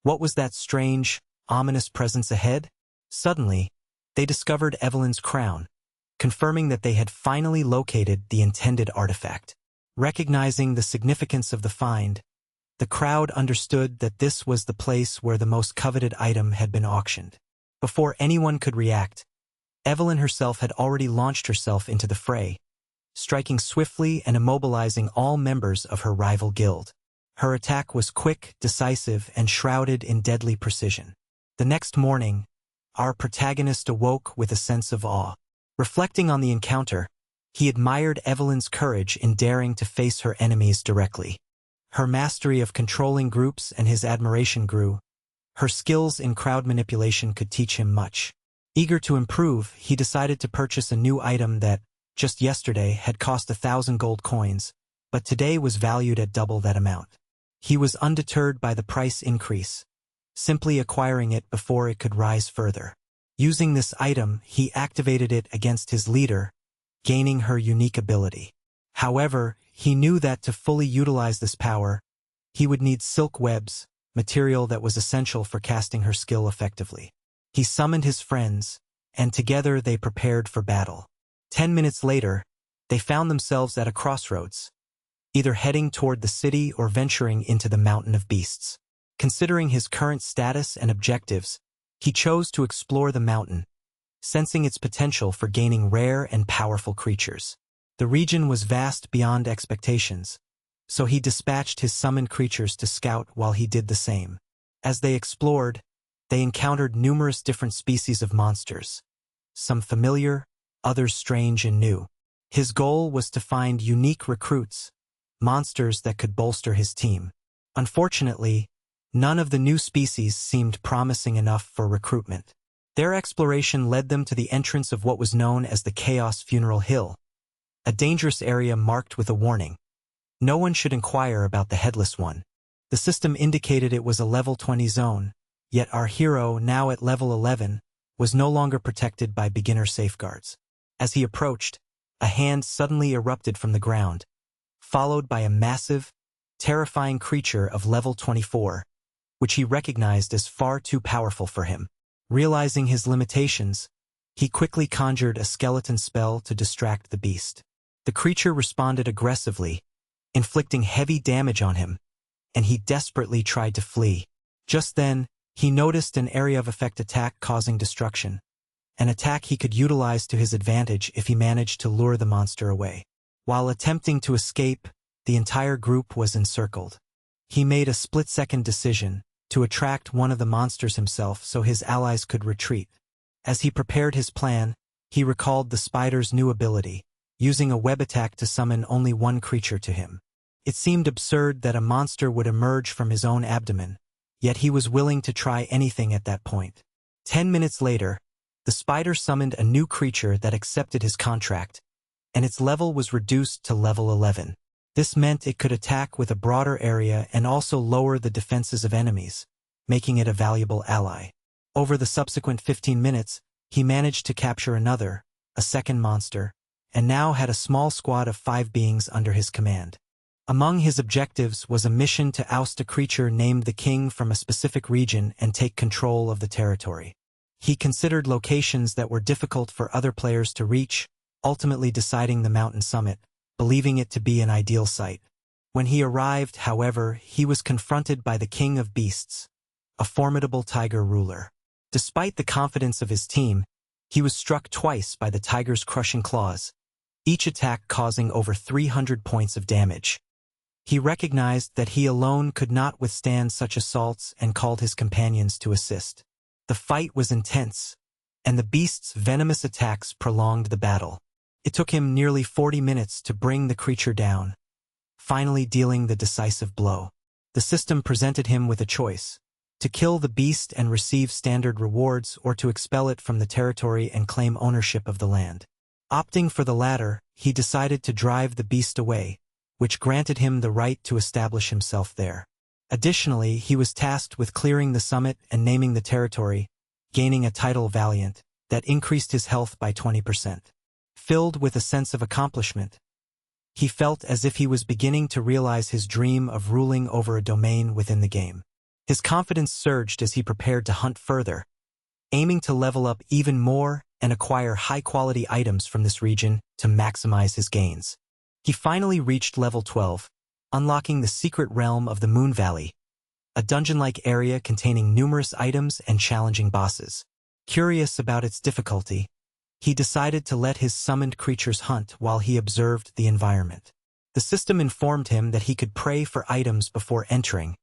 What was that strange, ominous presence ahead? Suddenly, they discovered Evelyn's crown, confirming that they had finally located the intended artifact. Recognizing the significance of the find, the crowd understood that this was the place where the most coveted item had been auctioned. Before anyone could react, Evelyn herself had already launched herself into the fray, striking swiftly and immobilizing all members of her rival guild. Her attack was quick, decisive, and shrouded in deadly precision. The next morning, our protagonist awoke with a sense of awe. Reflecting on the encounter, he admired Evelyn's courage in daring to face her enemies directly. Her mastery of controlling groups and his admiration grew. Her skills in crowd manipulation could teach him much. Eager to improve, he decided to purchase a new item that, just yesterday, had cost 1,000 gold coins, but today was valued at double that amount. He was undeterred by the price increase, simply acquiring it before it could rise further. Using this item, he activated it against his leader, gaining her unique ability. However, he knew that to fully utilize this power, he would need silk webs, material that was essential for casting her skill effectively. He summoned his friends, and together they prepared for battle. 10 minutes later, they found themselves at a crossroads, either heading toward the city or venturing into the mountain of beasts. Considering his current status and objectives, he chose to explore the mountain, sensing its potential for gaining rare and powerful creatures. The region was vast beyond expectations, so he dispatched his summoned creatures to scout while he did the same. As they explored, they encountered numerous different species of monsters, some familiar, others strange and new. His goal was to find unique recruits, monsters that could bolster his team. Unfortunately, none of the new species seemed promising enough for recruitment. Their exploration led them to the entrance of what was known as the Chaos Funeral Hill, a dangerous area marked with a warning. No one should inquire about the Headless One. The system indicated it was a level 20 zone, yet our hero, now at level 11, was no longer protected by beginner safeguards. As he approached, a hand suddenly erupted from the ground, followed by a massive, terrifying creature of level 24, which he recognized as far too powerful for him. Realizing his limitations, he quickly conjured a skeleton spell to distract the beast. The creature responded aggressively, inflicting heavy damage on him, and he desperately tried to flee. Just then, he noticed an area of effect attack causing destruction, an attack he could utilize to his advantage if he managed to lure the monster away. While attempting to escape, the entire group was encircled. He made a split-second decision to attract one of the monsters himself so his allies could retreat. As he prepared his plan, he recalled the spider's new ability, using a web attack to summon only one creature to him. It seemed absurd that a monster would emerge from his own abdomen, yet he was willing to try anything at that point. 10 minutes later, the spider summoned a new creature that accepted his contract, and its level was reduced to level 11. This meant it could attack with a broader area and also lower the defenses of enemies, making it a valuable ally. Over the subsequent 15 minutes, he managed to capture a second monster, and now had a small squad of 5 beings under his command. Among his objectives was a mission to oust a creature named the King from a specific region and take control of the territory. He considered locations that were difficult for other players to reach, ultimately deciding the mountain summit, believing it to be an ideal site. When he arrived, however, he was confronted by the King of Beasts, a formidable tiger ruler. Despite the confidence of his team, he was struck twice by the tiger's crushing claws, each attack causing over 300 points of damage. He recognized that he alone could not withstand such assaults and called his companions to assist. The fight was intense, and the beast's venomous attacks prolonged the battle. It took him nearly 40 minutes to bring the creature down, finally dealing the decisive blow. The system presented him with a choice: to kill the beast and receive standard rewards, or to expel it from the territory and claim ownership of the land. Opting for the latter, he decided to drive the beast away, which granted him the right to establish himself there. Additionally, he was tasked with clearing the summit and naming the territory, gaining a title Valiant that increased his health by 20%. Filled with a sense of accomplishment, he felt as if he was beginning to realize his dream of ruling over a domain within the game. His confidence surged as he prepared to hunt further, aiming to level up even more and acquire high-quality items from this region to maximize his gains. He finally reached level 12, unlocking the secret realm of the Moon Valley, a dungeon-like area containing numerous items and challenging bosses. Curious about its difficulty, he decided to let his summoned creatures hunt while he observed the environment. The system informed him that he could pray for items before entering,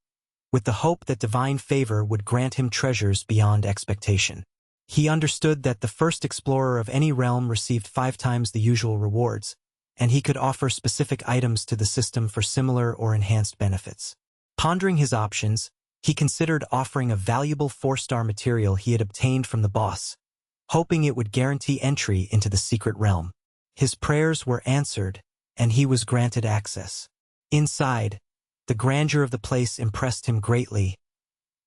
with the hope that divine favor would grant him treasures beyond expectation. He understood that the first explorer of any realm received 5 times the usual rewards, and he could offer specific items to the system for similar or enhanced benefits. Pondering his options, he considered offering a valuable 4-star material he had obtained from the boss, hoping it would guarantee entry into the secret realm. His prayers were answered, and he was granted access. Inside, the grandeur of the place impressed him greatly.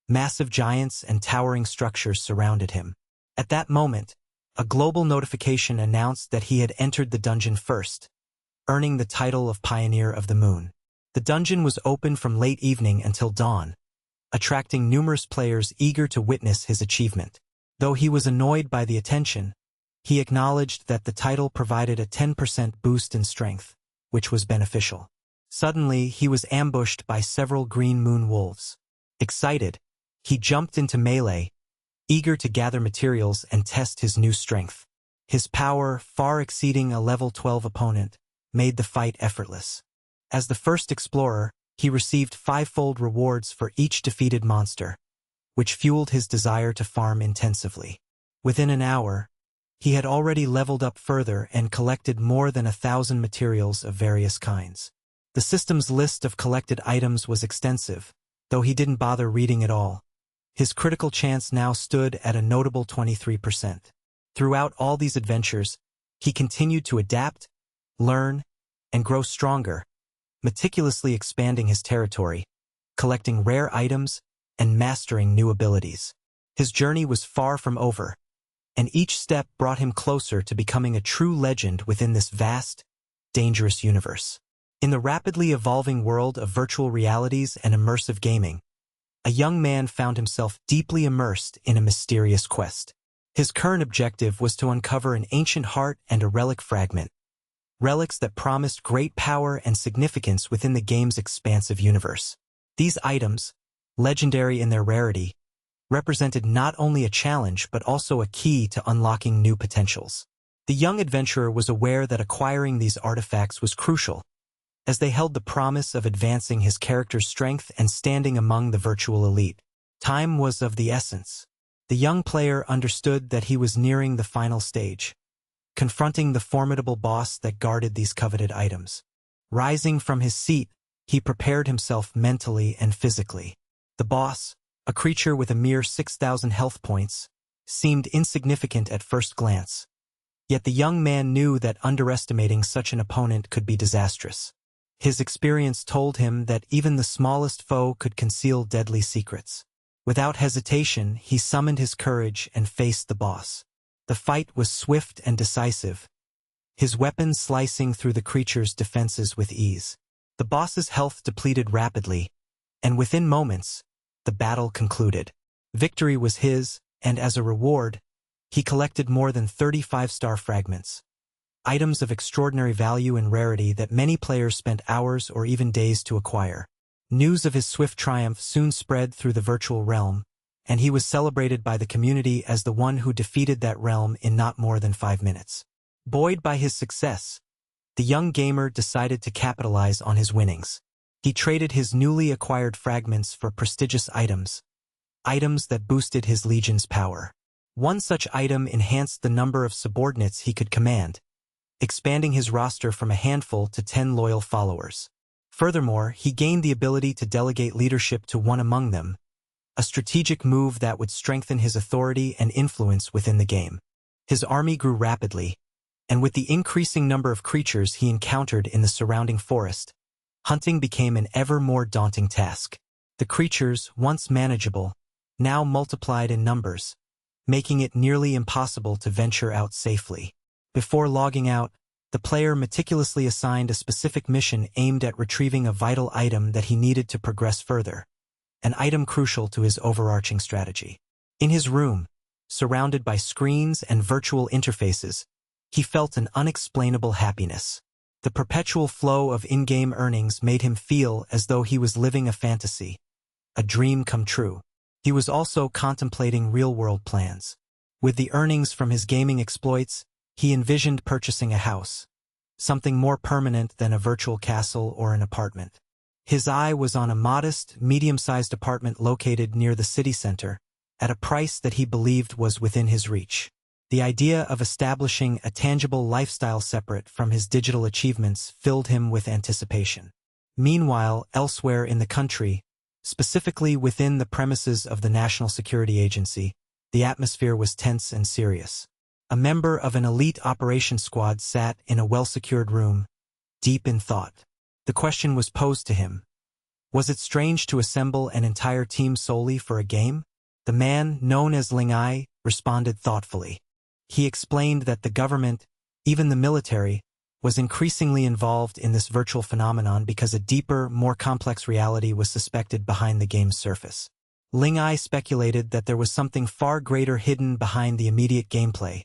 Massive giants and towering structures surrounded him. At that moment, a global notification announced that he had entered the dungeon first, earning the title of Pioneer of the Moon. The dungeon was open from late evening until dawn, attracting numerous players eager to witness his achievement. Though he was annoyed by the attention, he acknowledged that the title provided a 10% boost in strength, which was beneficial. Suddenly, he was ambushed by several green moon wolves. Excited, he jumped into melee, eager to gather materials and test his new strength. His power, far exceeding a level 12 opponent, made the fight effortless. As the first explorer, he received 5-fold rewards for each defeated monster, which fueled his desire to farm intensively. Within an hour, he had already leveled up further and collected more than 1,000 materials of various kinds. The system's list of collected items was extensive, though he didn't bother reading it all. His critical chance now stood at a notable 23%. Throughout all these adventures, he continued to adapt, learn, and grow stronger, meticulously expanding his territory, collecting rare items, and mastering new abilities. His journey was far from over, and each step brought him closer to becoming a true legend within this vast, dangerous universe. In the rapidly evolving world of virtual realities and immersive gaming, a young man found himself deeply immersed in a mysterious quest. His current objective was to uncover an ancient heart and a relic fragment, relics that promised great power and significance within the game's expansive universe. These items, legendary in their rarity, represented not only a challenge but also a key to unlocking new potentials. The young adventurer was aware that acquiring these artifacts was crucial, as they held the promise of advancing his character's strength and standing among the virtual elite. Time was of the essence. The young player understood that he was nearing the final stage, confronting the formidable boss that guarded these coveted items. Rising from his seat, he prepared himself mentally and physically. The boss, a creature with a mere 6,000 health points, seemed insignificant at first glance. Yet the young man knew that underestimating such an opponent could be disastrous. His experience told him that even the smallest foe could conceal deadly secrets. Without hesitation, he summoned his courage and faced the boss. The fight was swift and decisive, his weapon slicing through the creature's defenses with ease. The boss's health depleted rapidly, and within moments, the battle concluded. Victory was his, and as a reward, he collected more than 35 star fragments, items of extraordinary value and rarity that many players spent hours or even days to acquire. News of his swift triumph soon spread through the virtual realm, and he was celebrated by the community as the one who defeated that realm in not more than 5 minutes. Buoyed by his success, the young gamer decided to capitalize on his winnings. He traded his newly acquired fragments for prestigious items that boosted his legion's power. One such item enhanced the number of subordinates he could command, expanding his roster from a handful to 10 loyal followers. Furthermore, he gained the ability to delegate leadership to one among them, a strategic move that would strengthen his authority and influence within the game. His army grew rapidly, and with the increasing number of creatures he encountered in the surrounding forest, hunting became an ever more daunting task. The creatures, once manageable, now multiplied in numbers, making it nearly impossible to venture out safely. Before logging out, the player meticulously assigned a specific mission aimed at retrieving a vital item that he needed to progress further, an item crucial to his overarching strategy. In his room, surrounded by screens and virtual interfaces, he felt an unexplainable happiness. The perpetual flow of in-game earnings made him feel as though he was living a fantasy, a dream come true. He was also contemplating real-world plans. With the earnings from his gaming exploits, he envisioned purchasing a house, something more permanent than a virtual castle or an apartment. His eye was on a modest, medium-sized apartment located near the city center, at a price that he believed was within his reach. The idea of establishing a tangible lifestyle separate from his digital achievements filled him with anticipation. Meanwhile, elsewhere in the country, specifically within the premises of the National Security Agency, the atmosphere was tense and serious. A member of an elite operations squad sat in a well-secured room, deep in thought. The question was posed to him. Was it strange to assemble an entire team solely for a game? The man, known as Ling Ai, responded thoughtfully. He explained that the government, even the military, was increasingly involved in this virtual phenomenon because a deeper, more complex reality was suspected behind the game's surface. Ling Ai speculated that there was something far greater hidden behind the immediate gameplay,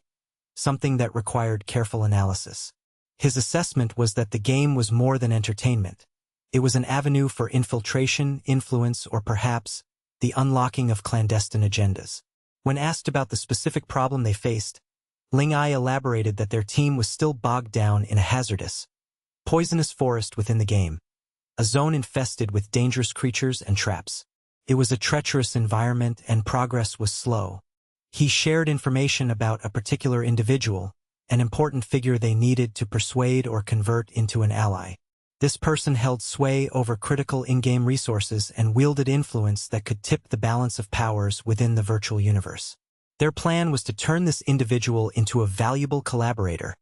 something that required careful analysis. His assessment was that the game was more than entertainment. It was an avenue for infiltration, influence, or perhaps the unlocking of clandestine agendas. When asked about the specific problem they faced, Ling Ai elaborated that their team was still bogged down in a hazardous, poisonous forest within the game, a zone infested with dangerous creatures and traps. It was a treacherous environment and progress was slow. He shared information about a particular individual, an important figure they needed to persuade or convert into an ally. This person held sway over critical in-game resources and wielded influence that could tip the balance of powers within the virtual universe. Their plan was to turn this individual into a valuable collaborator,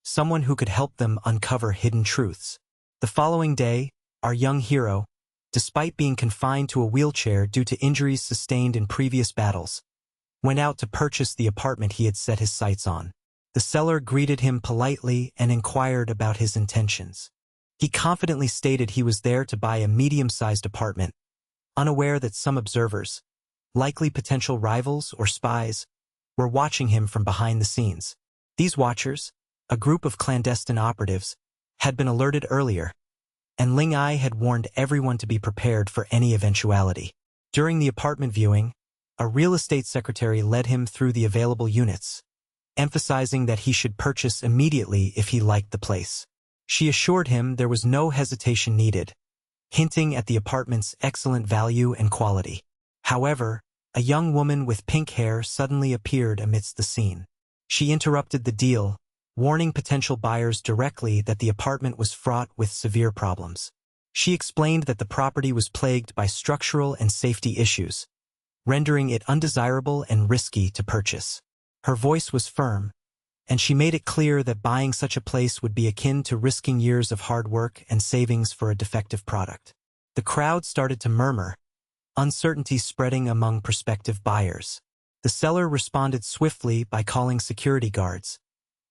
someone who could help them uncover hidden truths. The following day, our young hero, despite being confined to a wheelchair due to injuries sustained in previous battles, went out to purchase the apartment he had set his sights on. The seller greeted him politely and inquired about his intentions. He confidently stated he was there to buy a medium-sized apartment, unaware that some observers, likely potential rivals or spies, were watching him from behind the scenes. These watchers, a group of clandestine operatives, had been alerted earlier, and Ling Ai had warned everyone to be prepared for any eventuality. During the apartment viewing, a real estate secretary led him through the available units, emphasizing that he should purchase immediately if he liked the place. She assured him there was no hesitation needed, hinting at the apartment's excellent value and quality. However, a young woman with pink hair suddenly appeared amidst the scene. She interrupted the deal, warning potential buyers directly that the apartment was fraught with severe problems. She explained that the property was plagued by structural and safety issues, rendering it undesirable and risky to purchase. Her voice was firm, and she made it clear that buying such a place would be akin to risking years of hard work and savings for a defective product. The crowd started to murmur, uncertainty spreading among prospective buyers. The seller responded swiftly by calling security guards,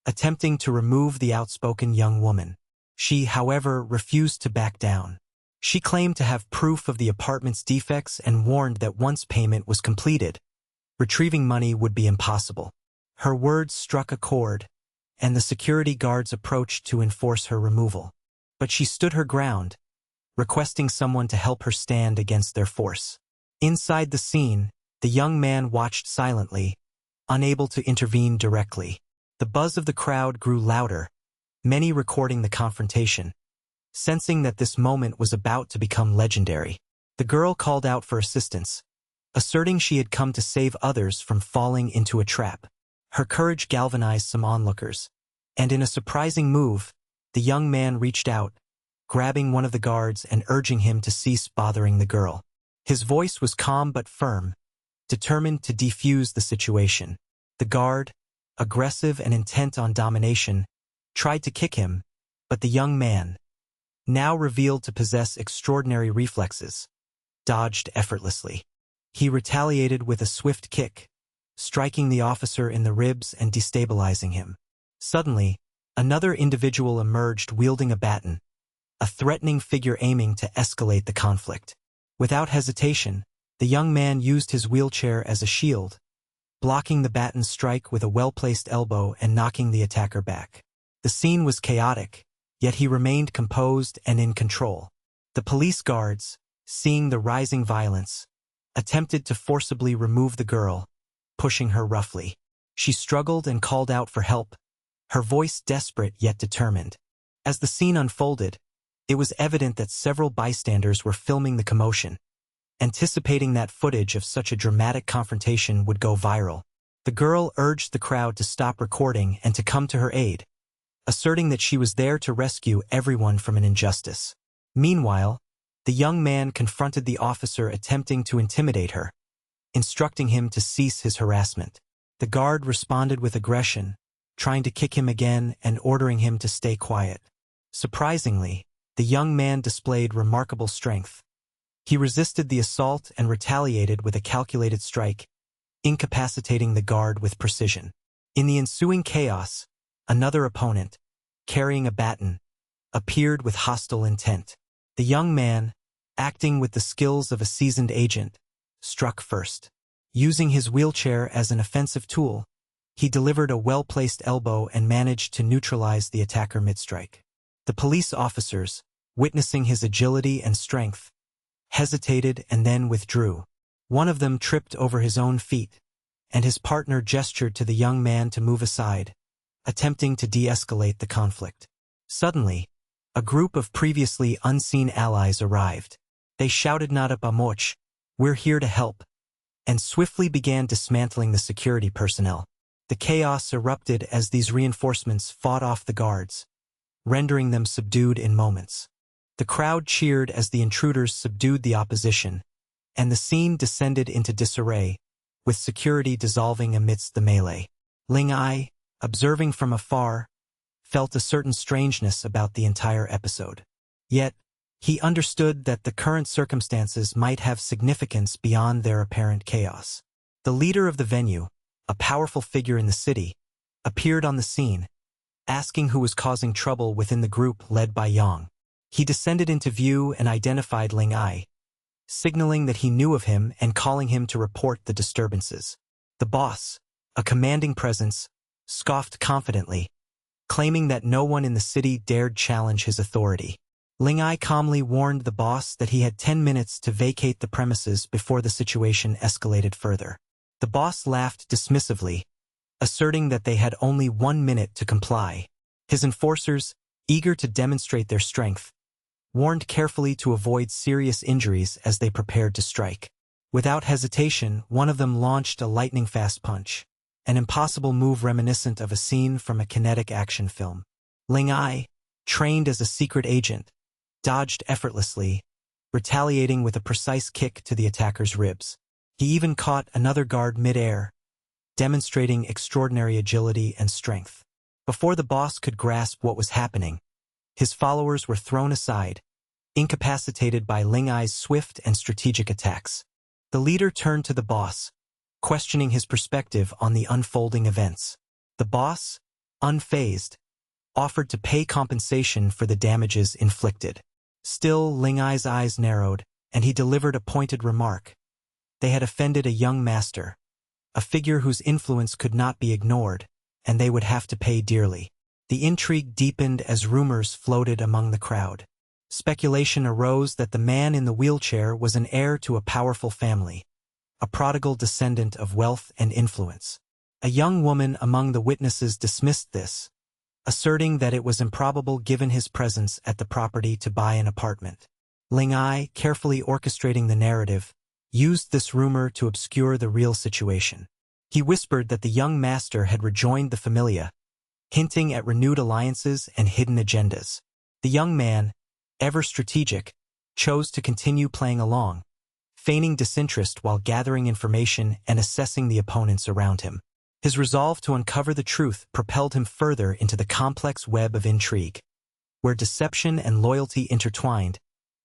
attempting to remove the outspoken young woman. She, however, refused to back down. She claimed to have proof of the apartment's defects and warned that once payment was completed, retrieving money would be impossible. Her words struck a chord, and the security guards approached to enforce her removal. But she stood her ground, requesting someone to help her stand against their force. Inside the scene, the young man watched silently, unable to intervene directly. The buzz of the crowd grew louder, many recording the confrontation. Sensing that this moment was about to become legendary, the girl called out for assistance, asserting she had come to save others from falling into a trap. Her courage galvanized some onlookers, and in a surprising move, the young man reached out, grabbing one of the guards and urging him to cease bothering the girl. His voice was calm but firm, determined to defuse the situation. The guard, aggressive and intent on domination, tried to kick him, but the young man, now revealed to possess extraordinary reflexes, dodged effortlessly. He retaliated with a swift kick, striking the officer in the ribs and destabilizing him. Suddenly, another individual emerged wielding a baton, a threatening figure aiming to escalate the conflict. Without hesitation, the young man used his wheelchair as a shield, blocking the baton's strike with a well-placed elbow and knocking the attacker back. The scene was chaotic, yet he remained composed and in control. The police guards, seeing the rising violence, attempted to forcibly remove the girl, pushing her roughly. She struggled and called out for help, her voice desperate yet determined. As the scene unfolded, it was evident that several bystanders were filming the commotion, anticipating that footage of such a dramatic confrontation would go viral. The girl urged the crowd to stop recording and to come to her aid, asserting that she was there to rescue everyone from an injustice. Meanwhile, the young man confronted the officer attempting to intimidate her, instructing him to cease his harassment. The guard responded with aggression, trying to kick him again and ordering him to stay quiet. Surprisingly, the young man displayed remarkable strength. He resisted the assault and retaliated with a calculated strike, incapacitating the guard with precision. In the ensuing chaos, another opponent, carrying a baton, appeared with hostile intent. The young man, acting with the skills of a seasoned agent, struck first. Using his wheelchair as an offensive tool, he delivered a well-placed elbow and managed to neutralize the attacker mid-strike. The police officers, witnessing his agility and strength, hesitated and then withdrew. One of them tripped over his own feet, and his partner gestured to the young man to move aside, attempting to de-escalate the conflict. Suddenly, a group of previously unseen allies arrived. They shouted "Nada pomoch, we're here to help," and swiftly began dismantling the security personnel. The chaos erupted as these reinforcements fought off the guards, rendering them subdued in moments. The crowd cheered as the intruders subdued the opposition, and the scene descended into disarray, with security dissolving amidst the melee. Ling Ai, observing from afar, felt a certain strangeness about the entire episode. Yet, he understood that the current circumstances might have significance beyond their apparent chaos. The leader of the venue, a powerful figure in the city, appeared on the scene, asking who was causing trouble within the group led by Yang. He descended into view and identified Ling Ai, signaling that he knew of him and calling him to report the disturbances. The boss, a commanding presence, scoffed confidently, claiming that no one in the city dared challenge his authority. Ling Ai calmly warned the boss that he had 10 minutes to vacate the premises before the situation escalated further. The boss laughed dismissively, asserting that they had only 1 minute to comply. His enforcers, eager to demonstrate their strength, warned carefully to avoid serious injuries as they prepared to strike. Without hesitation, one of them launched a lightning-fast punch, an impossible move reminiscent of a scene from a kinetic action film. Ling Ai, trained as a secret agent, dodged effortlessly, retaliating with a precise kick to the attacker's ribs. He even caught another guard mid-air, demonstrating extraordinary agility and strength. Before the boss could grasp what was happening, his followers were thrown aside, incapacitated by Ling Ai's swift and strategic attacks. The leader turned to the boss, questioning his perspective on the unfolding events. The boss, unfazed, offered to pay compensation for the damages inflicted. Still, Ling Ai's eyes narrowed, and he delivered a pointed remark. They had offended a young master, a figure whose influence could not be ignored, and they would have to pay dearly. The intrigue deepened as rumors floated among the crowd. Speculation arose that the man in the wheelchair was an heir to a powerful family, a prodigal descendant of wealth and influence. A young woman among the witnesses dismissed this, asserting that it was improbable given his presence at the property to buy an apartment. Ling Ai, carefully orchestrating the narrative, used this rumor to obscure the real situation. He whispered that the young master had rejoined the familia, hinting at renewed alliances and hidden agendas. The young man, ever strategic, chose to continue playing along, feigning disinterest while gathering information and assessing the opponents around him. His resolve to uncover the truth propelled him further into the complex web of intrigue, where deception and loyalty intertwined,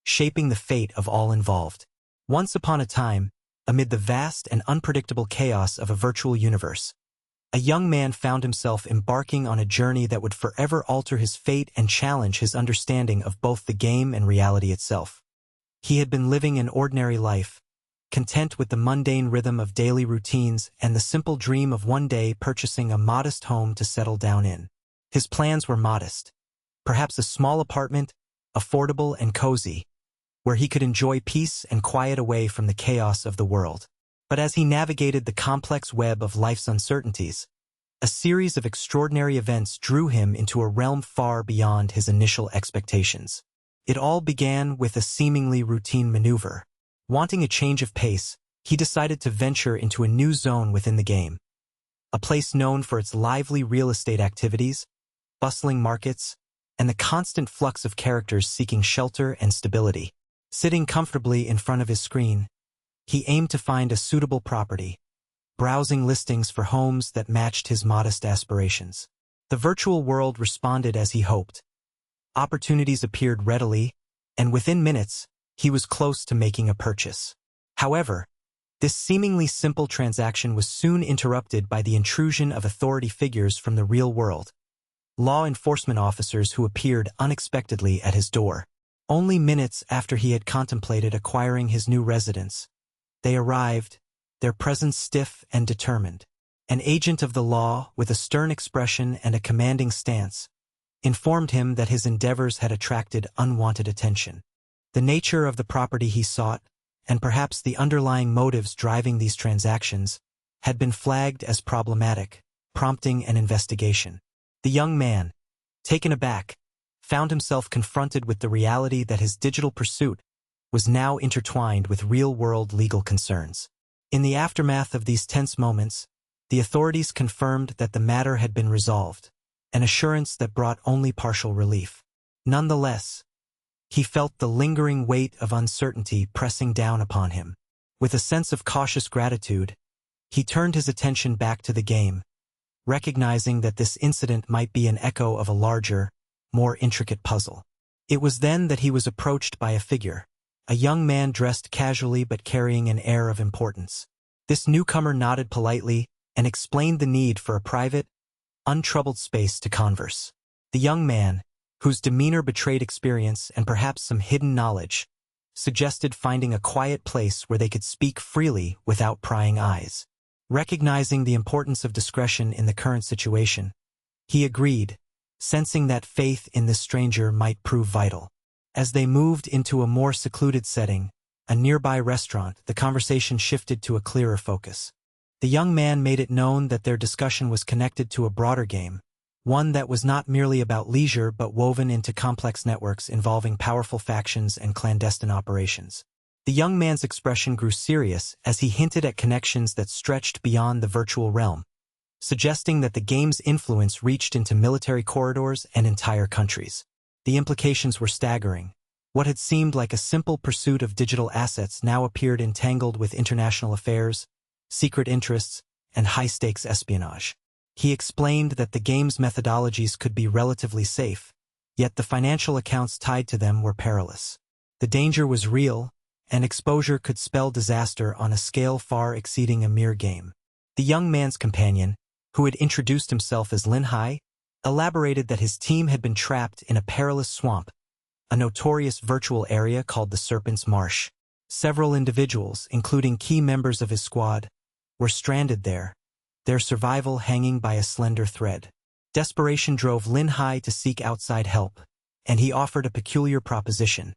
shaping the fate of all involved. Once upon a time, amid the vast and unpredictable chaos of a virtual universe, a young man found himself embarking on a journey that would forever alter his fate and challenge his understanding of both the game and reality itself. He had been living an ordinary life, content with the mundane rhythm of daily routines and the simple dream of one day purchasing a modest home to settle down in. His plans were modest, perhaps a small apartment, affordable and cozy, where he could enjoy peace and quiet away from the chaos of the world. But as he navigated the complex web of life's uncertainties, a series of extraordinary events drew him into a realm far beyond his initial expectations. It all began with a seemingly routine maneuver. Wanting a change of pace, he decided to venture into a new zone within the game, a place known for its lively real estate activities, bustling markets, and the constant flux of characters seeking shelter and stability. Sitting comfortably in front of his screen, he aimed to find a suitable property, browsing listings for homes that matched his modest aspirations. The virtual world responded as he hoped. Opportunities appeared readily, and within minutes, he was close to making a purchase. However, this seemingly simple transaction was soon interrupted by the intrusion of authority figures from the real world, law enforcement officers who appeared unexpectedly at his door. Only minutes after he had contemplated acquiring his new residence, they arrived, their presence stiff and determined. An agent of the law, with a stern expression and a commanding stance, informed him that his endeavors had attracted unwanted attention. The nature of the property he sought, and perhaps the underlying motives driving these transactions, had been flagged as problematic, prompting an investigation. The young man, taken aback, found himself confronted with the reality that his digital pursuit was now intertwined with real-world legal concerns. In the aftermath of these tense moments, the authorities confirmed that the matter had been resolved, an assurance that brought only partial relief. Nonetheless, he felt the lingering weight of uncertainty pressing down upon him. With a sense of cautious gratitude, he turned his attention back to the game, recognizing that this incident might be an echo of a larger, more intricate puzzle. It was then that he was approached by a figure, a young man dressed casually but carrying an air of importance. This newcomer nodded politely and explained the need for a private, untroubled space to converse. The young man, whose demeanor betrayed experience and perhaps some hidden knowledge, suggested finding a quiet place where they could speak freely without prying eyes. Recognizing the importance of discretion in the current situation, he agreed, sensing that faith in this stranger might prove vital. As they moved into a more secluded setting, a nearby restaurant, the conversation shifted to a clearer focus. The young man made it known that their discussion was connected to a broader game, one that was not merely about leisure but woven into complex networks involving powerful factions and clandestine operations. The young man's expression grew serious as he hinted at connections that stretched beyond the virtual realm, suggesting that the game's influence reached into military corridors and entire countries. The implications were staggering. What had seemed like a simple pursuit of digital assets now appeared entangled with international affairs, secret interests, and high-stakes espionage. He explained that the game's methodologies could be relatively safe, yet the financial accounts tied to them were perilous. The danger was real, and exposure could spell disaster on a scale far exceeding a mere game. The young man's companion, who had introduced himself as Lin Hai, elaborated that his team had been trapped in a perilous swamp, a notorious virtual area called the Serpent's Marsh. Several individuals, including key members of his squad, were stranded there, their survival hanging by a slender thread. Desperation drove Lin Hai to seek outside help, and he offered a peculiar proposition.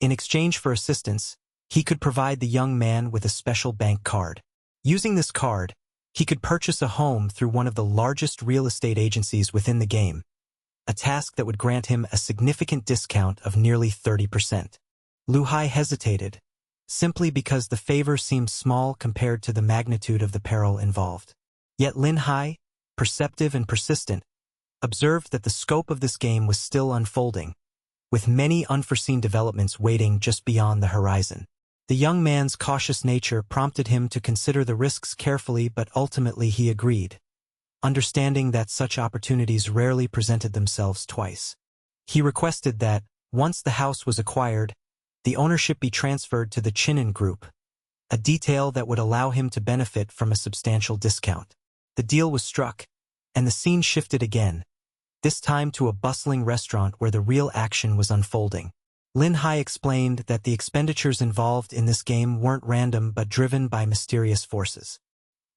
In exchange for assistance, he could provide the young man with a special bank card. Using this card, he could purchase a home through one of the largest real estate agencies within the game, a task that would grant him a significant discount of nearly 30%. Lu Hai hesitated, simply because the favor seemed small compared to the magnitude of the peril involved. Yet Lin Hai, perceptive and persistent, observed that the scope of this game was still unfolding, with many unforeseen developments waiting just beyond the horizon. The young man's cautious nature prompted him to consider the risks carefully, but ultimately he agreed, understanding that such opportunities rarely presented themselves twice. He requested that, once the house was acquired, the ownership be transferred to the Chinen Group, a detail that would allow him to benefit from a substantial discount. The deal was struck, and the scene shifted again, this time to a bustling restaurant where the real action was unfolding. Lin Hai explained that the expenditures involved in this game weren't random but driven by mysterious forces.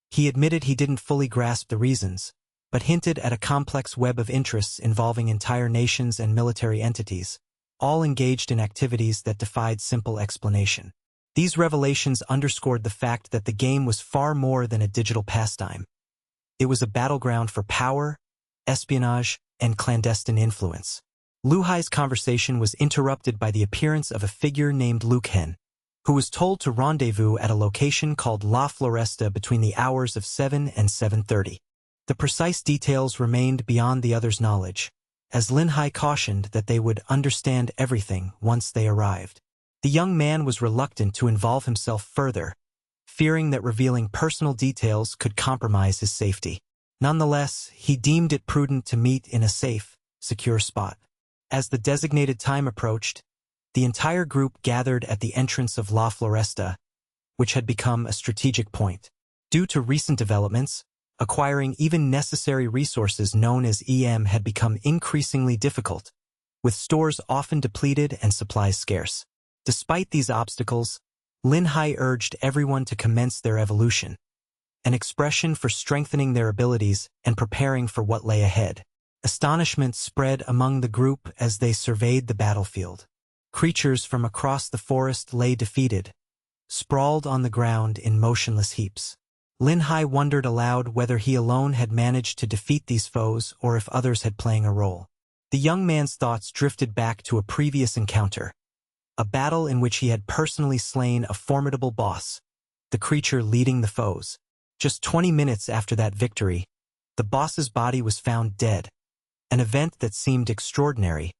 He admitted he didn't fully grasp the reasons, but hinted at a complex web of interests involving entire nations and military entities, all engaged in activities that defied simple explanation. These revelations underscored the fact that the game was far more than a digital pastime. It was a battleground for power, espionage, and clandestine influence. Lu Hai's conversation was interrupted by the appearance of a figure named Luke Hen, who was told to rendezvous at a location called La Floresta between the hours of 7 and 7:30. The precise details remained beyond the others' knowledge, as Lin Hai cautioned that they would understand everything once they arrived. The young man was reluctant to involve himself further, fearing that revealing personal details could compromise his safety. Nonetheless, he deemed it prudent to meet in a safe, secure spot. As the designated time approached, the entire group gathered at the entrance of La Floresta, which had become a strategic point. Due to recent developments, acquiring even necessary resources known as EM had become increasingly difficult, with stores often depleted and supplies scarce. Despite these obstacles, Lin Hai urged everyone to commence their evolution, an expression for strengthening their abilities and preparing for what lay ahead. Astonishment spread among the group as they surveyed the battlefield. Creatures from across the forest lay defeated, sprawled on the ground in motionless heaps. Lin Hai wondered aloud whether he alone had managed to defeat these foes or if others had played a role. The young man's thoughts drifted back to a previous encounter, a battle in which he had personally slain a formidable boss, the creature leading the foes. Just 20 minutes after that victory, the boss's body was found dead, an event that seemed extraordinary,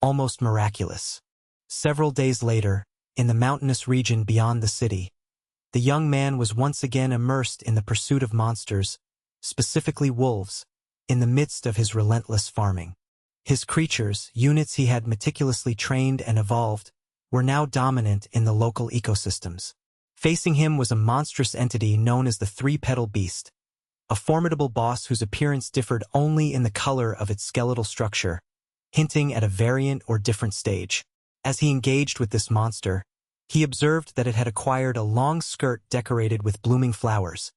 almost miraculous. Several days later, in the mountainous region beyond the city, the young man was once again immersed in the pursuit of monsters, specifically wolves, in the midst of his relentless farming. His creatures, units he had meticulously trained and evolved, were now dominant in the local ecosystems. Facing him was a monstrous entity known as the Three-Petal Beast, a formidable boss whose appearance differed only in the color of its skeletal structure, hinting at a variant or different stage. As he engaged with this monster, he observed that it had acquired a long skirt decorated with blooming flowers,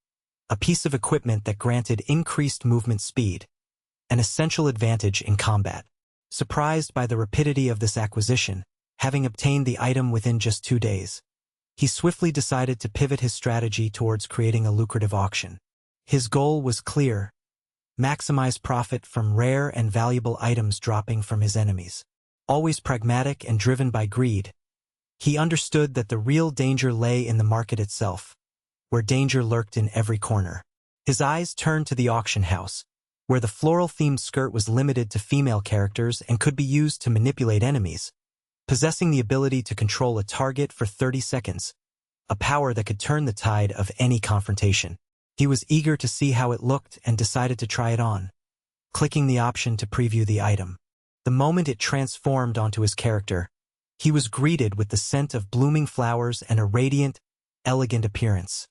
a piece of equipment that granted increased movement speed, an essential advantage in combat. Surprised by the rapidity of this acquisition, having obtained the item within just 2 days, he swiftly decided to pivot his strategy towards creating a lucrative auction. His goal was clear: maximize profit from rare and valuable items dropping from his enemies. Always pragmatic and driven by greed, he understood that the real danger lay in the market itself, where danger lurked in every corner. His eyes turned to the auction house, where the floral-themed skirt was limited to female characters and could be used to manipulate enemies, possessing the ability to control a target for 30 seconds, a power that could turn the tide of any confrontation. He was eager to see how it looked and decided to try it on, clicking the option to preview the item. The moment it transformed onto his character, he was greeted with the scent of blooming flowers and a radiant, elegant appearance.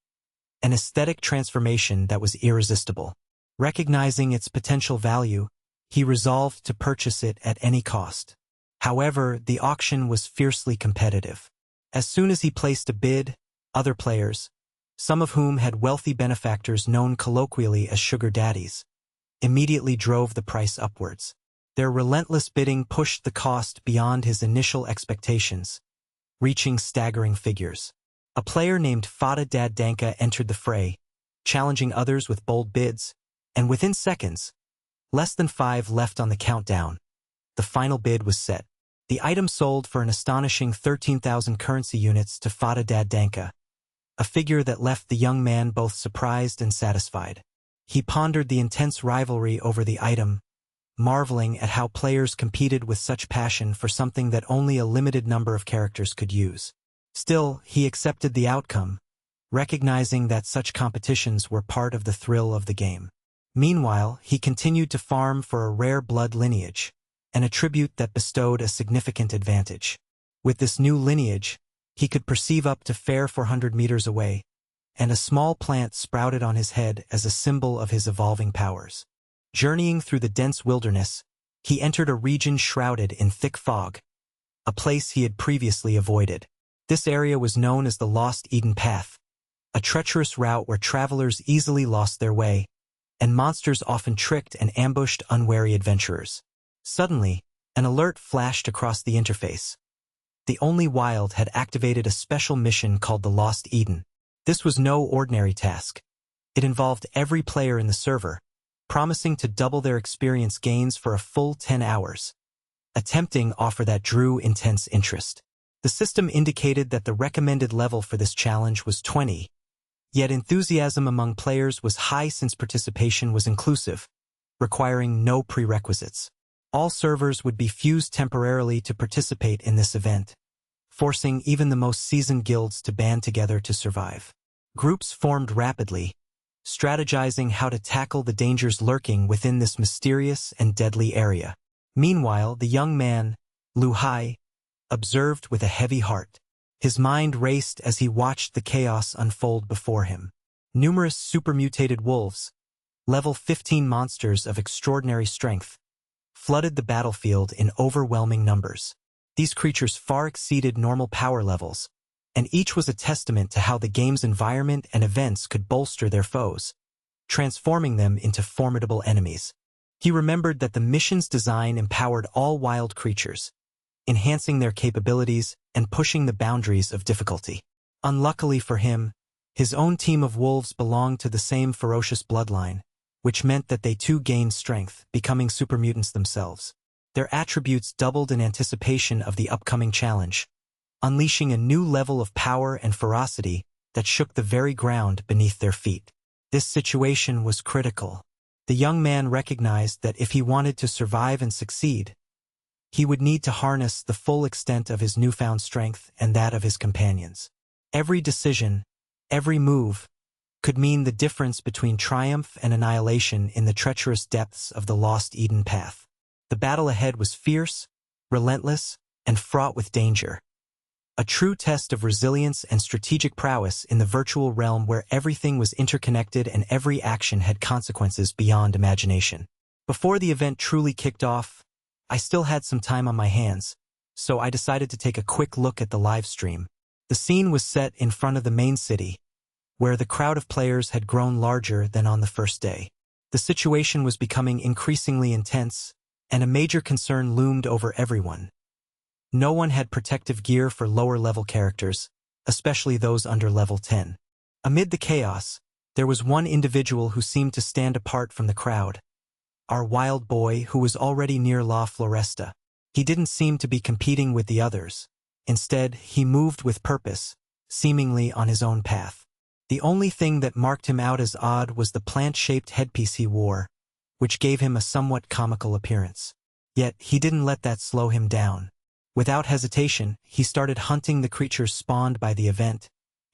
An aesthetic transformation that was irresistible. Recognizing its potential value, he resolved to purchase it at any cost. However, the auction was fiercely competitive. As soon as he placed a bid, other players, some of whom had wealthy benefactors known colloquially as sugar daddies, immediately drove the price upwards. Their relentless bidding pushed the cost beyond his initial expectations, reaching staggering figures. A player named Fada Dad Danka entered the fray, challenging others with bold bids, and within seconds, less than 5 left on the countdown, the final bid was set. The item sold for an astonishing 13,000 currency units to Fada Dad Danka, a figure that left the young man both surprised and satisfied. He pondered the intense rivalry over the item, marveling at how players competed with such passion for something that only a limited number of characters could use. Still, he accepted the outcome, recognizing that such competitions were part of the thrill of the game. Meanwhile, he continued to farm for a rare blood lineage, an attribute that bestowed a significant advantage. With this new lineage, he could perceive up to 400 meters away, and a small plant sprouted on his head as a symbol of his evolving powers. Journeying through the dense wilderness, he entered a region shrouded in thick fog, a place he had previously avoided. This area was known as the Lost Eden Path, a treacherous route where travelers easily lost their way, and monsters often tricked and ambushed unwary adventurers. Suddenly, an alert flashed across the interface. The Only Wild had activated a special mission called the Lost Eden. This was no ordinary task. It involved every player in the server, promising to double their experience gains for a full 10 hours. A tempting offer that drew intense interest. The system indicated that the recommended level for this challenge was 20, yet enthusiasm among players was high since participation was inclusive, requiring no prerequisites. All servers would be fused temporarily to participate in this event, forcing even the most seasoned guilds to band together to survive. Groups formed rapidly, strategizing how to tackle the dangers lurking within this mysterious and deadly area. Meanwhile, the young man, Lu Hai, observed with a heavy heart. His mind raced as he watched the chaos unfold before him. Numerous supermutated wolves, level 15 monsters of extraordinary strength, flooded the battlefield in overwhelming numbers. These creatures far exceeded normal power levels, and each was a testament to how the game's environment and events could bolster their foes, transforming them into formidable enemies. He remembered that the mission's design empowered all wild creatures, enhancing their capabilities and pushing the boundaries of difficulty. Unluckily for him, his own team of wolves belonged to the same ferocious bloodline, which meant that they too gained strength, becoming supermutants themselves. Their attributes doubled in anticipation of the upcoming challenge, unleashing a new level of power and ferocity that shook the very ground beneath their feet. This situation was critical. The young man recognized that if he wanted to survive and succeed, he would need to harness the full extent of his newfound strength and that of his companions. Every decision, every move, could mean the difference between triumph and annihilation in the treacherous depths of the Lost Eden Path. The battle ahead was fierce, relentless, and fraught with danger. A true test of resilience and strategic prowess in the virtual realm where everything was interconnected and every action had consequences beyond imagination. Before the event truly kicked off, I still had some time on my hands, so I decided to take a quick look at the live stream. The scene was set in front of the main city, where the crowd of players had grown larger than on the first day. The situation was becoming increasingly intense, and a major concern loomed over everyone. No one had protective gear for lower-level characters, especially those under level 10. Amid the chaos, there was one individual who seemed to stand apart from the crowd. Our wild boy, who was already near La Floresta. He didn't seem to be competing with the others. Instead, he moved with purpose, seemingly on his own path. The only thing that marked him out as odd was the plant-shaped headpiece he wore, which gave him a somewhat comical appearance. Yet, he didn't let that slow him down. Without hesitation, he started hunting the creatures spawned by the event,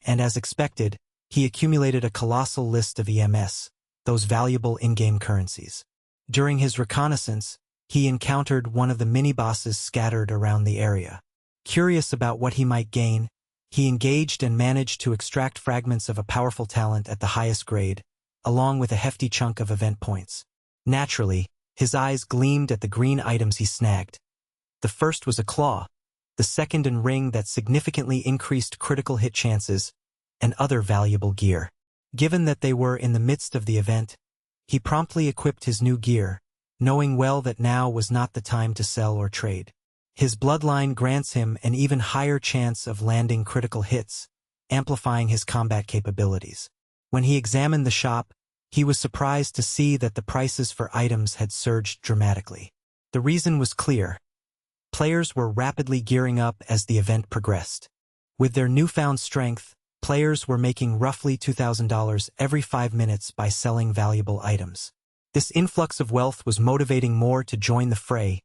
and as expected, he accumulated a colossal list of EMS, those valuable in-game currencies. During his reconnaissance, he encountered one of the mini-bosses scattered around the area. Curious about what he might gain, he engaged and managed to extract fragments of a powerful talent at the highest grade, along with a hefty chunk of event points. Naturally, his eyes gleamed at the green items he snagged. The first was a claw, the second a ring that significantly increased critical hit chances, and other valuable gear. Given that they were in the midst of the event, he promptly equipped his new gear, knowing well that now was not the time to sell or trade. His bloodline grants him an even higher chance of landing critical hits, amplifying his combat capabilities. When he examined the shop, he was surprised to see that the prices for items had surged dramatically. The reason was clear. Players were rapidly gearing up as the event progressed. With their newfound strength, players were making roughly $2,000 every 5 minutes by selling valuable items. This influx of wealth was motivating more to join the fray,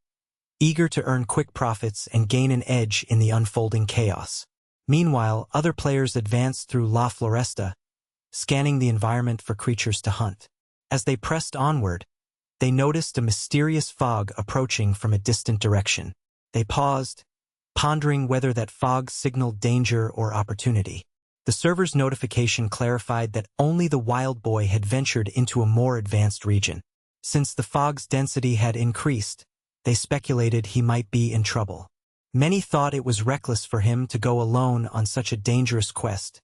eager to earn quick profits and gain an edge in the unfolding chaos. Meanwhile, other players advanced through La Floresta, scanning the environment for creatures to hunt. As they pressed onward, they noticed a mysterious fog approaching from a distant direction. They paused, pondering whether that fog signaled danger or opportunity. The server's notification clarified that only the wild boy had ventured into a more advanced region. Since the fog's density had increased, they speculated he might be in trouble. Many thought it was reckless for him to go alone on such a dangerous quest,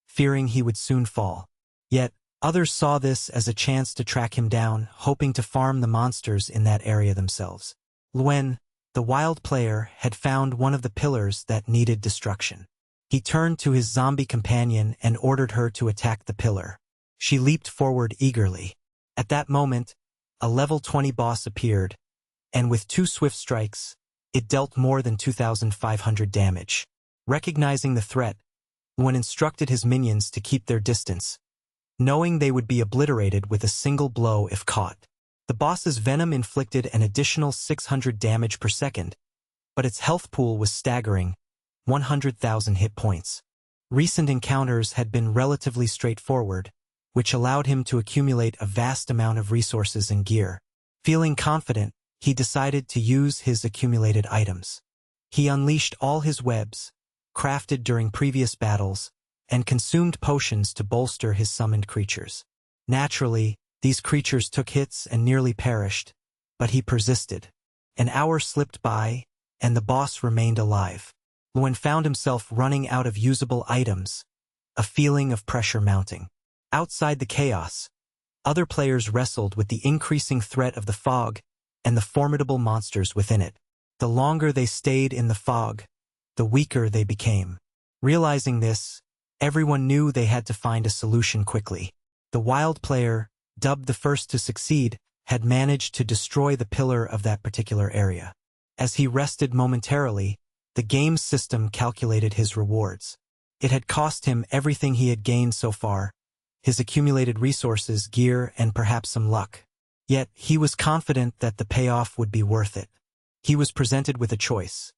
fearing he would soon fall. Yet, others saw this as a chance to track him down, hoping to farm the monsters in that area themselves. Luen, the wild player, had found one of the pillars that needed destruction. He turned to his zombie companion and ordered her to attack the pillar. She leaped forward eagerly. At that moment, a level 20 boss appeared, and with 2 swift strikes, it dealt more than 2,500 damage. Recognizing the threat, Luen instructed his minions to keep their distance, knowing they would be obliterated with a single blow if caught. The boss's venom inflicted an additional 600 damage per second, but its health pool was staggering, 100,000 hit points. Recent encounters had been relatively straightforward, which allowed him to accumulate a vast amount of resources and gear. Feeling confident, he decided to use his accumulated items. He unleashed all his webs, crafted during previous battles, and consumed potions to bolster his summoned creatures. Naturally, these creatures took hits and nearly perished, but he persisted. An hour slipped by, and the boss remained alive. Luen found himself running out of usable items, a feeling of pressure mounting. Outside the chaos, other players wrestled with the increasing threat of the fog and the formidable monsters within it. The longer they stayed in the fog, the weaker they became. Realizing this, everyone knew they had to find a solution quickly. The wild player, dubbed the first to succeed, had managed to destroy the pillar of that particular area. As he rested momentarily, the game's system calculated his rewards. It had cost him everything he had gained so far, his accumulated resources, gear, and perhaps some luck. Yet, he was confident that the payoff would be worth it. He was presented with a choice.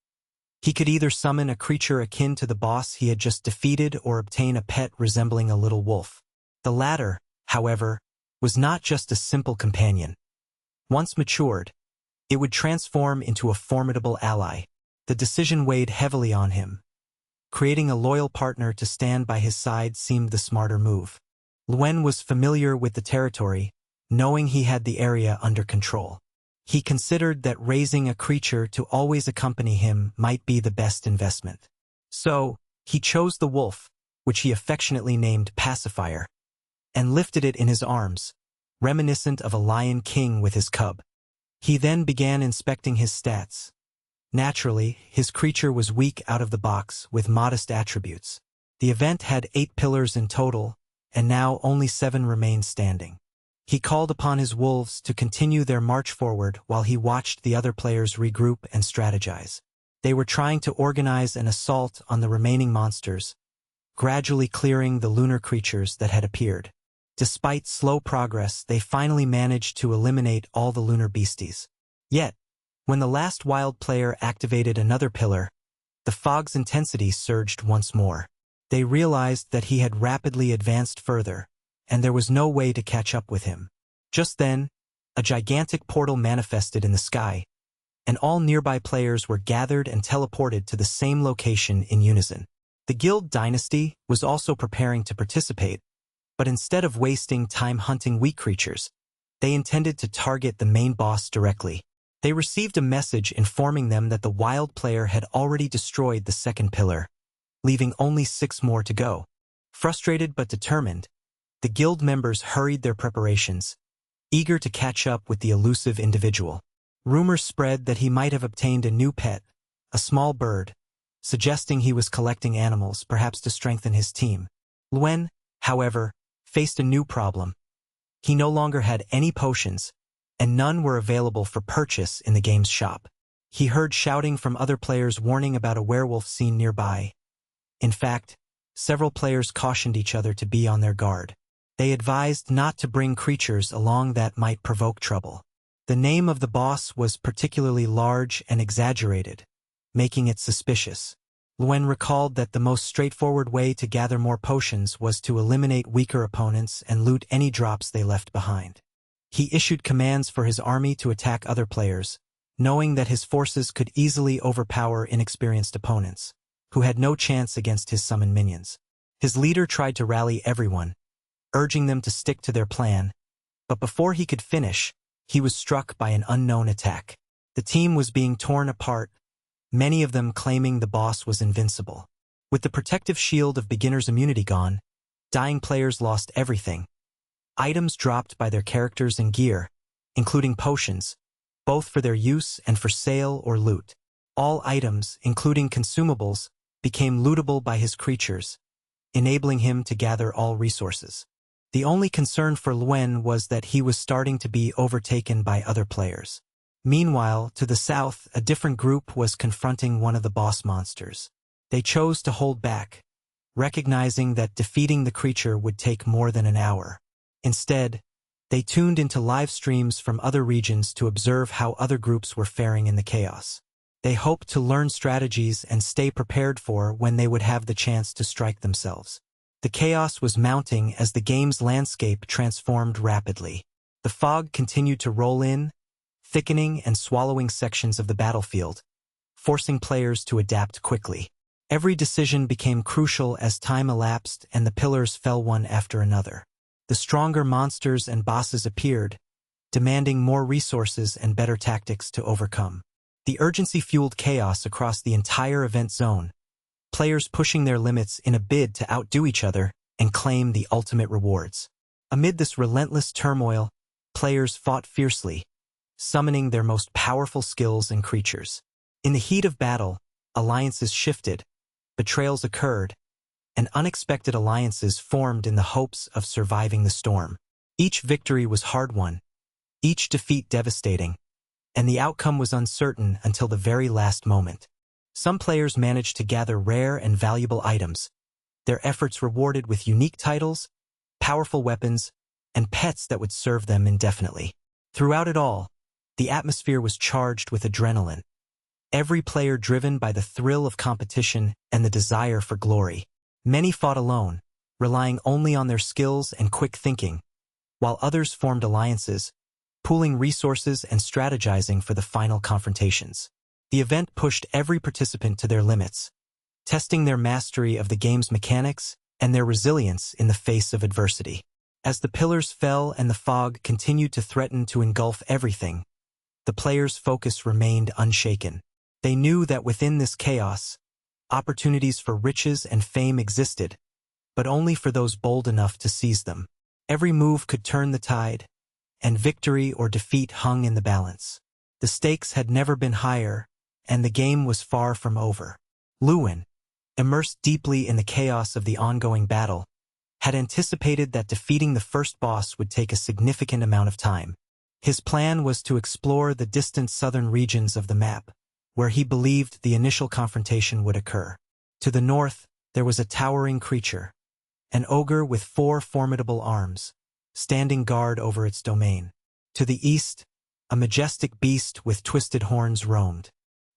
He could either summon a creature akin to the boss he had just defeated or obtain a pet resembling a little wolf. The latter, however, was not just a simple companion. Once matured, it would transform into a formidable ally. The decision weighed heavily on him. Creating a loyal partner to stand by his side seemed the smarter move. Luen was familiar with the territory, knowing he had the area under control. He considered that raising a creature to always accompany him might be the best investment. So, he chose the wolf, which he affectionately named Pacifier, and lifted it in his arms, reminiscent of a lion king with his cub. He then began inspecting his stats. Naturally, his creature was weak out of the box with modest attributes. The event had 8 pillars in total, and now only 7 remained standing. He called upon his wolves to continue their march forward while he watched the other players regroup and strategize. They were trying to organize an assault on the remaining monsters, gradually clearing the lunar creatures that had appeared. Despite slow progress, they finally managed to eliminate all the lunar beasties. Yet, When the last wild player activated another pillar, the fog's intensity surged once more. They realized that he had rapidly advanced further, and there was no way to catch up with him. Just then, a gigantic portal manifested in the sky, and all nearby players were gathered and teleported to the same location in unison. The guild dynasty was also preparing to participate, but instead of wasting time hunting weak creatures, they intended to target the main boss directly. They received a message informing them that the wild player had already destroyed the second pillar, leaving only 6 more to go. Frustrated but determined, the guild members hurried their preparations, eager to catch up with the elusive individual. Rumors spread that he might have obtained a new pet, a small bird, suggesting he was collecting animals, perhaps to strengthen his team. Luen, however, faced a new problem. He no longer had any potions, and none were available for purchase in the game's shop. He heard shouting from other players warning about a werewolf seen nearby. In fact, several players cautioned each other to be on their guard. They advised not to bring creatures along that might provoke trouble. The name of the boss was particularly large and exaggerated, making it suspicious. Luen recalled that the most straightforward way to gather more potions was to eliminate weaker opponents and loot any drops they left behind. He issued commands for his army to attack other players, knowing that his forces could easily overpower inexperienced opponents, who had no chance against his summoned minions. His leader tried to rally everyone, urging them to stick to their plan, but before he could finish, he was struck by an unknown attack. The team was being torn apart, many of them claiming the boss was invincible. With the protective shield of beginner's immunity gone, dying players lost everything. Items dropped by their characters and gear, including potions, both for their use and for sale or loot. All items, including consumables, became lootable by his creatures, enabling him to gather all resources. The only concern for Luen was that he was starting to be overtaken by other players. Meanwhile, to the south, a different group was confronting one of the boss monsters. They chose to hold back, recognizing that defeating the creature would take more than an hour. Instead, they tuned into live streams from other regions to observe how other groups were faring in the chaos. They hoped to learn strategies and stay prepared for when they would have the chance to strike themselves. The chaos was mounting as the game's landscape transformed rapidly. The fog continued to roll in, thickening and swallowing sections of the battlefield, forcing players to adapt quickly. Every decision became crucial as time elapsed and the pillars fell one after another. The stronger monsters and bosses appeared, demanding more resources and better tactics to overcome. The urgency fueled chaos across the entire event zone, players pushing their limits in a bid to outdo each other and claim the ultimate rewards. Amid this relentless turmoil, players fought fiercely, summoning their most powerful skills and creatures. In the heat of battle, alliances shifted, betrayals occurred, and unexpected alliances formed in the hopes of surviving the storm. Each victory was hard-won, each defeat devastating, and the outcome was uncertain until the very last moment. Some players managed to gather rare and valuable items, their efforts rewarded with unique titles, powerful weapons, and pets that would serve them indefinitely. Throughout it all, the atmosphere was charged with adrenaline, every player driven by the thrill of competition and the desire for glory. Many fought alone, relying only on their skills and quick thinking, while others formed alliances, pooling resources and strategizing for the final confrontations. The event pushed every participant to their limits, testing their mastery of the game's mechanics and their resilience in the face of adversity. As the pillars fell and the fog continued to threaten to engulf everything, the players' focus remained unshaken. They knew that within this chaos, opportunities for riches and fame existed, but only for those bold enough to seize them. Every move could turn the tide, and victory or defeat hung in the balance. The stakes had never been higher, and the game was far from over. Luen, immersed deeply in the chaos of the ongoing battle, had anticipated that defeating the first boss would take a significant amount of time. His plan was to explore the distant southern regions of the map, where he believed the initial confrontation would occur. To the north, there was a towering creature, an ogre with 4 formidable arms, standing guard over its domain. To the east, a majestic beast with twisted horns roamed.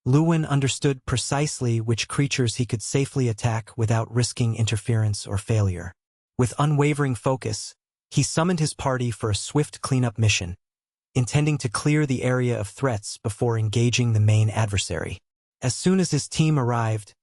Luwin understood precisely which creatures he could safely attack without risking interference or failure. With unwavering focus, he summoned his party for a swift cleanup mission, intending to clear the area of threats before engaging the main adversary. As soon as his team arrived,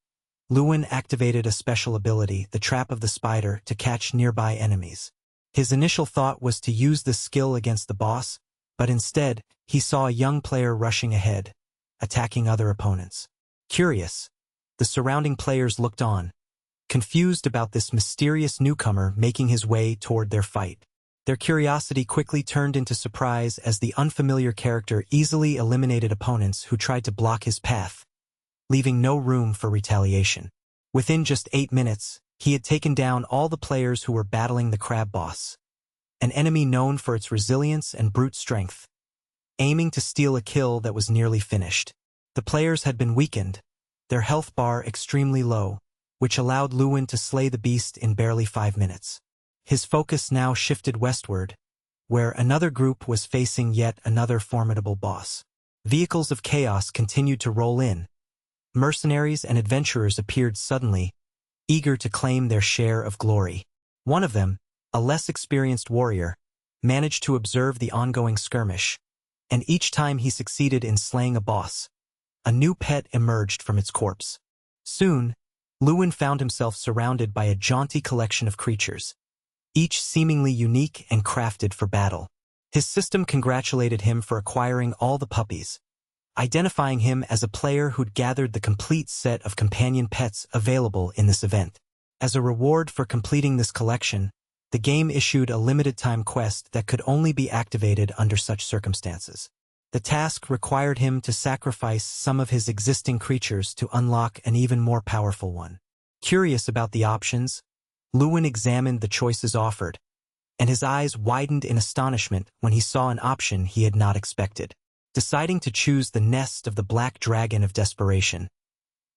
Luwin activated a special ability, the Trap of the Spider, to catch nearby enemies. His initial thought was to use this skill against the boss, but instead, he saw a young player rushing ahead, attacking other opponents. Curious, the surrounding players looked on, confused about this mysterious newcomer making his way toward their fight. Their curiosity quickly turned into surprise as the unfamiliar character easily eliminated opponents who tried to block his path, leaving no room for retaliation. Within just 8 minutes, he had taken down all the players who were battling the crab boss, an enemy known for its resilience and brute strength, aiming to steal a kill that was nearly finished. The players had been weakened, their health bar extremely low, which allowed Luwin to slay the beast in barely 5 minutes. His focus now shifted westward, where another group was facing yet another formidable boss. Vehicles of chaos continued to roll in. Mercenaries and adventurers appeared suddenly, eager to claim their share of glory. One of them, a less experienced warrior, managed to observe the ongoing skirmish, and each time he succeeded in slaying a boss, a new pet emerged from its corpse. Soon, Luwin found himself surrounded by a jaunty collection of creatures, each seemingly unique and crafted for battle. His system congratulated him for acquiring all the puppies, identifying him as a player who'd gathered the complete set of companion pets available in this event. As a reward for completing this collection, the game issued a limited-time quest that could only be activated under such circumstances. The task required him to sacrifice some of his existing creatures to unlock an even more powerful one. Curious about the options, Luwin examined the choices offered, and his eyes widened in astonishment when he saw an option he had not expected. Deciding to choose the nest of the Black Dragon of Desperation,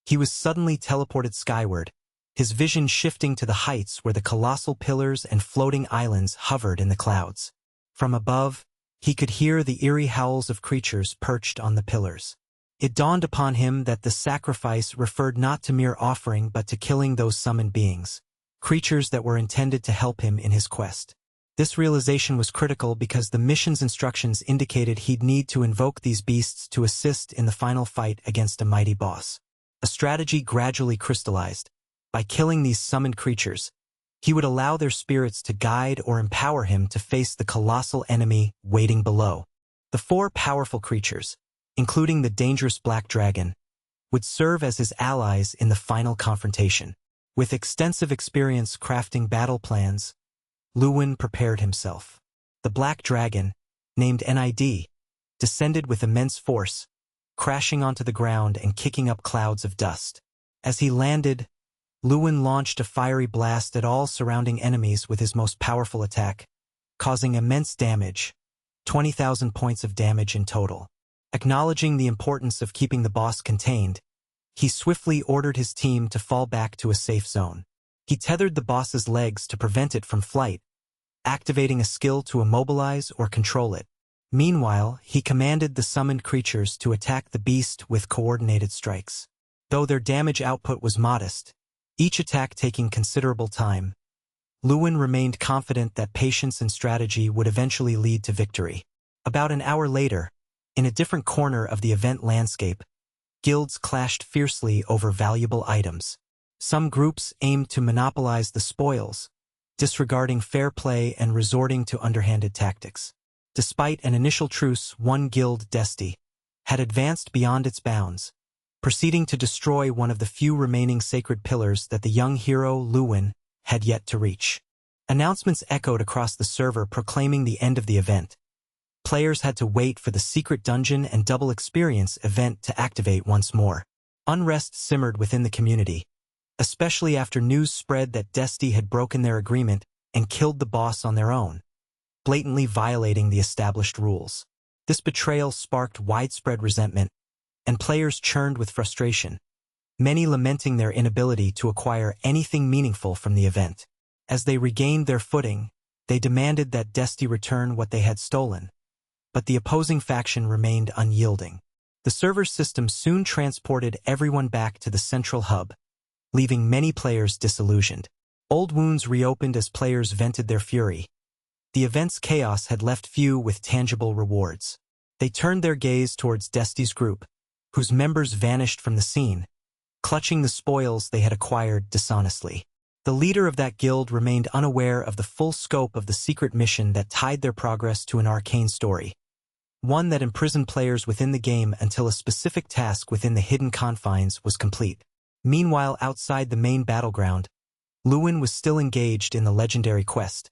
he was suddenly teleported skyward, his vision shifting to the heights where the colossal pillars and floating islands hovered in the clouds. From above, he could hear the eerie howls of creatures perched on the pillars. It dawned upon him that the sacrifice referred not to mere offering but to killing those summoned beings, creatures that were intended to help him in his quest. This realization was critical because the mission's instructions indicated he'd need to invoke these beasts to assist in the final fight against a mighty boss. A strategy gradually crystallized. By killing these summoned creatures, he would allow their spirits to guide or empower him to face the colossal enemy waiting below. The 4 powerful creatures, including the dangerous Black Dragon, would serve as his allies in the final confrontation. With extensive experience crafting battle plans, Luwin prepared himself. The Black Dragon, named NID, descended with immense force, crashing onto the ground and kicking up clouds of dust. As he landed, Luwin launched a fiery blast at all surrounding enemies with his most powerful attack, causing immense damage, 20,000 points of damage in total. Acknowledging the importance of keeping the boss contained, he swiftly ordered his team to fall back to a safe zone. He tethered the boss's legs to prevent it from flight, activating a skill to immobilize or control it. Meanwhile, he commanded the summoned creatures to attack the beast with coordinated strikes. Though their damage output was modest, each attack taking considerable time, Luwin remained confident that patience and strategy would eventually lead to victory. About an hour later, in a different corner of the event landscape, guilds clashed fiercely over valuable items. Some groups aimed to monopolize the spoils, disregarding fair play and resorting to underhanded tactics. Despite an initial truce, one guild, Desti, had advanced beyond its bounds, proceeding to destroy one of the few remaining sacred pillars that the young hero, Luwin, had yet to reach. Announcements echoed across the server proclaiming the end of the event. Players had to wait for the secret dungeon and double experience event to activate once more. Unrest simmered within the community, especially after news spread that Desti had broken their agreement and killed the boss on their own, blatantly violating the established rules. This betrayal sparked widespread resentment, and players churned with frustration, many lamenting their inability to acquire anything meaningful from the event. As they regained their footing, they demanded that Desti return what they had stolen, but the opposing faction remained unyielding. The server system soon transported everyone back to the central hub, leaving many players disillusioned. Old wounds reopened as players vented their fury. The event's chaos had left few with tangible rewards. They turned their gaze towards Desti's group, whose members vanished from the scene, clutching the spoils they had acquired dishonestly. The leader of that guild remained unaware of the full scope of the secret mission that tied their progress to an arcane story, one that imprisoned players within the game until a specific task within the hidden confines was complete. Meanwhile, outside the main battleground, Lewin was still engaged in the legendary quest,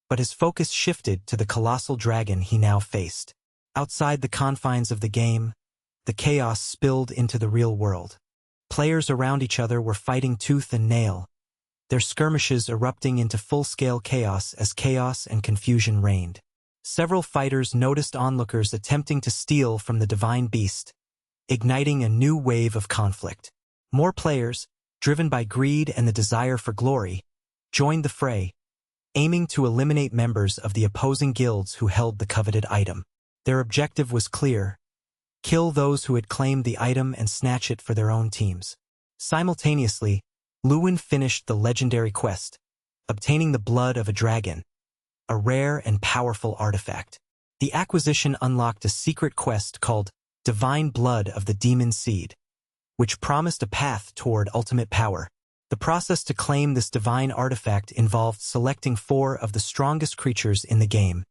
but his focus shifted to the colossal dragon he now faced. Outside the confines of the game, the chaos spilled into the real world. Players around each other were fighting tooth and nail, their skirmishes erupting into full-scale chaos as chaos and confusion reigned. Several fighters noticed onlookers attempting to steal from the divine beast, igniting a new wave of conflict. More players, driven by greed and the desire for glory, joined the fray, aiming to eliminate members of the opposing guilds who held the coveted item. Their objective was clear: kill those who had claimed the item and snatch it for their own teams. Simultaneously, Lewin finished the legendary quest, obtaining the blood of a dragon, a rare and powerful artifact. The acquisition unlocked a secret quest called Divine Blood of the Demon Seed, which promised a path toward ultimate power. The process to claim this divine artifact involved selecting 4 of the strongest creatures in the game,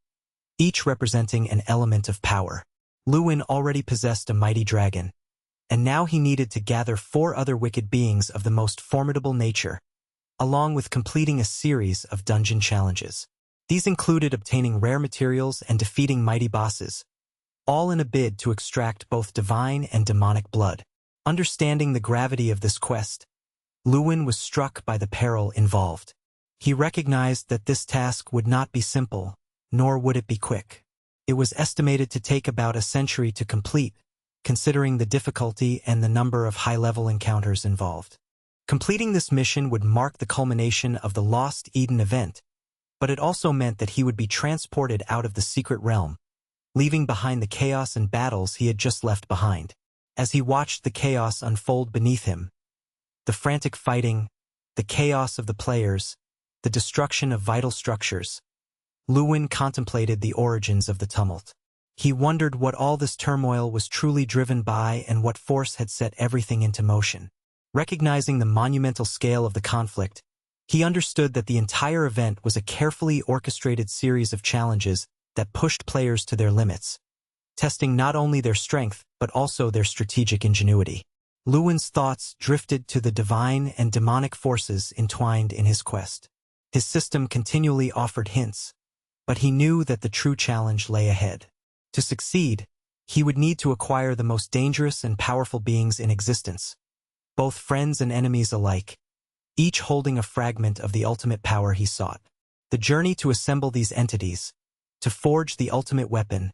each representing an element of power. Lewin already possessed a mighty dragon, and now he needed to gather 4 other wicked beings of the most formidable nature, along with completing a series of dungeon challenges. These included obtaining rare materials and defeating mighty bosses, all in a bid to extract both divine and demonic blood. Understanding the gravity of this quest, Lewin was struck by the peril involved. He recognized that this task would not be simple, nor would it be quick. It was estimated to take about a century to complete, considering the difficulty and the number of high-level encounters involved. Completing this mission would mark the culmination of the Lost Eden event, but it also meant that he would be transported out of the secret realm, leaving behind the chaos and battles he had just left behind. As he watched the chaos unfold beneath him, the frantic fighting, the chaos of the players, the destruction of vital structures, Lewin contemplated the origins of the tumult. He wondered what all this turmoil was truly driven by and what force had set everything into motion. Recognizing the monumental scale of the conflict, he understood that the entire event was a carefully orchestrated series of challenges that pushed players to their limits, testing not only their strength but also their strategic ingenuity. Lewin's thoughts drifted to the divine and demonic forces entwined in his quest. His system continually offered hints, but he knew that the true challenge lay ahead. To succeed, he would need to acquire the most dangerous and powerful beings in existence, both friends and enemies alike, each holding a fragment of the ultimate power he sought. The journey to assemble these entities, to forge the ultimate weapon,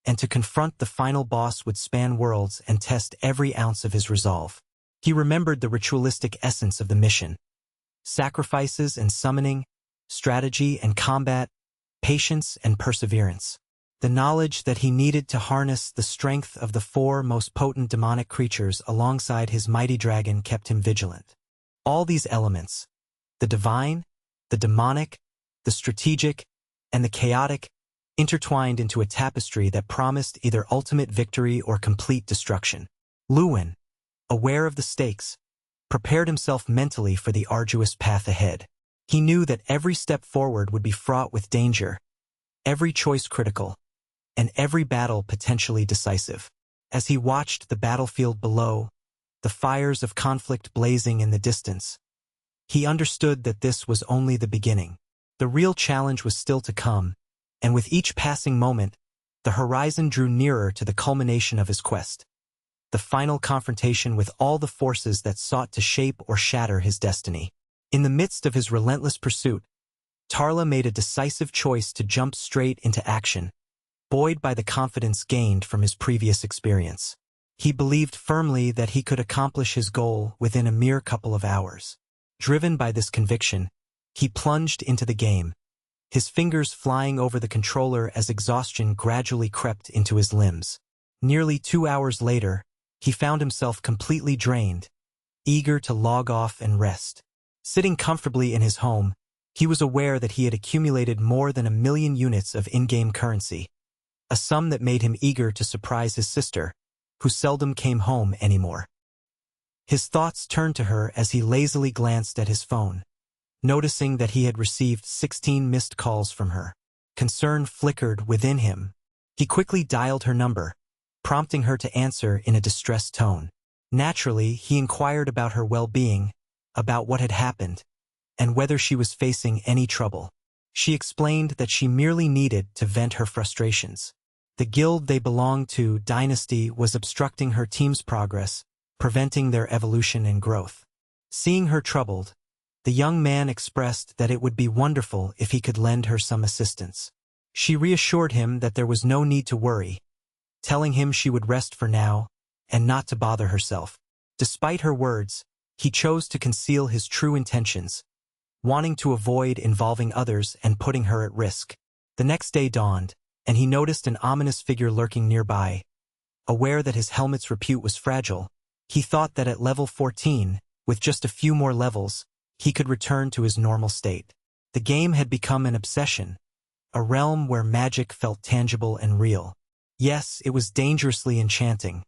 and to confront the final boss would span worlds and test every ounce of his resolve. He remembered the ritualistic essence of the mission: sacrifices and summoning, strategy and combat, patience and perseverance. The knowledge that he needed to harness the strength of the 4 most potent demonic creatures alongside his mighty dragon kept him vigilant. All these elements, the divine, the demonic, the strategic, and the chaotic, intertwined into a tapestry that promised either ultimate victory or complete destruction. Lewin, aware of the stakes, prepared himself mentally for the arduous path ahead. He knew that every step forward would be fraught with danger, every choice critical, and every battle potentially decisive. As he watched the battlefield below, the fires of conflict blazing in the distance, he understood that this was only the beginning. The real challenge was still to come, and with each passing moment, the horizon drew nearer to the culmination of his quest, the final confrontation with all the forces that sought to shape or shatter his destiny. In the midst of his relentless pursuit, Tarla made a decisive choice to jump straight into action, buoyed by the confidence gained from his previous experience. He believed firmly that he could accomplish his goal within a mere couple of hours. Driven by this conviction, he plunged into the game, his fingers flying over the controller as exhaustion gradually crept into his limbs. Nearly 2 hours later, he found himself completely drained, eager to log off and rest. Sitting comfortably in his home, he was aware that he had accumulated more than 1 million units of in-game currency, a sum that made him eager to surprise his sister, who seldom came home anymore. His thoughts turned to her as he lazily glanced at his phone, noticing that he had received 16 missed calls from her. Concern flickered within him. He quickly dialed her number, prompting her to answer in a distressed tone. Naturally, he inquired about her well-being, about what had happened, and whether she was facing any trouble. She explained that she merely needed to vent her frustrations. The guild they belonged to, Dynasty, was obstructing her team's progress, preventing their evolution and growth. Seeing her troubled, the young man expressed that it would be wonderful if he could lend her some assistance. She reassured him that there was no need to worry, telling him she would rest for now and not to bother herself. Despite her words, he chose to conceal his true intentions, wanting to avoid involving others and putting her at risk. The next day dawned, and he noticed an ominous figure lurking nearby. Aware that his helmet's repute was fragile, he thought that at level 14, with just a few more levels, he could return to his normal state. The game had become an obsession, a realm where magic felt tangible and real. Yes, it was dangerously enchanting.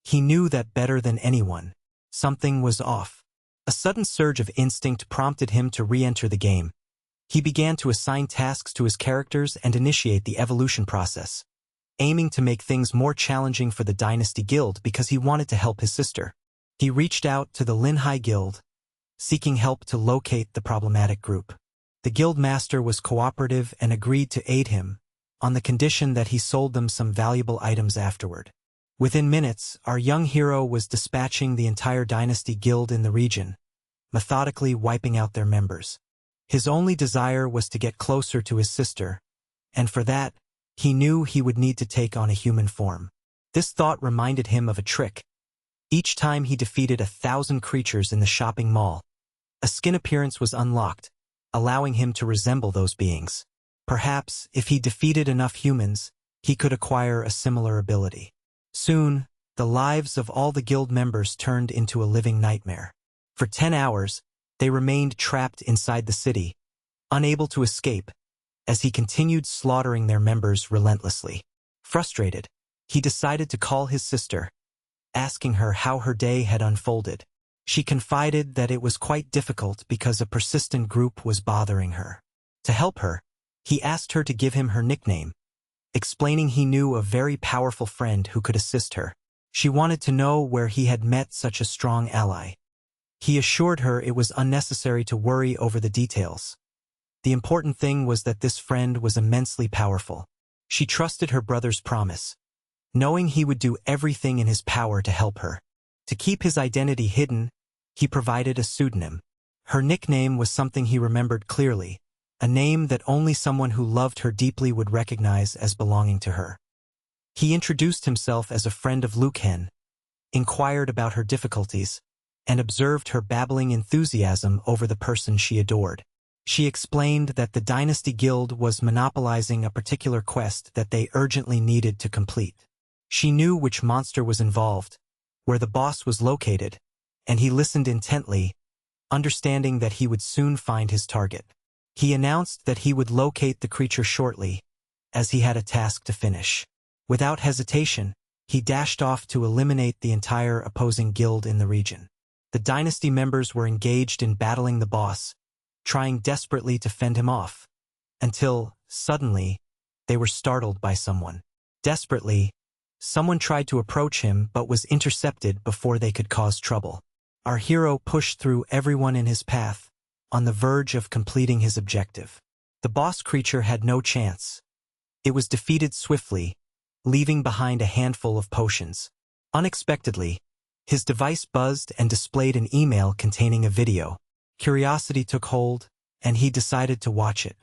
He knew that better than anyone. Something was off. A sudden surge of instinct prompted him to re-enter the game. He began to assign tasks to his characters and initiate the evolution process, aiming to make things more challenging for the Dynasty Guild because he wanted to help his sister. He reached out to the Linhai Guild, seeking help to locate the problematic group. The guild master was cooperative and agreed to aid him, on the condition that he sold them some valuable items afterward. Within minutes, our young hero was dispatching the entire Dynasty Guild in the region, methodically wiping out their members. His only desire was to get closer to his sister, and for that, he knew he would need to take on a human form. This thought reminded him of a trick. Each time he defeated 1,000 creatures in the shopping mall, a skin appearance was unlocked, allowing him to resemble those beings. Perhaps, if he defeated enough humans, he could acquire a similar ability. Soon, the lives of all the guild members turned into a living nightmare. For 10 hours, they remained trapped inside the city, unable to escape, as he continued slaughtering their members relentlessly. Frustrated, he decided to call his sister, asking her how her day had unfolded. She confided that it was quite difficult because a persistent group was bothering her. To help her, he asked her to give him her nickname, explaining he knew a very powerful friend who could assist her. She wanted to know where he had met such a strong ally. He assured her it was unnecessary to worry over the details. The important thing was that this friend was immensely powerful. She trusted her brother's promise, knowing he would do everything in his power to help her. To keep his identity hidden, he provided a pseudonym. Her nickname was something he remembered clearly, a name that only someone who loved her deeply would recognize as belonging to her. He introduced himself as a friend of Luken, inquired about her difficulties, and observed her babbling enthusiasm over the person she adored. She explained that the Dynasty Guild was monopolizing a particular quest that they urgently needed to complete. She knew which monster was involved, where the boss was located, and he listened intently, understanding that he would soon find his target. He announced that he would locate the creature shortly, as he had a task to finish. Without hesitation, he dashed off to eliminate the entire opposing guild in the region. The Dynasty members were engaged in battling the boss, trying desperately to fend him off, until, suddenly, they were startled by someone. Desperately, someone tried to approach him but was intercepted before they could cause trouble. Our hero pushed through everyone in his path, on the verge of completing his objective. The boss creature had no chance. It was defeated swiftly, leaving behind a handful of potions. Unexpectedly, his device buzzed and displayed an email containing a video. Curiosity took hold, and he decided to watch it.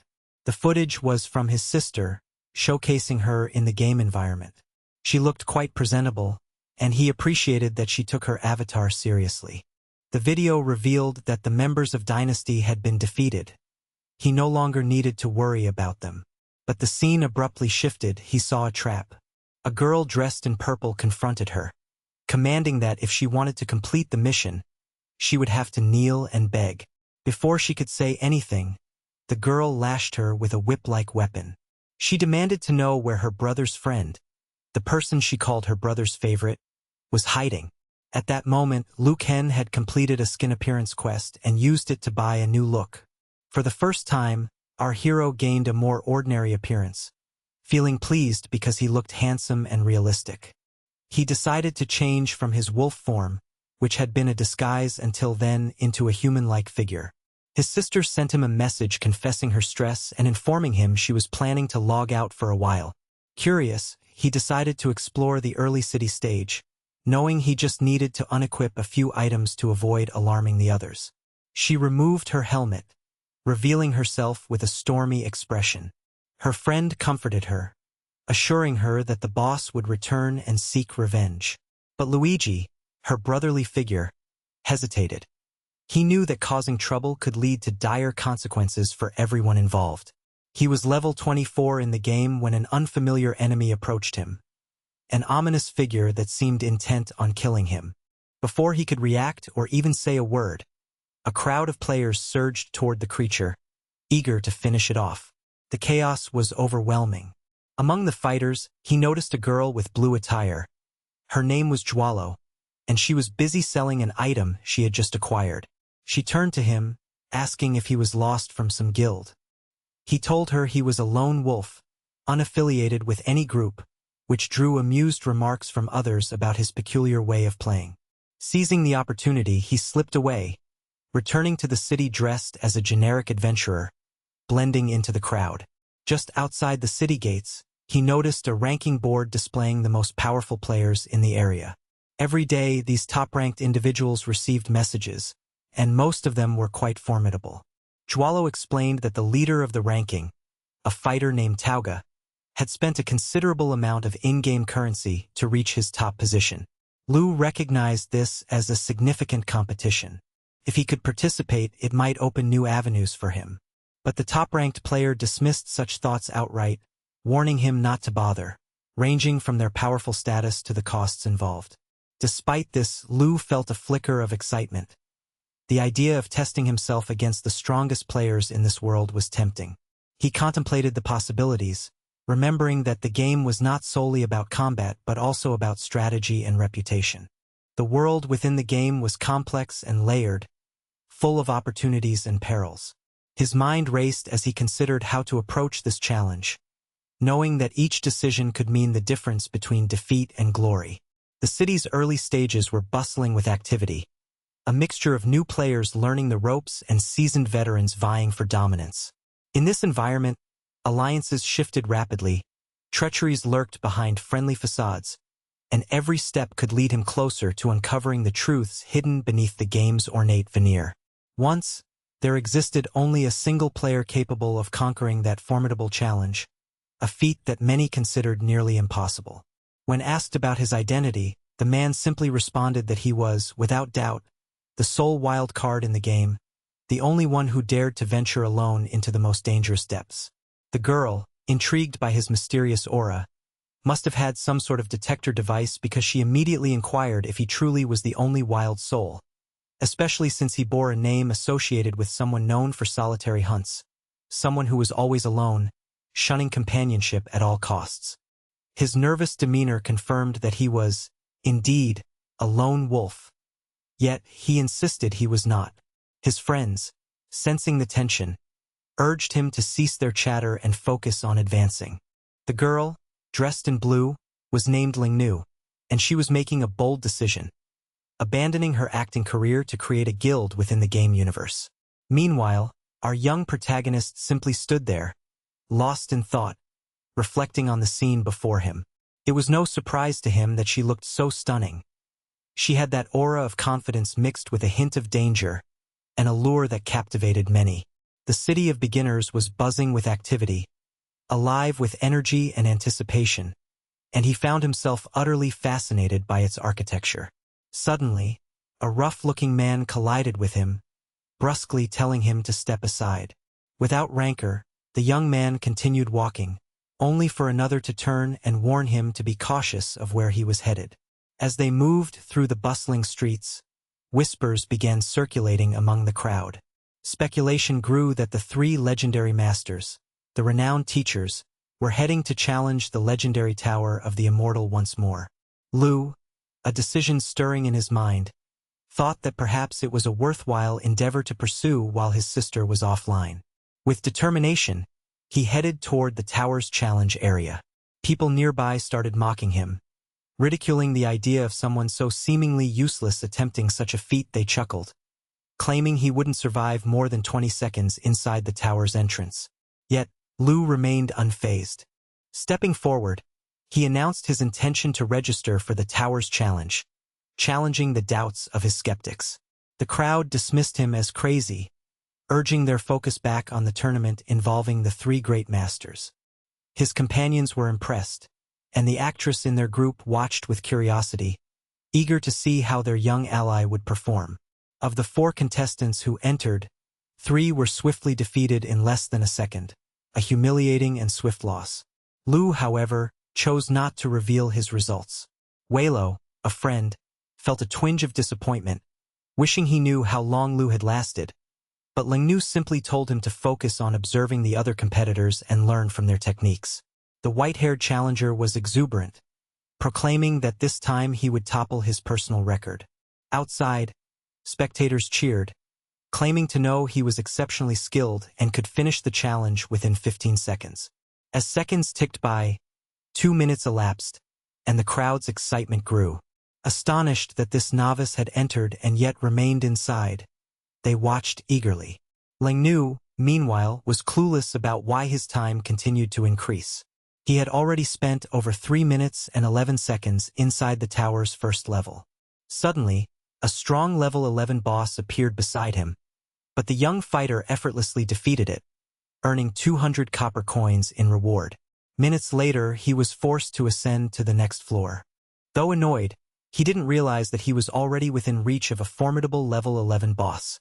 The footage was from his sister, showcasing her in the game environment. She looked quite presentable, and he appreciated that she took her avatar seriously. The video revealed that the members of Dynasty had been defeated, He no longer needed to worry about them. But the scene abruptly shifted. He saw a trap. A girl dressed in purple confronted her, commanding that if she wanted to complete the mission, she would have to kneel and beg. Before she could say anything, the girl lashed her with a whip-like weapon. She demanded to know where her brother's friend, the person she called her brother's favorite, was hiding. At that moment, Liu Ken had completed a skin appearance quest and used it to buy a new look. For the first time, our hero gained a more ordinary appearance, feeling pleased because he looked handsome and realistic. He decided to change from his wolf form, which had been a disguise until then, into a human-like figure. His sister sent him a message confessing her stress and informing him she was planning to log out for a while. Curious, he decided to explore the early city stage, knowing he just needed to unequip a few items to avoid alarming the others. She removed her helmet, revealing herself with a stormy expression. Her friend comforted her, assuring her that the boss would return and seek revenge. But Luigi, her brotherly figure, hesitated. He knew that causing trouble could lead to dire consequences for everyone involved. He was level 24 in the game when an unfamiliar enemy approached him, an ominous figure that seemed intent on killing him. Before he could react or even say a word, a crowd of players surged toward the creature, eager to finish it off. The chaos was overwhelming. Among the fighters, he noticed a girl with blue attire. Her name was Jualo, and she was busy selling an item she had just acquired. She turned to him, asking if he was lost from some guild. He told her he was a lone wolf, unaffiliated with any group, which drew amused remarks from others about his peculiar way of playing. Seizing the opportunity, he slipped away, returning to the city dressed as a generic adventurer, blending into the crowd. Just outside the city gates, he noticed a ranking board displaying the most powerful players in the area. Every day, these top-ranked individuals received messages, and most of them were quite formidable. Jualo explained that the leader of the ranking, a fighter named Tauga, had spent a considerable amount of in-game currency to reach his top position. Liu recognized this as a significant competition. If he could participate, it might open new avenues for him. But the top-ranked player dismissed such thoughts outright, warning him not to bother, ranging from their powerful status to the costs involved. Despite this, Liu felt a flicker of excitement. The idea of testing himself against the strongest players in this world was tempting. He contemplated the possibilities, remembering that the game was not solely about combat but also about strategy and reputation. The world within the game was complex and layered, full of opportunities and perils. His mind raced as he considered how to approach this challenge, knowing that each decision could mean the difference between defeat and glory. The city's early stages were bustling with activity, a mixture of new players learning the ropes and seasoned veterans vying for dominance. In this environment, alliances shifted rapidly, treacheries lurked behind friendly facades, and every step could lead him closer to uncovering the truths hidden beneath the game's ornate veneer. Once, there existed only a single player capable of conquering that formidable challenge, a feat that many considered nearly impossible. When asked about his identity, the man simply responded that he was, without doubt, the sole wild card in the game, the only one who dared to venture alone into the most dangerous depths. The girl, intrigued by his mysterious aura, must have had some sort of detector device because she immediately inquired if he truly was the only wild soul, especially since he bore a name associated with someone known for solitary hunts, someone who was always alone, shunning companionship at all costs. His nervous demeanor confirmed that he was, indeed, a lone wolf. Yet, he insisted he was not. His friends, sensing the tension, urged him to cease their chatter and focus on advancing. The girl, dressed in blue, was named Lingnu, and she was making a bold decision, abandoning her acting career to create a guild within the game universe. Meanwhile, our young protagonist simply stood there, lost in thought, reflecting on the scene before him. It was no surprise to him that she looked so stunning. She had that aura of confidence mixed with a hint of danger, an allure that captivated many. The city of beginners was buzzing with activity, alive with energy and anticipation, and he found himself utterly fascinated by its architecture. Suddenly, a rough-looking man collided with him, brusquely telling him to step aside. Without rancor, the young man continued walking, only for another to turn and warn him to be cautious of where he was headed. As they moved through the bustling streets, whispers began circulating among the crowd. Speculation grew that the three legendary masters, the renowned teachers, were heading to challenge the legendary Tower of the Immortal once more. Lu, a decision stirring in his mind, thought that perhaps it was a worthwhile endeavor to pursue while his sister was offline. With determination, he headed toward the tower's challenge area. People nearby started mocking him, ridiculing the idea of someone so seemingly useless attempting such a feat. They chuckled, claiming he wouldn't survive more than 20 seconds inside the tower's entrance. Yet, Lu remained unfazed. Stepping forward, he announced his intention to register for the tower's challenge, challenging the doubts of his skeptics. The crowd dismissed him as crazy, urging their focus back on the tournament involving the three great masters. His companions were impressed, and the actress in their group watched with curiosity, eager to see how their young ally would perform. Of the 4 contestants who entered, 3 were swiftly defeated in less than a second, a humiliating and swift loss. Lu, however, chose not to reveal his results. Weilo, a friend, felt a twinge of disappointment, wishing he knew how long Lu had lasted, but Lingnu simply told him to focus on observing the other competitors and learn from their techniques. The white-haired challenger was exuberant, proclaiming that this time he would topple his personal record. Outside, spectators cheered, claiming to know he was exceptionally skilled and could finish the challenge within 15 seconds. As seconds ticked by, 2 minutes elapsed, and the crowd's excitement grew. Astonished that this novice had entered and yet remained inside, they watched eagerly. Lingnu, meanwhile, was clueless about why his time continued to increase. He had already spent over 3 minutes and 11 seconds inside the tower's first level. Suddenly, a strong level 11 boss appeared beside him, but the young fighter effortlessly defeated it, earning 200 copper coins in reward. Minutes later, he was forced to ascend to the next floor. Though annoyed, he didn't realize that he was already within reach of a formidable level 11 boss,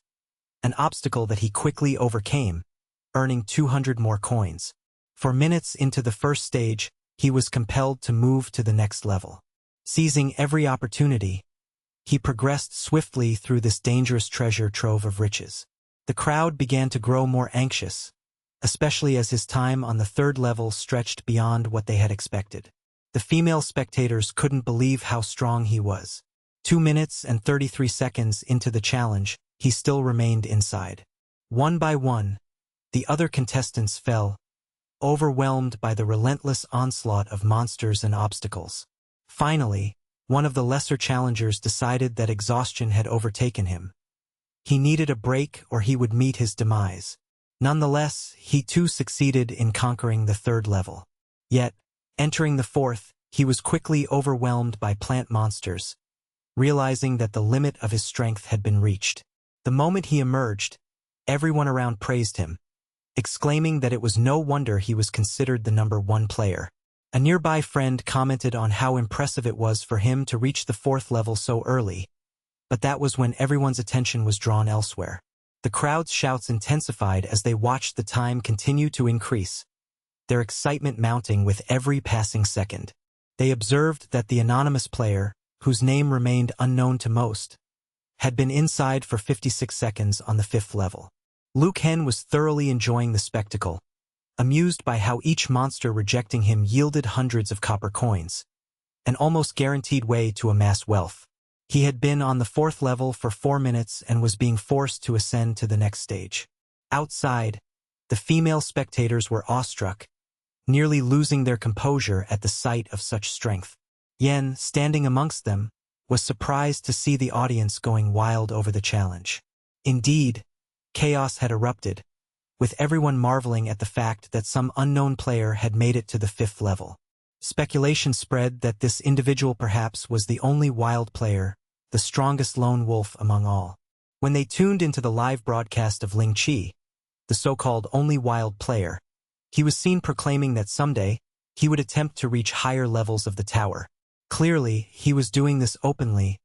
an obstacle that he quickly overcame, earning 200 more coins. For minutes into the first stage, he was compelled to move to the next level. Seizing every opportunity, he progressed swiftly through this dangerous treasure trove of riches. The crowd began to grow more anxious, especially as his time on the 3rd level stretched beyond what they had expected. The female spectators couldn't believe how strong he was. 2 minutes and 33 seconds into the challenge, he still remained inside. One by one, the other contestants fell, overwhelmed by the relentless onslaught of monsters and obstacles. Finally, one of the lesser challengers decided that exhaustion had overtaken him. He needed a break or he would meet his demise. Nonetheless, he too succeeded in conquering the 3rd level. Yet, entering the 4th, he was quickly overwhelmed by plant monsters, realizing that the limit of his strength had been reached. The moment he emerged, everyone around praised him, exclaiming that it was no wonder he was considered the number 1 player. A nearby friend commented on how impressive it was for him to reach the 4th level so early, but that was when everyone's attention was drawn elsewhere. The crowd's shouts intensified as they watched the time continue to increase, their excitement mounting with every passing second. They observed that the anonymous player, whose name remained unknown to most, had been inside for 56 seconds on the 5th level. Luke Hen was thoroughly enjoying the spectacle, amused by how each monster rejecting him yielded hundreds of copper coins, an almost guaranteed way to amass wealth. He had been on the 4th level for 4 minutes and was being forced to ascend to the next stage. Outside, the female spectators were awestruck, nearly losing their composure at the sight of such strength. Yen, standing amongst them, was surprised to see the audience going wild over the challenge. Indeed, chaos had erupted, with everyone marveling at the fact that some unknown player had made it to the 5th level. Speculation spread that this individual perhaps was the only wild player, the strongest lone wolf among all. When they tuned into the live broadcast of Ling Chi, the so-called only wild player, he was seen proclaiming that someday, he would attempt to reach higher levels of the tower. Clearly, he was doing this openly,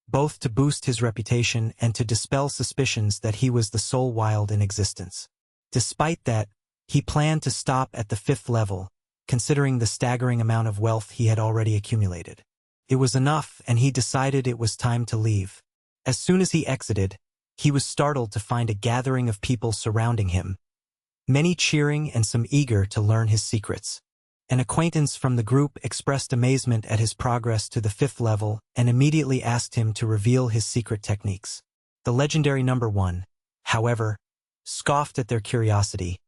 both to boost his reputation and to dispel suspicions that he was the sole wild in existence. Despite that, he planned to stop at the 5th level, considering the staggering amount of wealth he had already accumulated. It was enough, and he decided it was time to leave. As soon as he exited, he was startled to find a gathering of people surrounding him, many cheering and some eager to learn his secrets. An acquaintance from the group expressed amazement at his progress to the 5th level and immediately asked him to reveal his secret techniques. The legendary number 1, however, scoffed at their curiosity,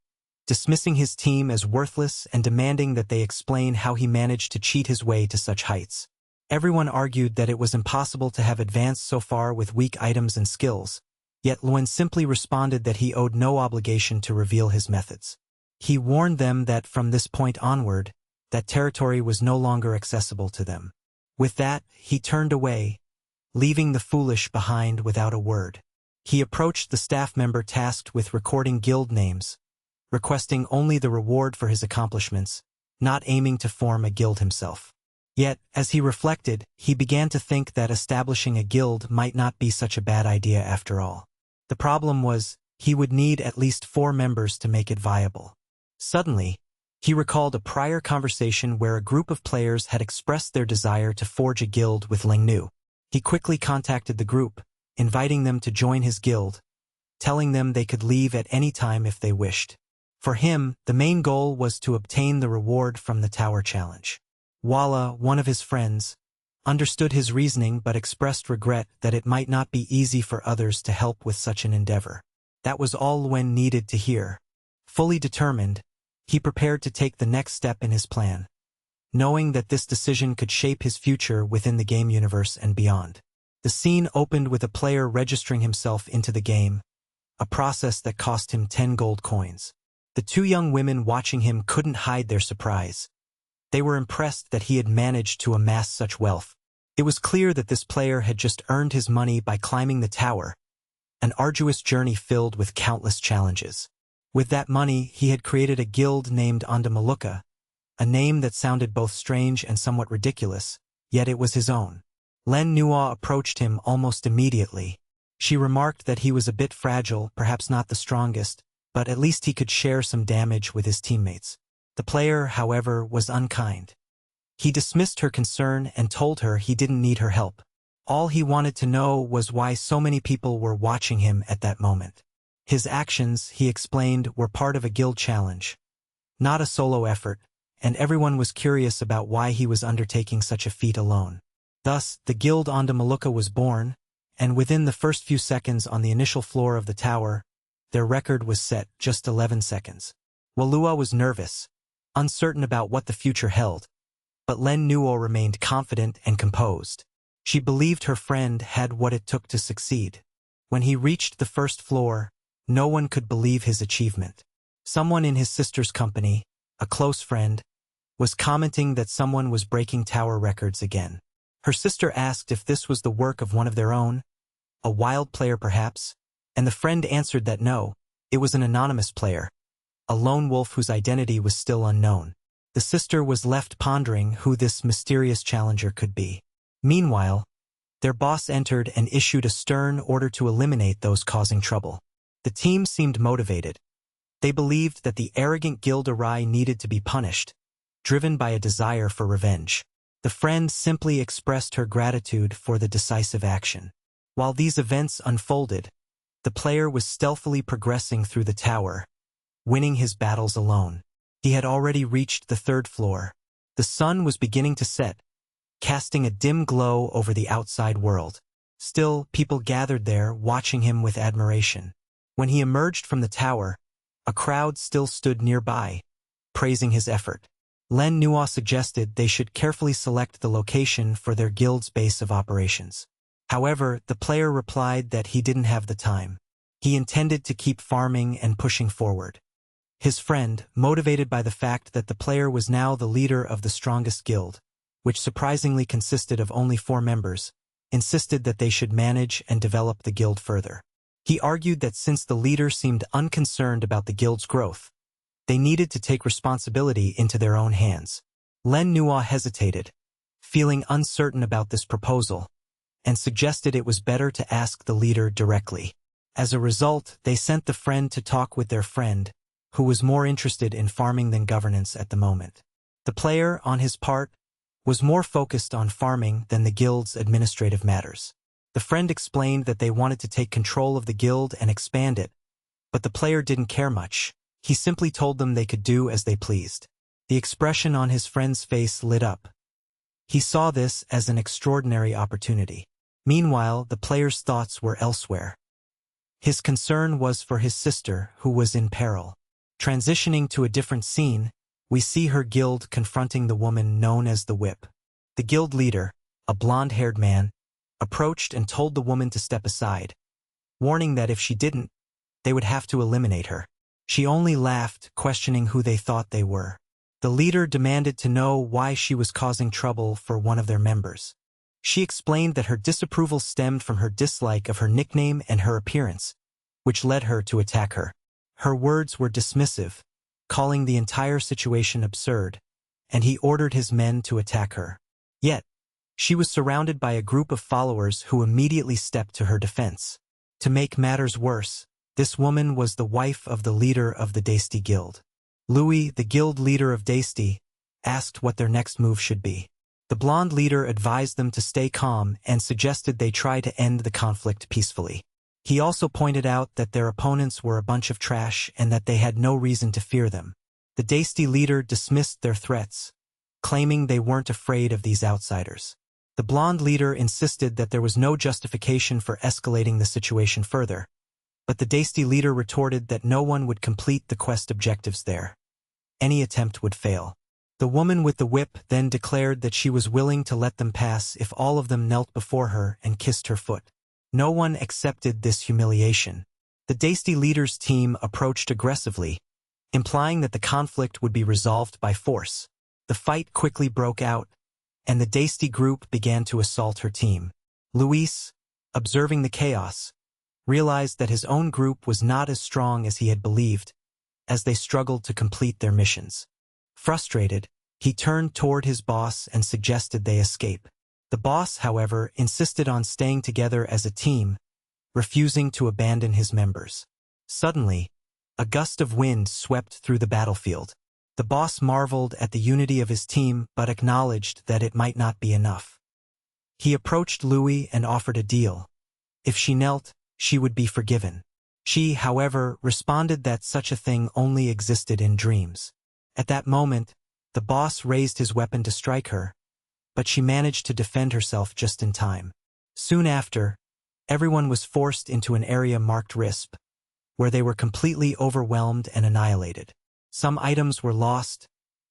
dismissing his team as worthless and demanding that they explain how he managed to cheat his way to such heights. Everyone argued that it was impossible to have advanced so far with weak items and skills, yet Luen simply responded that he owed no obligation to reveal his methods. He warned them that from this point onward, that territory was no longer accessible to them. With that, he turned away, leaving the foolish behind without a word. He approached the staff member tasked with recording guild names, requesting only the reward for his accomplishments, not aiming to form a guild himself. Yet, as he reflected, he began to think that establishing a guild might not be such a bad idea after all. The problem was, he would need at least 4 members to make it viable. Suddenly, he recalled a prior conversation where a group of players had expressed their desire to forge a guild with Lingnu. He quickly contacted the group, inviting them to join his guild, telling them they could leave at any time if they wished. For him, the main goal was to obtain the reward from the tower challenge. Walla, one of his friends, understood his reasoning but expressed regret that it might not be easy for others to help with such an endeavor. That was all Luen needed to hear. Fully determined, he prepared to take the next step in his plan, knowing that this decision could shape his future within the game universe and beyond. The scene opened with a player registering himself into the game, a process that cost him 10 gold coins. The 2 young women watching him couldn't hide their surprise. They were impressed that he had managed to amass such wealth. It was clear that this player had just earned his money by climbing the tower, an arduous journey filled with countless challenges. With that money, he had created a guild named Ondamaluka, a name that sounded both strange and somewhat ridiculous, yet it was his own. Len Nua approached him almost immediately. She remarked that he was a bit fragile, perhaps not the strongest, but at least he could share some damage with his teammates. The player, however, was unkind. He dismissed her concern and told her he didn't need her help. All he wanted to know was why so many people were watching him at that moment. His actions, he explained, were part of a guild challenge, not a solo effort, and everyone was curious about why he was undertaking such a feat alone. Thus, the guild Ondamaluka was born, and within the first few seconds on the initial floor of the tower, their record was set, just 11 seconds. Walua was nervous, uncertain about what the future held, but Len Nuo remained confident and composed. She believed her friend had what it took to succeed. When he reached the first floor, no one could believe his achievement. Someone in his sister's company, a close friend, was commenting that someone was breaking tower records again. Her sister asked if this was the work of one of their own, a wild player perhaps, and the friend answered that no, it was an anonymous player, a lone wolf whose identity was still unknown. The sister was left pondering who this mysterious challenger could be. Meanwhile, their boss entered and issued a stern order to eliminate those causing trouble. The team seemed motivated. They believed that the arrogant guild Arai needed to be punished, driven by a desire for revenge. The friend simply expressed her gratitude for the decisive action. While these events unfolded, the player was stealthily progressing through the tower, winning his battles alone. He had already reached the 3rd floor. The sun was beginning to set, casting a dim glow over the outside world. Still, people gathered there, watching him with admiration. When he emerged from the tower, a crowd still stood nearby, praising his effort. Len Nua suggested they should carefully select the location for their guild's base of operations. However, the player replied that he didn't have the time. He intended to keep farming and pushing forward. His friend, motivated by the fact that the player was now the leader of the strongest guild, which surprisingly consisted of only 4 members, insisted that they should manage and develop the guild further. He argued that since the leader seemed unconcerned about the guild's growth, they needed to take responsibility into their own hands. Len Nua hesitated, feeling uncertain about this proposal, and suggested it was better to ask the leader directly. As a result, they sent the friend to talk with their friend, who was more interested in farming than governance at the moment. The player, on his part, was more focused on farming than the guild's administrative matters. The friend explained that they wanted to take control of the guild and expand it, but the player didn't care much. He simply told them they could do as they pleased. The expression on his friend's face lit up. He saw this as an extraordinary opportunity. Meanwhile, the player's thoughts were elsewhere. His concern was for his sister, who was in peril. Transitioning to a different scene, we see her guild confronting the woman known as the Whip. The guild leader, a blonde-haired man, approached and told the woman to step aside, warning that if she didn't, they would have to eliminate her. She only laughed, questioning who they thought they were. The leader demanded to know why she was causing trouble for one of their members. She explained that her disapproval stemmed from her dislike of her nickname and her appearance, which led her to attack her. Her words were dismissive, calling the entire situation absurd, and he ordered his men to attack her. Yet, she was surrounded by a group of followers who immediately stepped to her defense. To make matters worse, this woman was the wife of the leader of the Daisty Guild. Louis, the guild leader of Daisty, asked what their next move should be. The blonde leader advised them to stay calm and suggested they try to end the conflict peacefully. He also pointed out that their opponents were a bunch of trash and that they had no reason to fear them. The Daisty leader dismissed their threats, claiming they weren't afraid of these outsiders. The blonde leader insisted that there was no justification for escalating the situation further, but the Daisty leader retorted that no one would complete the quest objectives there. Any attempt would fail. The woman with the whip then declared that she was willing to let them pass if all of them knelt before her and kissed her foot. No one accepted this humiliation. The Daisty leader's team approached aggressively, implying that the conflict would be resolved by force. The fight quickly broke out, and the Daisty group began to assault her team. Luis, observing the chaos, realized that his own group was not as strong as he had believed, as they struggled to complete their missions. Frustrated, he turned toward his boss and suggested they escape. The boss, however, insisted on staying together as a team, refusing to abandon his members. Suddenly, a gust of wind swept through the battlefield. The boss marveled at the unity of his team but acknowledged that it might not be enough. He approached Louis and offered a deal. If she knelt, she would be forgiven. She, however, responded that such a thing only existed in dreams. At that moment, the boss raised his weapon to strike her, but she managed to defend herself just in time. Soon after, everyone was forced into an area marked RISP, where they were completely overwhelmed and annihilated. Some items were lost,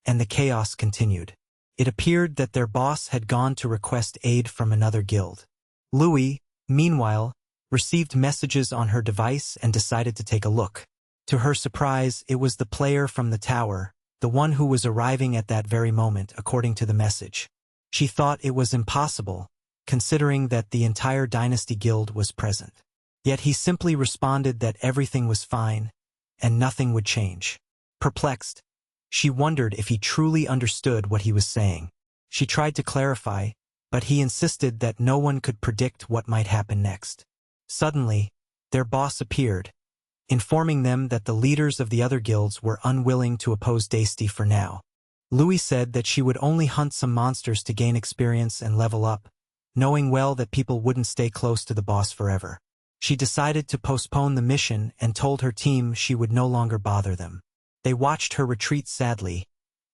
and the chaos continued. It appeared that their boss had gone to request aid from another guild. Louis, meanwhile, received messages on her device and decided to take a look. To her surprise, it was the player from the tower, the one who was arriving at that very moment, according to the message. She thought it was impossible, considering that the entire Dynasty Guild was present. Yet he simply responded that everything was fine, and nothing would change. Perplexed, she wondered if he truly understood what he was saying. She tried to clarify, but he insisted that no one could predict what might happen next. Suddenly, their boss appeared, informing them that the leaders of the other guilds were unwilling to oppose Daisty for now. Louis said that she would only hunt some monsters to gain experience and level up, knowing well that people wouldn't stay close to the boss forever. She decided to postpone the mission and told her team she would no longer bother them. They watched her retreat sadly,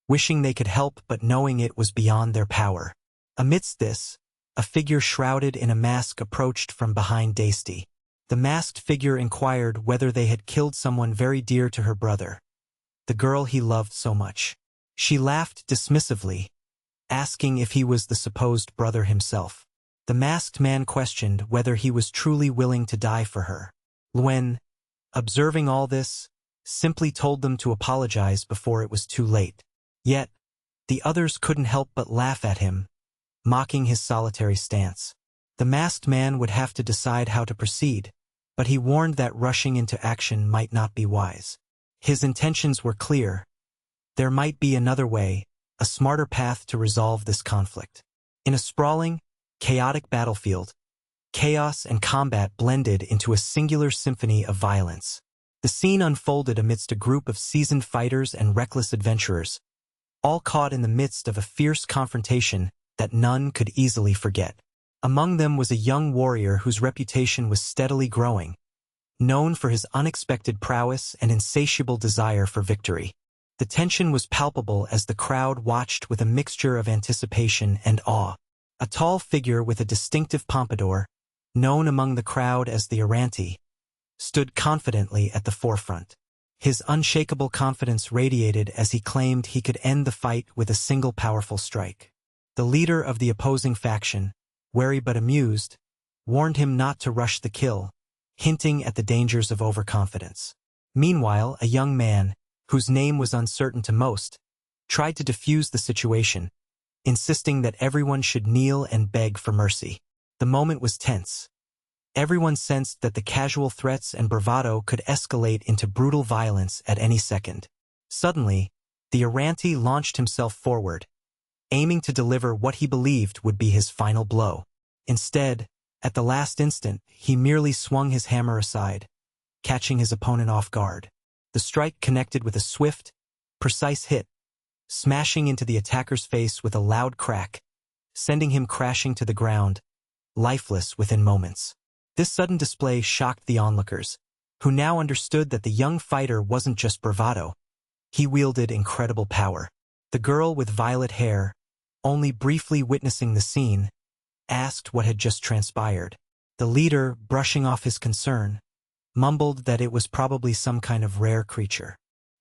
wishing they could help but knowing it was beyond their power. Amidst this, a figure shrouded in a mask approached from behind Daisty. The masked figure inquired whether they had killed someone very dear to her brother, the girl he loved so much. She laughed dismissively, asking if he was the supposed brother himself. The masked man questioned whether he was truly willing to die for her. Luen, observing all this, simply told them to apologize before it was too late. Yet, the others couldn't help but laugh at him, mocking his solitary stance. The masked man would have to decide how to proceed, but he warned that rushing into action might not be wise. His intentions were clear. There might be another way, a smarter path to resolve this conflict. In a sprawling, chaotic battlefield, chaos and combat blended into a singular symphony of violence. The scene unfolded amidst a group of seasoned fighters and reckless adventurers, all caught in the midst of a fierce confrontation that none could easily forget. Among them was a young warrior whose reputation was steadily growing, known for his unexpected prowess and insatiable desire for victory. The tension was palpable as the crowd watched with a mixture of anticipation and awe. A tall figure with a distinctive pompadour, known among the crowd as the Aranti, stood confidently at the forefront. His unshakable confidence radiated as he claimed he could end the fight with a single powerful strike. The leader of the opposing faction, wary but amused, warned him not to rush the kill, hinting at the dangers of overconfidence. Meanwhile, a young man, whose name was uncertain to most, tried to defuse the situation, insisting that everyone should kneel and beg for mercy. The moment was tense. Everyone sensed that the casual threats and bravado could escalate into brutal violence at any second. Suddenly, the Aranti launched himself forward, aiming to deliver what he believed would be his final blow. Instead, at the last instant, he merely swung his hammer aside, catching his opponent off guard. The strike connected with a swift, precise hit, smashing into the attacker's face with a loud crack, sending him crashing to the ground, lifeless within moments. This sudden display shocked the onlookers, who now understood that the young fighter wasn't just bravado. He wielded incredible power. The girl with violet hair, only briefly witnessing the scene, asked what had just transpired. The leader, brushing off his concern, mumbled that it was probably some kind of rare creature.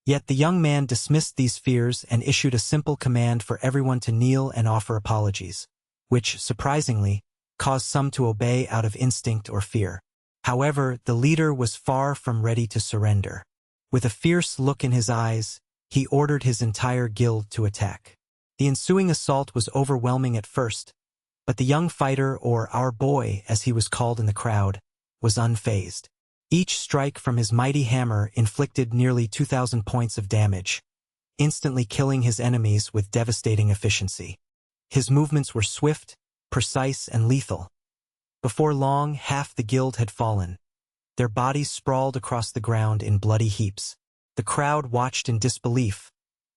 Yet the young man dismissed these fears and issued a simple command for everyone to kneel and offer apologies, which, surprisingly, caused some to obey out of instinct or fear. However, the leader was far from ready to surrender. With a fierce look in his eyes, he ordered his entire guild to attack. The ensuing assault was overwhelming at first, but the young fighter, or our boy as he was called in the crowd, was unfazed. Each strike from his mighty hammer inflicted nearly 2,000 points of damage, instantly killing his enemies with devastating efficiency. His movements were swift, precise, and lethal. Before long, half the guild had fallen. Their bodies sprawled across the ground in bloody heaps. The crowd watched in disbelief,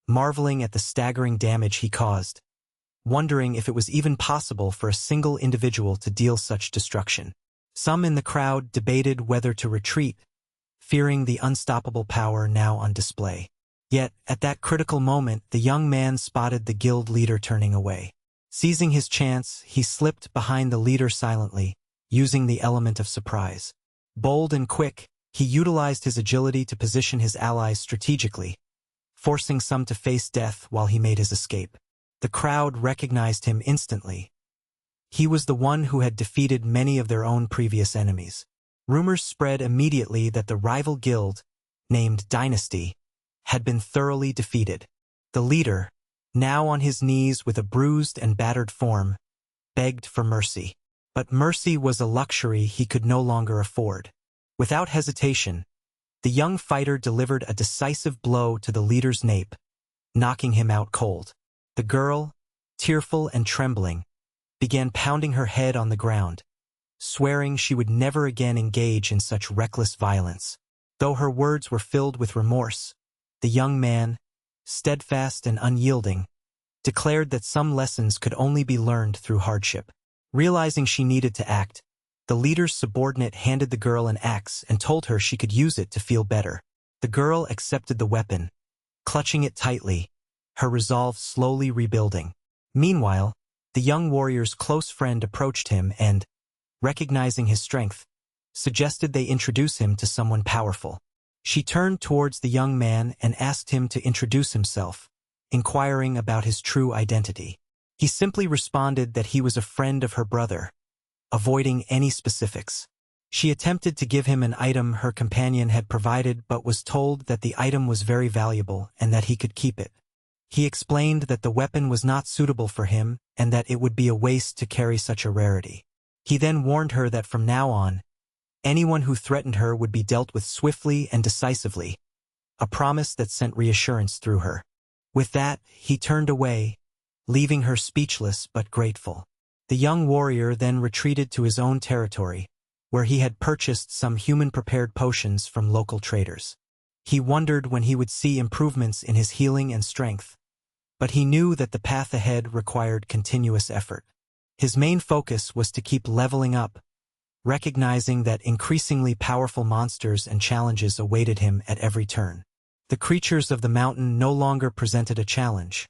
marveling at the staggering damage he caused, wondering if it was even possible for a single individual to deal such destruction. Some in the crowd debated whether to retreat, fearing the unstoppable power now on display. Yet, at that critical moment, the young man spotted the guild leader turning away. Seizing his chance, he slipped behind the leader silently, using the element of surprise. Bold and quick, he utilized his agility to position his allies strategically, forcing some to face death while he made his escape. The crowd recognized him instantly. He was the one who had defeated many of their own previous enemies. Rumors spread immediately that the rival guild, named Dynasty, had been thoroughly defeated. The leader, now on his knees with a bruised and battered form, begged for mercy. But mercy was a luxury he could no longer afford. Without hesitation, the young fighter delivered a decisive blow to the leader's nape, knocking him out cold. The girl, tearful and trembling, began pounding her head on the ground, swearing she would never again engage in such reckless violence. Though her words were filled with remorse, the young man, steadfast and unyielding, declared that some lessons could only be learned through hardship. Realizing she needed to act, the leader's subordinate handed the girl an axe and told her she could use it to feel better. The girl accepted the weapon, clutching it tightly, her resolve slowly rebuilding. Meanwhile, the young warrior's close friend approached him and, recognizing his strength, suggested they introduce him to someone powerful. She turned towards the young man and asked him to introduce himself, inquiring about his true identity. He simply responded that he was a friend of her brother, avoiding any specifics. She attempted to give him an item her companion had provided but was told that the item was very valuable and that he could keep it. He explained that the weapon was not suitable for him and that it would be a waste to carry such a rarity. He then warned her that from now on, anyone who threatened her would be dealt with swiftly and decisively, a promise that sent reassurance through her. With that, he turned away, leaving her speechless but grateful. The young warrior then retreated to his own territory, where he had purchased some human-prepared potions from local traders. He wondered when he would see improvements in his healing and strength, but he knew that the path ahead required continuous effort. His main focus was to keep leveling up, recognizing that increasingly powerful monsters and challenges awaited him at every turn. The creatures of the mountain no longer presented a challenge.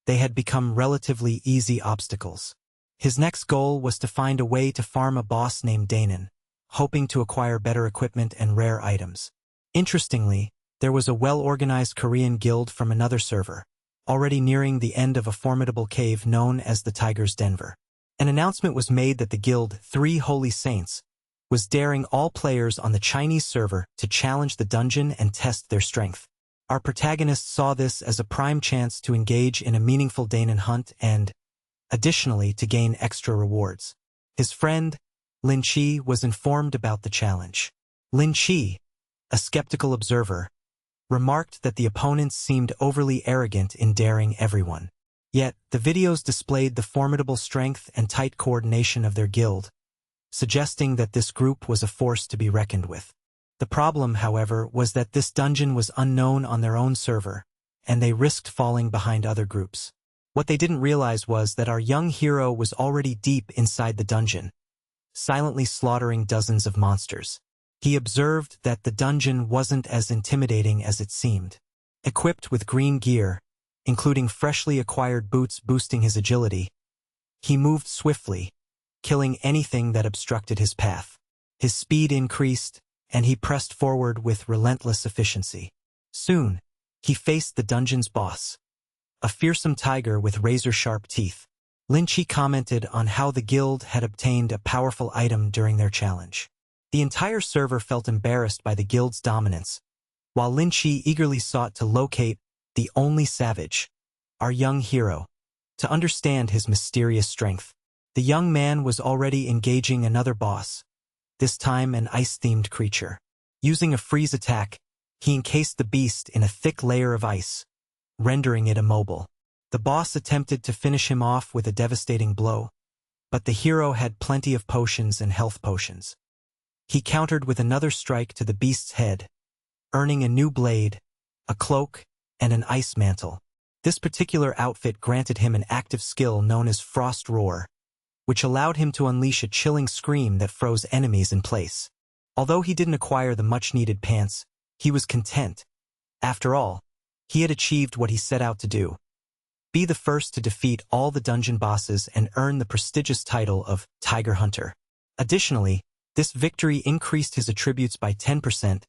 They had become relatively easy obstacles. His next goal was to find a way to farm a boss named Danon, hoping to acquire better equipment and rare items. Interestingly, there was a well-organized Korean guild from another server, already nearing the end of a formidable cave known as the Tiger's Denver. An announcement was made that the guild, Three Holy Saints, was daring all players on the Chinese server to challenge the dungeon and test their strength. Our protagonist saw this as a prime chance to engage in a meaningful Danon hunt and, additionally, to gain extra rewards. His friend, Lin Chi, was informed about the challenge. Lin Chi, a skeptical observer, remarked that the opponents seemed overly arrogant in daring everyone. Yet, the videos displayed the formidable strength and tight coordination of their guild, suggesting that this group was a force to be reckoned with. The problem, however, was that this dungeon was unknown on their own server, and they risked falling behind other groups. What they didn't realize was that our young hero was already deep inside the dungeon, silently slaughtering dozens of monsters. He observed that the dungeon wasn't as intimidating as it seemed. Equipped with green gear, including freshly acquired boots boosting his agility, he moved swiftly, killing anything that obstructed his path. His speed increased, and he pressed forward with relentless efficiency. Soon, he faced the dungeon's boss, a fearsome tiger with razor-sharp teeth. Lin Chi commented on how the guild had obtained a powerful item during their challenge. The entire server felt embarrassed by the guild's dominance, while Lin Chi eagerly sought to locate the only savage, our young hero, to understand his mysterious strength. The young man was already engaging another boss, this time an ice-themed creature. Using a freeze attack, he encased the beast in a thick layer of ice, rendering it immobile. The boss attempted to finish him off with a devastating blow, but the hero had plenty of potions and health potions. He countered with another strike to the beast's head, earning a new blade, a cloak, and an ice mantle. This particular outfit granted him an active skill known as Frost Roar, which allowed him to unleash a chilling scream that froze enemies in place. Although he didn't acquire the much-needed pants, he was content. After all, he had achieved what he set out to do: be the first to defeat all the dungeon bosses and earn the prestigious title of Tiger Hunter. Additionally, this victory increased his attributes by 10%,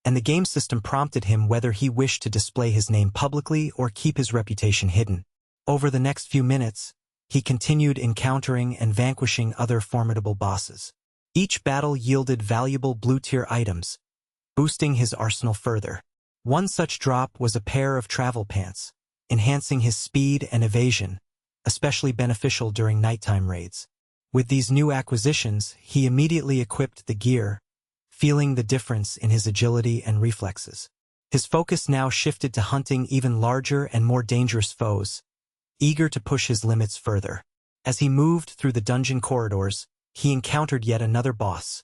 and the game system prompted him whether he wished to display his name publicly or keep his reputation hidden. Over the next few minutes, he continued encountering and vanquishing other formidable bosses. Each battle yielded valuable blue-tier items, boosting his arsenal further. One such drop was a pair of travel pants, enhancing his speed and evasion, especially beneficial during nighttime raids. With these new acquisitions, he immediately equipped the gear, feeling the difference in his agility and reflexes. His focus now shifted to hunting even larger and more dangerous foes, eager to push his limits further. As he moved through the dungeon corridors, he encountered yet another boss,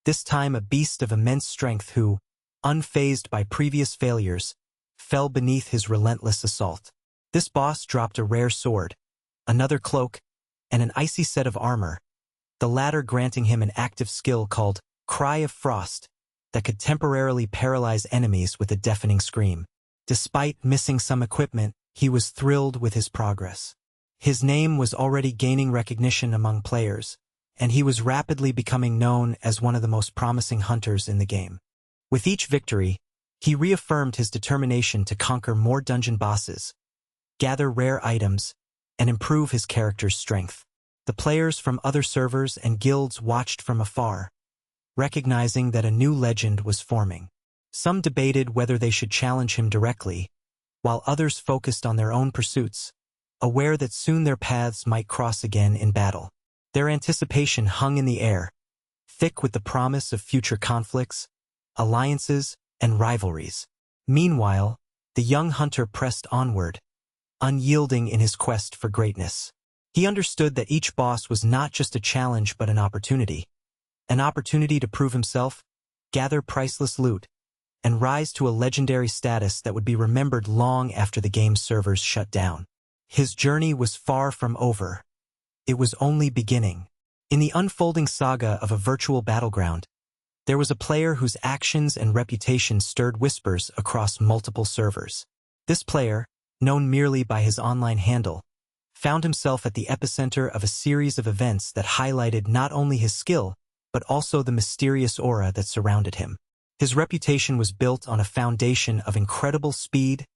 this time a beast of immense strength who, unfazed by previous failures, fell beneath his relentless assault. This boss dropped a rare sword, another cloak, and an icy set of armor, the latter granting him an active skill called Cry of Frost that could temporarily paralyze enemies with a deafening scream. Despite missing some equipment, he was thrilled with his progress. His name was already gaining recognition among players, and he was rapidly becoming known as one of the most promising hunters in the game. With each victory, he reaffirmed his determination to conquer more dungeon bosses, gather rare items, and improve his character's strength. The players from other servers and guilds watched from afar, recognizing that a new legend was forming. Some debated whether they should challenge him directly, while others focused on their own pursuits, aware that soon their paths might cross again in battle. Their anticipation hung in the air, thick with the promise of future conflicts, alliances, and rivalries. Meanwhile, the young hunter pressed onward, unyielding in his quest for greatness. He understood that each boss was not just a challenge but an opportunity, an opportunity to prove himself, gather priceless loot, and rise to a legendary status that would be remembered long after the game's servers shut down. His journey was far from over. It was only beginning. In the unfolding saga of a virtual battleground, there was a player whose actions and reputation stirred whispers across multiple servers. This player, known merely by his online handle, found himself at the epicenter of a series of events that highlighted not only his skill, but also the mysterious aura that surrounded him. His reputation was built on a foundation of incredible speed,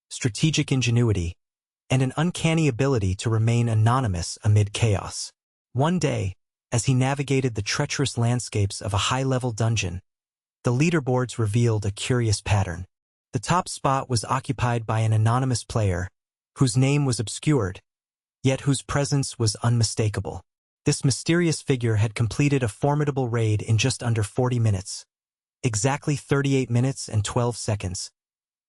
strategic ingenuity, and an uncanny ability to remain anonymous amid chaos. One day, as he navigated the treacherous landscapes of a high-level dungeon, the leaderboards revealed a curious pattern. The top spot was occupied by an anonymous player, whose name was obscured, yet whose presence was unmistakable. This mysterious figure had completed a formidable raid in just under 40 minutes, exactly 38 minutes and 12 seconds,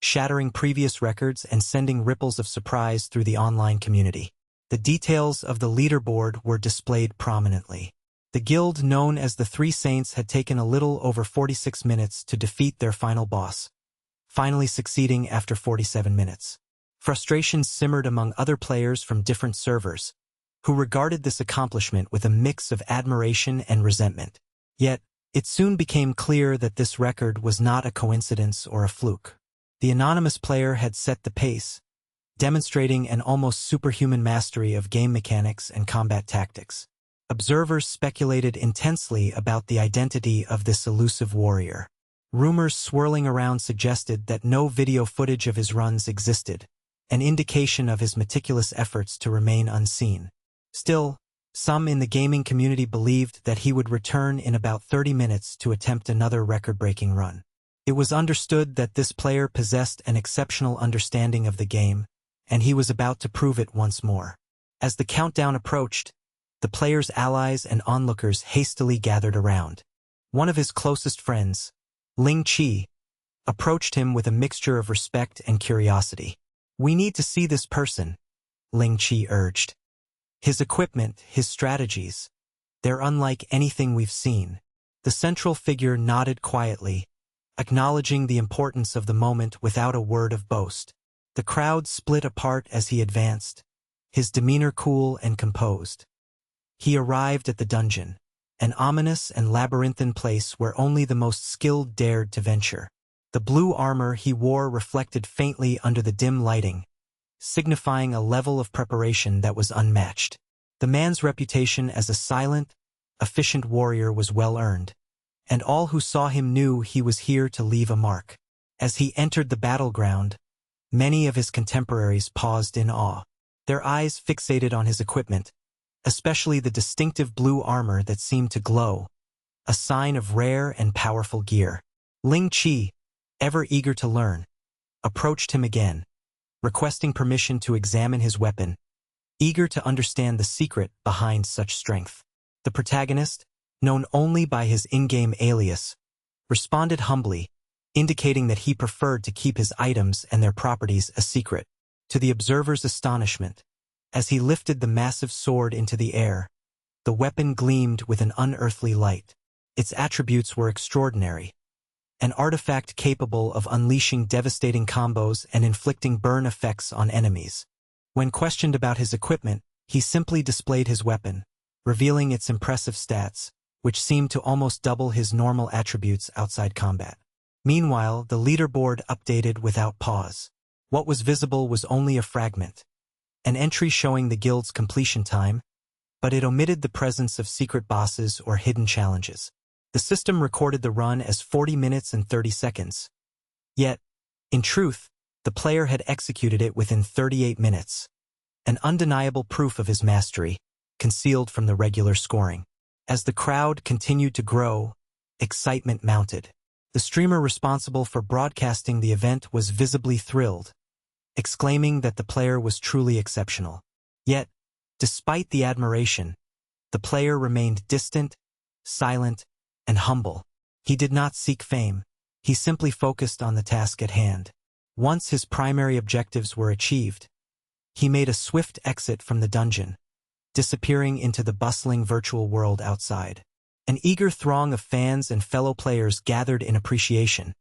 shattering previous records and sending ripples of surprise through the online community. The details of the leaderboard were displayed prominently. The guild known as the Three Saints had taken a little over 46 minutes to defeat their final boss, finally succeeding after 47 minutes. Frustration simmered among other players from different servers, who regarded this accomplishment with a mix of admiration and resentment. Yet, it soon became clear that this record was not a coincidence or a fluke. The anonymous player had set the pace, demonstrating an almost superhuman mastery of game mechanics and combat tactics. Observers speculated intensely about the identity of this elusive warrior. Rumors swirling around suggested that no video footage of his runs existed, an indication of his meticulous efforts to remain unseen. Still, some in the gaming community believed that he would return in about 30 minutes to attempt another record-breaking run. It was understood that this player possessed an exceptional understanding of the game, and he was about to prove it once more. As the countdown approached, the player's allies and onlookers hastily gathered around. One of his closest friends, Ling Chi, approached him with a mixture of respect and curiosity. "We need to see this person," Ling Chi urged. "His equipment, his strategies, they're unlike anything we've seen." The central figure nodded quietly, acknowledging the importance of the moment without a word of boast. The crowd split apart as he advanced, his demeanor cool and composed. He arrived at the dungeon, an ominous and labyrinthine place where only the most skilled dared to venture. The blue armor he wore reflected faintly under the dim lighting, signifying a level of preparation that was unmatched. The man's reputation as a silent, efficient warrior was well earned, and all who saw him knew he was here to leave a mark. As he entered the battleground, many of his contemporaries paused in awe, their eyes fixated on his equipment, especially the distinctive blue armor that seemed to glow, a sign of rare and powerful gear. Ling Chi, ever eager to learn, approached him again, requesting permission to examine his weapon, eager to understand the secret behind such strength. The protagonist, known only by his in-game alias, responded humbly, indicating that he preferred to keep his items and their properties a secret. To the observer's astonishment, as he lifted the massive sword into the air, the weapon gleamed with an unearthly light. Its attributes were extraordinary, an artifact capable of unleashing devastating combos and inflicting burn effects on enemies. When questioned about his equipment, he simply displayed his weapon, revealing its impressive stats, which seemed to almost double his normal attributes outside combat. Meanwhile, the leaderboard updated without pause. What was visible was only a fragment, an entry showing the guild's completion time, but it omitted the presence of secret bosses or hidden challenges. The system recorded the run as 40 minutes and 30 seconds. Yet, in truth, the player had executed it within 38 minutes, an undeniable proof of his mastery, concealed from the regular scoring. As the crowd continued to grow, excitement mounted. The streamer responsible for broadcasting the event was visibly thrilled, exclaiming that the player was truly exceptional. Yet, despite the admiration, the player remained distant, silent, and humble. He did not seek fame. He simply focused on the task at hand. Once his primary objectives were achieved, he made a swift exit from the dungeon, disappearing into the bustling virtual world outside. An eager throng of fans and fellow players gathered in appreciation,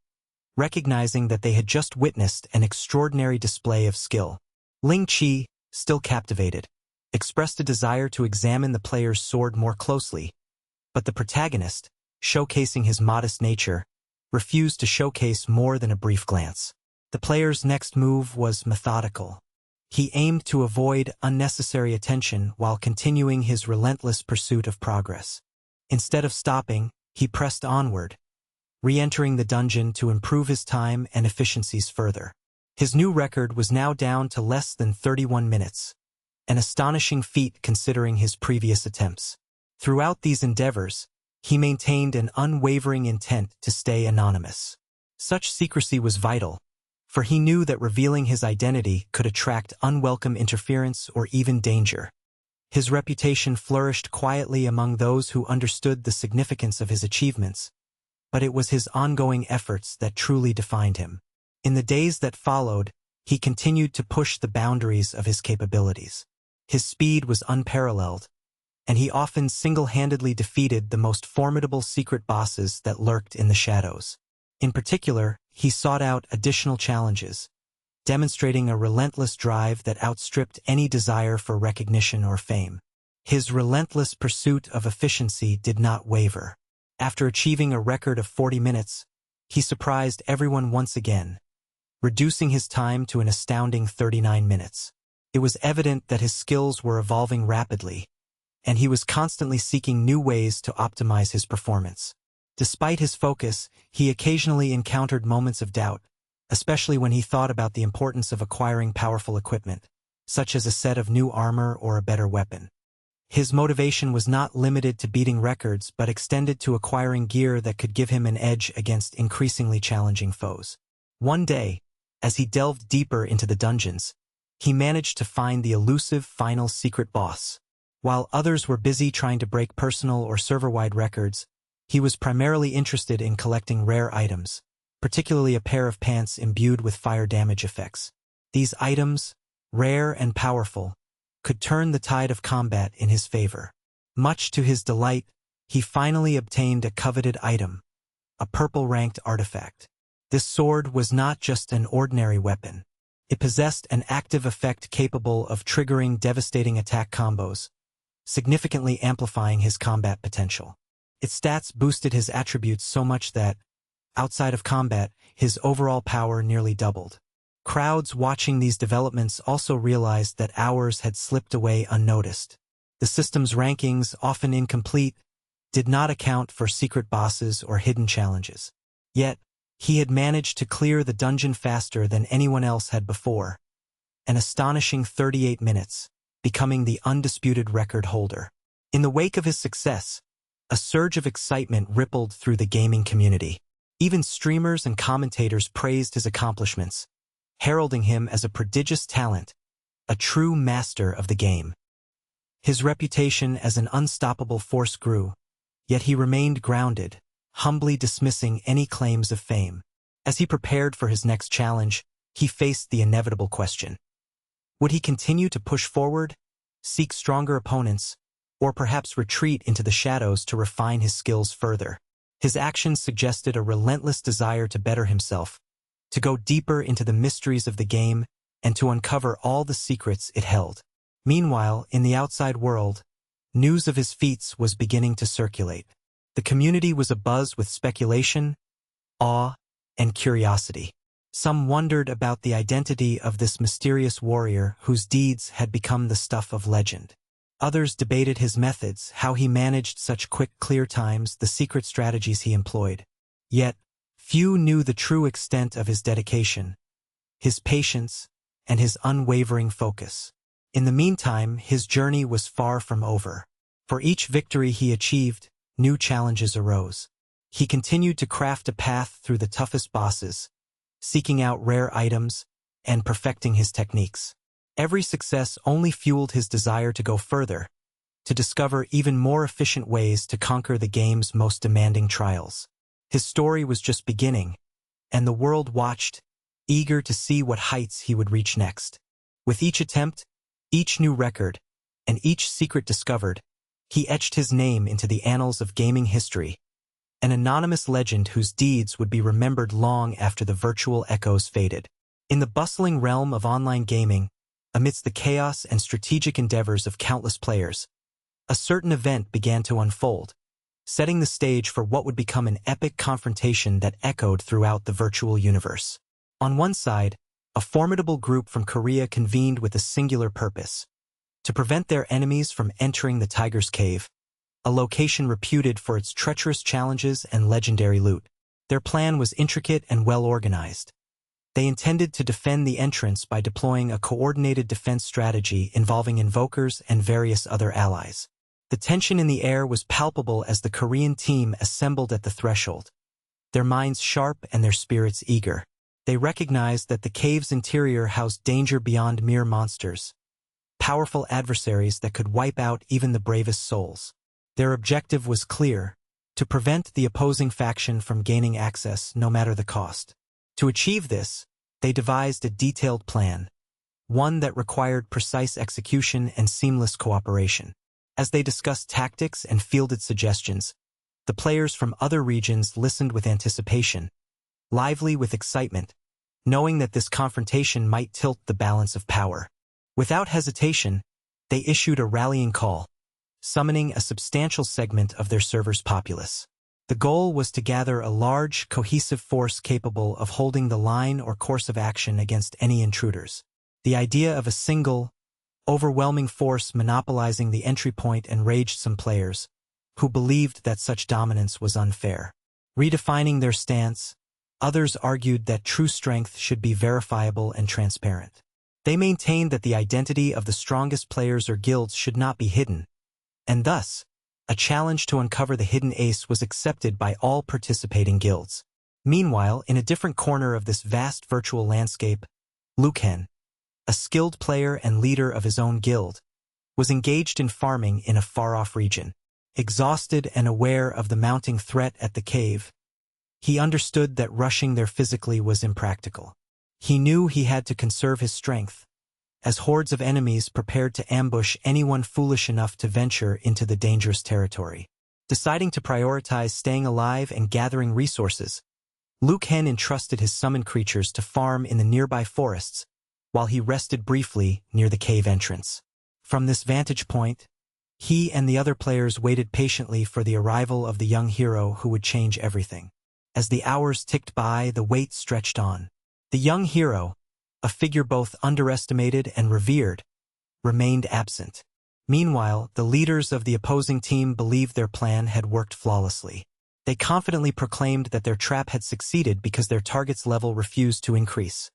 recognizing that they had just witnessed an extraordinary display of skill. Ling Qi, still captivated, expressed a desire to examine the player's sword more closely, but the protagonist, showcasing his modest nature, refused to showcase more than a brief glance. The player's next move was methodical. He aimed to avoid unnecessary attention while continuing his relentless pursuit of progress. Instead of stopping, he pressed onward, re-entering the dungeon to improve his time and efficiencies further. His new record was now down to less than 31 minutes, an astonishing feat considering his previous attempts. Throughout these endeavors, he maintained an unwavering intent to stay anonymous. Such secrecy was vital, for he knew that revealing his identity could attract unwelcome interference or even danger. His reputation flourished quietly among those who understood the significance of his achievements, but it was his ongoing efforts that truly defined him. In the days that followed, he continued to push the boundaries of his capabilities. His speed was unparalleled, and he often single-handedly defeated the most formidable secret bosses that lurked in the shadows. In particular, he sought out additional challenges, demonstrating a relentless drive that outstripped any desire for recognition or fame. His relentless pursuit of efficiency did not waver. After achieving a record of 40 minutes, he surprised everyone once again, reducing his time to an astounding 39 minutes. It was evident that his skills were evolving rapidly, and he was constantly seeking new ways to optimize his performance. Despite his focus, he occasionally encountered moments of doubt, especially when he thought about the importance of acquiring powerful equipment, such as a set of new armor or a better weapon. His motivation was not limited to beating records but extended to acquiring gear that could give him an edge against increasingly challenging foes. One day, as he delved deeper into the dungeons, he managed to find the elusive final secret boss. While others were busy trying to break personal or server-wide records, he was primarily interested in collecting rare items, particularly a pair of pants imbued with fire damage effects. These items, rare and powerful, could turn the tide of combat in his favor. Much to his delight, he finally obtained a coveted item, a purple-ranked artifact. This sword was not just an ordinary weapon. It possessed an active effect capable of triggering devastating attack combos, significantly amplifying his combat potential. Its stats boosted his attributes so much that, outside of combat, his overall power nearly doubled. Crowds watching these developments also realized that hours had slipped away unnoticed. The system's rankings, often incomplete, did not account for secret bosses or hidden challenges. Yet, he had managed to clear the dungeon faster than anyone else had before, an astonishing 38 minutes, becoming the undisputed record holder. In the wake of his success, a surge of excitement rippled through the gaming community. Even streamers and commentators praised his accomplishments, heralding him as a prodigious talent, a true master of the game. His reputation as an unstoppable force grew, yet he remained grounded, humbly dismissing any claims of fame. As he prepared for his next challenge, he faced the inevitable question. Would he continue to push forward, seek stronger opponents, or perhaps retreat into the shadows to refine his skills further? His actions suggested a relentless desire to better himself, to go deeper into the mysteries of the game, and to uncover all the secrets it held. Meanwhile, in the outside world, news of his feats was beginning to circulate. The community was abuzz with speculation, awe, and curiosity. Some wondered about the identity of this mysterious warrior whose deeds had become the stuff of legend. Others debated his methods, how he managed such quick clear times, the secret strategies he employed. Yet, few knew the true extent of his dedication, his patience, and his unwavering focus. In the meantime, his journey was far from over. For each victory he achieved, new challenges arose. He continued to craft a path through the toughest bosses, seeking out rare items, and perfecting his techniques. Every success only fueled his desire to go further, to discover even more efficient ways to conquer the game's most demanding trials. His story was just beginning, and the world watched, eager to see what heights he would reach next. With each attempt, each new record, and each secret discovered, He etched his name into the annals of gaming history, an anonymous legend whose deeds would be remembered long after the virtual echoes faded. In the bustling realm of online gaming, amidst the chaos and strategic endeavors of countless players, a certain event began to unfold, setting the stage for what would become an epic confrontation that echoed throughout the virtual universe. On one side, a formidable group from Korea convened with a singular purpose: to prevent their enemies from entering the Tiger's Cave, a location reputed for its treacherous challenges and legendary loot. Their plan was intricate and well-organized. They intended to defend the entrance by deploying a coordinated defense strategy involving invokers and various other allies. The tension in the air was palpable as the Korean team assembled at the threshold, their minds sharp and their spirits eager. They recognized that the cave's interior housed danger beyond mere monsters, powerful adversaries that could wipe out even the bravest souls. Their objective was clear: to prevent the opposing faction from gaining access no matter the cost. To achieve this, they devised a detailed plan, one that required precise execution and seamless cooperation. As they discussed tactics and fielded suggestions, the players from other regions listened with anticipation, lively with excitement, knowing that this confrontation might tilt the balance of power. Without hesitation, they issued a rallying call, summoning a substantial segment of their server's populace. The goal was to gather a large, cohesive force capable of holding the line or course of action against any intruders. The idea of a single, overwhelming force monopolizing the entry point enraged some players, who believed that such dominance was unfair. Redefining their stance, others argued that true strength should be verifiable and transparent. They maintained that the identity of the strongest players or guilds should not be hidden, and thus, a challenge to uncover the hidden ace was accepted by all participating guilds. Meanwhile, in a different corner of this vast virtual landscape, Luken, a skilled player and leader of his own guild, was engaged in farming in a far-off region. Exhausted and aware of the mounting threat at the cave, he understood that rushing there physically was impractical. He knew he had to conserve his strength, as hordes of enemies prepared to ambush anyone foolish enough to venture into the dangerous territory. Deciding to prioritize staying alive and gathering resources, Luken entrusted his summoned creatures to farm in the nearby forests, while he rested briefly near the cave entrance. From this vantage point, he and the other players waited patiently for the arrival of the young hero who would change everything. As the hours ticked by, the wait stretched on. The young hero, a figure both underestimated and revered, remained absent. Meanwhile, the leaders of the opposing team believed their plan had worked flawlessly. They confidently proclaimed that their trap had succeeded because their target's level refused to increase,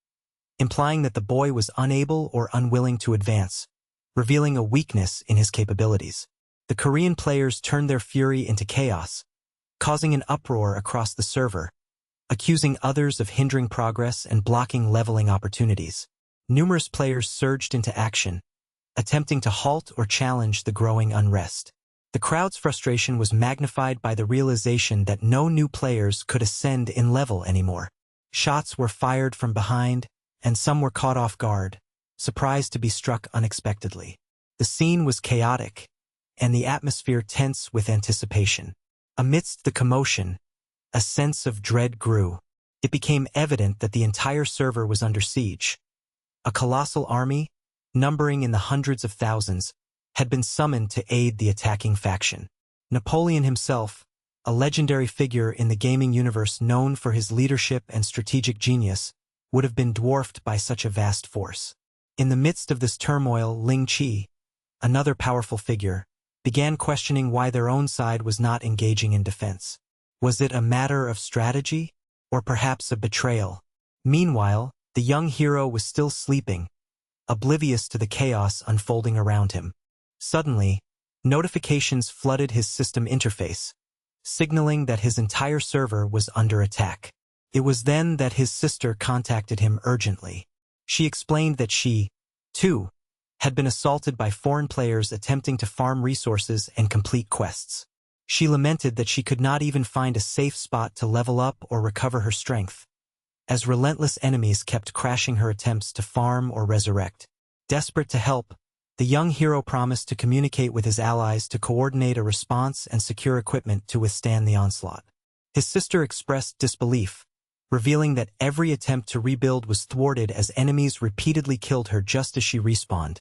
implying that the boy was unable or unwilling to advance, revealing a weakness in his capabilities. The Korean players turned their fury into chaos, causing an uproar across the server, accusing others of hindering progress and blocking leveling opportunities. Numerous players surged into action, attempting to halt or challenge the growing unrest. The crowd's frustration was magnified by the realization that no new players could ascend in level anymore. Shots were fired from behind, and some were caught off guard, surprised to be struck unexpectedly. The scene was chaotic, and the atmosphere tense with anticipation. Amidst the commotion, a sense of dread grew. It became evident that the entire server was under siege. A colossal army, numbering in the hundreds of thousands, had been summoned to aid the attacking faction. Napoleon himself, a legendary figure in the gaming universe known for his leadership and strategic genius, would have been dwarfed by such a vast force. In the midst of this turmoil, Ling Chi, another powerful figure, began questioning why their own side was not engaging in defense. Was it a matter of strategy, or perhaps a betrayal? Meanwhile, the young hero was still sleeping, oblivious to the chaos unfolding around him. Suddenly, notifications flooded his system interface, signaling that his entire server was under attack. It was then that his sister contacted him urgently. She explained that she, too, had been assaulted by foreign players attempting to farm resources and complete quests. She lamented that she could not even find a safe spot to level up or recover her strength, as relentless enemies kept crashing her attempts to farm or resurrect. Desperate to help, The young hero promised to communicate with his allies to coordinate a response and secure equipment to withstand the onslaught. His sister expressed disbelief, revealing that every attempt to rebuild was thwarted as enemies repeatedly killed her just as she respawned,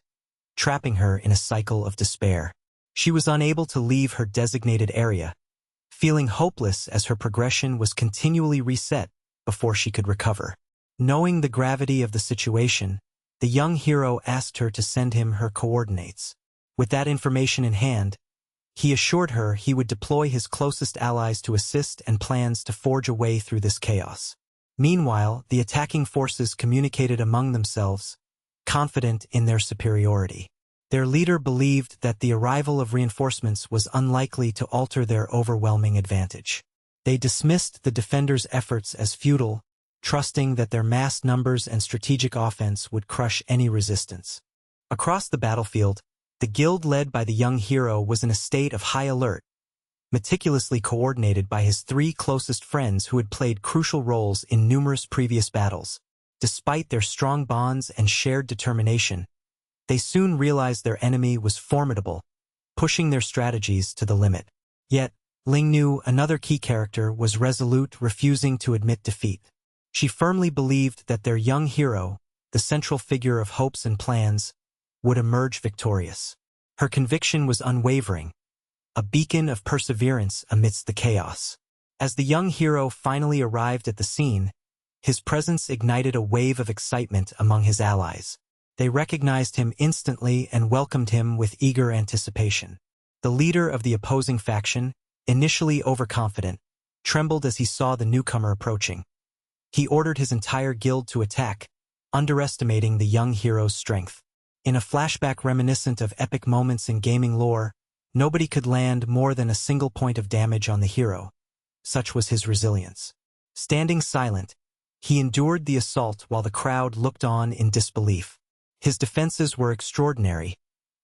trapping her in a cycle of despair. She was unable to leave her designated area, feeling hopeless as her progression was continually reset before she could recover. Knowing the gravity of the situation, the young hero asked her to send him her coordinates. With that information in hand, he assured her he would deploy his closest allies to assist and plans to forge a way through this chaos. Meanwhile, the attacking forces communicated among themselves, confident in their superiority. Their leader believed that the arrival of reinforcements was unlikely to alter their overwhelming advantage. They dismissed the defenders' efforts as futile, trusting that their mass numbers and strategic offense would crush any resistance. Across the battlefield, the guild led by the young hero was in a state of high alert, meticulously coordinated by his three closest friends who had played crucial roles in numerous previous battles. Despite their strong bonds and shared determination, they soon realized their enemy was formidable, pushing their strategies to the limit. Yet, Lingnu, another key character, was resolute, refusing to admit defeat. She firmly believed that their young hero, the central figure of hopes and plans, would emerge victorious. Her conviction was unwavering, a beacon of perseverance amidst the chaos. As the young hero finally arrived at the scene, his presence ignited a wave of excitement among his allies. They recognized him instantly and welcomed him with eager anticipation. The leader of the opposing faction, initially overconfident, trembled as he saw the newcomer approaching. He ordered his entire guild to attack, underestimating the young hero's strength. In a flashback reminiscent of epic moments in gaming lore, nobody could land more than a single point of damage on the hero. Such was his resilience. Standing silent, he endured the assault while the crowd looked on in disbelief. His defenses were extraordinary,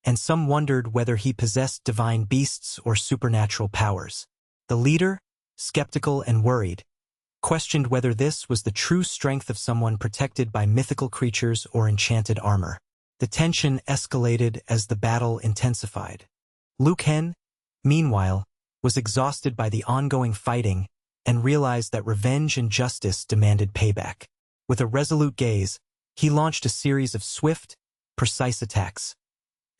and some wondered whether he possessed divine beasts or supernatural powers. The leader, skeptical and worried, questioned whether this was the true strength of someone protected by mythical creatures or enchanted armor. The tension escalated as the battle intensified. Liu Ken, meanwhile, was exhausted by the ongoing fighting and realized that revenge and justice demanded payback. With a resolute gaze, he launched a series of swift, precise attacks,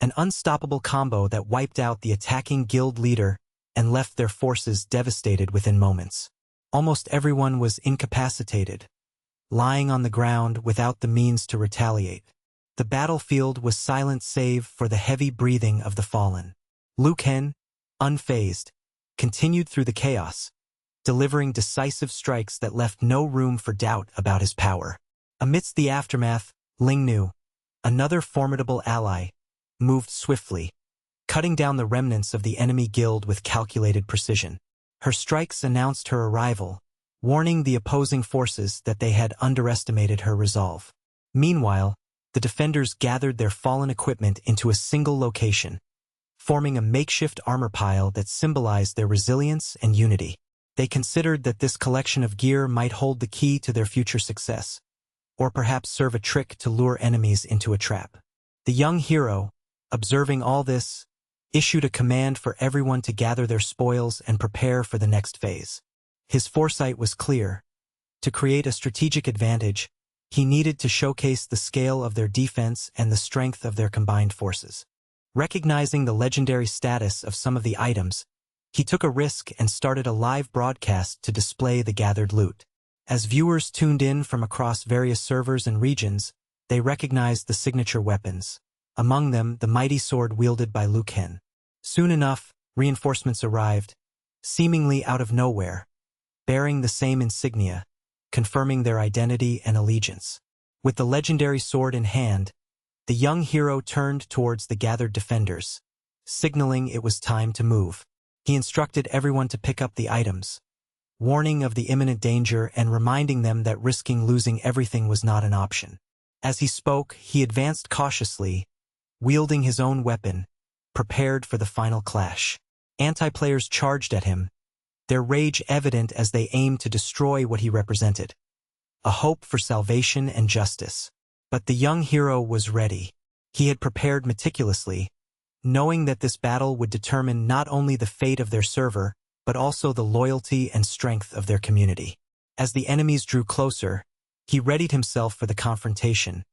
an unstoppable combo that wiped out the attacking guild leader and left their forces devastated within moments. Almost everyone was incapacitated, lying on the ground without the means to retaliate. The battlefield was silent save for the heavy breathing of the fallen. Liu Ken, unfazed, continued through the chaos, delivering decisive strikes that left no room for doubt about his power. Amidst the aftermath, Lingnu, another formidable ally, moved swiftly, cutting down the remnants of the enemy guild with calculated precision. Her strikes announced her arrival, warning the opposing forces that they had underestimated her resolve. Meanwhile, the defenders gathered their fallen equipment into a single location, forming a makeshift armor pile that symbolized their resilience and unity. They considered that this collection of gear might hold the key to their future success, or perhaps serve a trick to lure enemies into a trap. The young hero, observing all this, issued a command for everyone to gather their spoils and prepare for the next phase. His foresight was clear. To create a strategic advantage, he needed to showcase the scale of their defense and the strength of their combined forces. Recognizing the legendary status of some of the items, he took a risk and started a live broadcast to display the gathered loot. As viewers tuned in from across various servers and regions, they recognized the signature weapons, among them the mighty sword wielded by Liu Ken. Soon enough, reinforcements arrived, seemingly out of nowhere, bearing the same insignia, confirming their identity and allegiance. With the legendary sword in hand, the young hero turned towards the gathered defenders, signaling it was time to move. He instructed everyone to pick up the items, warning of the imminent danger and reminding them that risking losing everything was not an option. As he spoke, he advanced cautiously, wielding his own weapon, prepared for the final clash. Anti-players charged at him, their rage evident as they aimed to destroy what he represented, a hope for salvation and justice. But the young hero was ready. He had prepared meticulously, knowing that this battle would determine not only the fate of their server, but also the loyalty and strength of their community. As the enemies drew closer, he readied himself for the confrontation,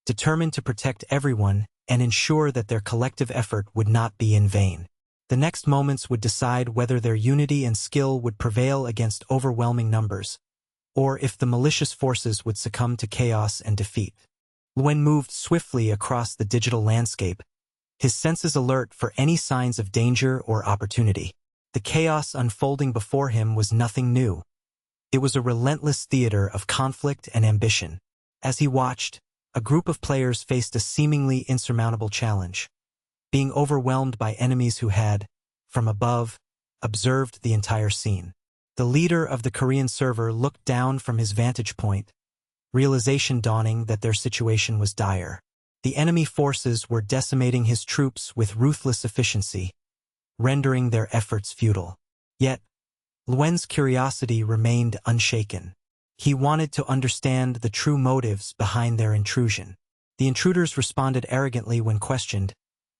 determined to protect everyone and ensure that their collective effort would not be in vain. The next moments would decide whether their unity and skill would prevail against overwhelming numbers, or if the malicious forces would succumb to chaos and defeat. Luen moved swiftly across the digital landscape, his senses alert for any signs of danger or opportunity. The chaos unfolding before him was nothing new. It was a relentless theater of conflict and ambition. As he watched, a group of players faced a seemingly insurmountable challenge, being overwhelmed by enemies who had, from above, observed the entire scene. The leader of the Korean server looked down from his vantage point, realization dawning that their situation was dire. The enemy forces were decimating his troops with ruthless efficiency, rendering their efforts futile. Yet, Luen's curiosity remained unshaken. He wanted to understand the true motives behind their intrusion. The intruders responded arrogantly when questioned,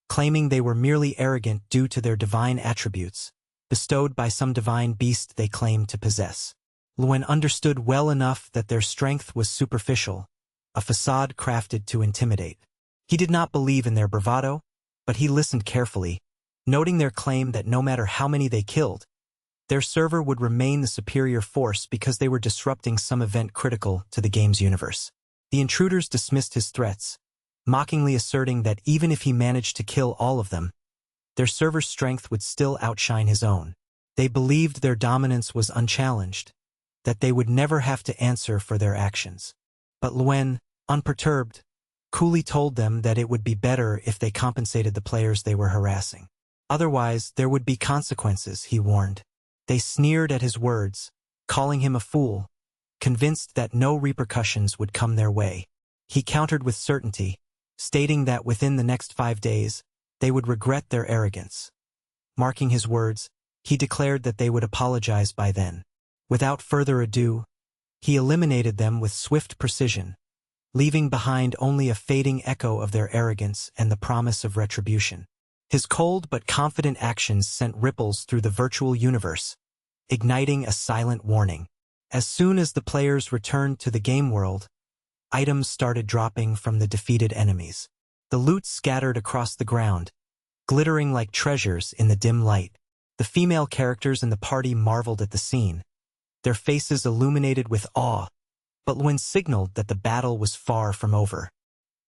claiming they were merely arrogant due to their divine attributes, bestowed by some divine beast they claimed to possess. Luen understood well enough that their strength was superficial, a facade crafted to intimidate. He did not believe in their bravado, but he listened carefully, noting their claim that no matter how many they killed, their server would remain the superior force because they were disrupting some event critical to the game's universe. The intruders dismissed his threats, mockingly asserting that even if he managed to kill all of them, their server's strength would still outshine his own. They believed their dominance was unchallenged, that they would never have to answer for their actions. But Luen, unperturbed, coolly told them that it would be better if they compensated the players they were harassing. Otherwise, there would be consequences, he warned. They sneered at his words, calling him a fool, convinced that no repercussions would come their way. He countered with certainty, stating that within the next 5 days, they would regret their arrogance. Marking his words, he declared that they would apologize by then. Without further ado, he eliminated them with swift precision, leaving behind only a fading echo of their arrogance and the promise of retribution. His cold but confident actions sent ripples through the virtual universe, igniting a silent warning. As soon as the players returned to the game world, items started dropping from the defeated enemies. The loot scattered across the ground, glittering like treasures in the dim light. The female characters in the party marveled at the scene, their faces illuminated with awe, but Luen signaled that the battle was far from over.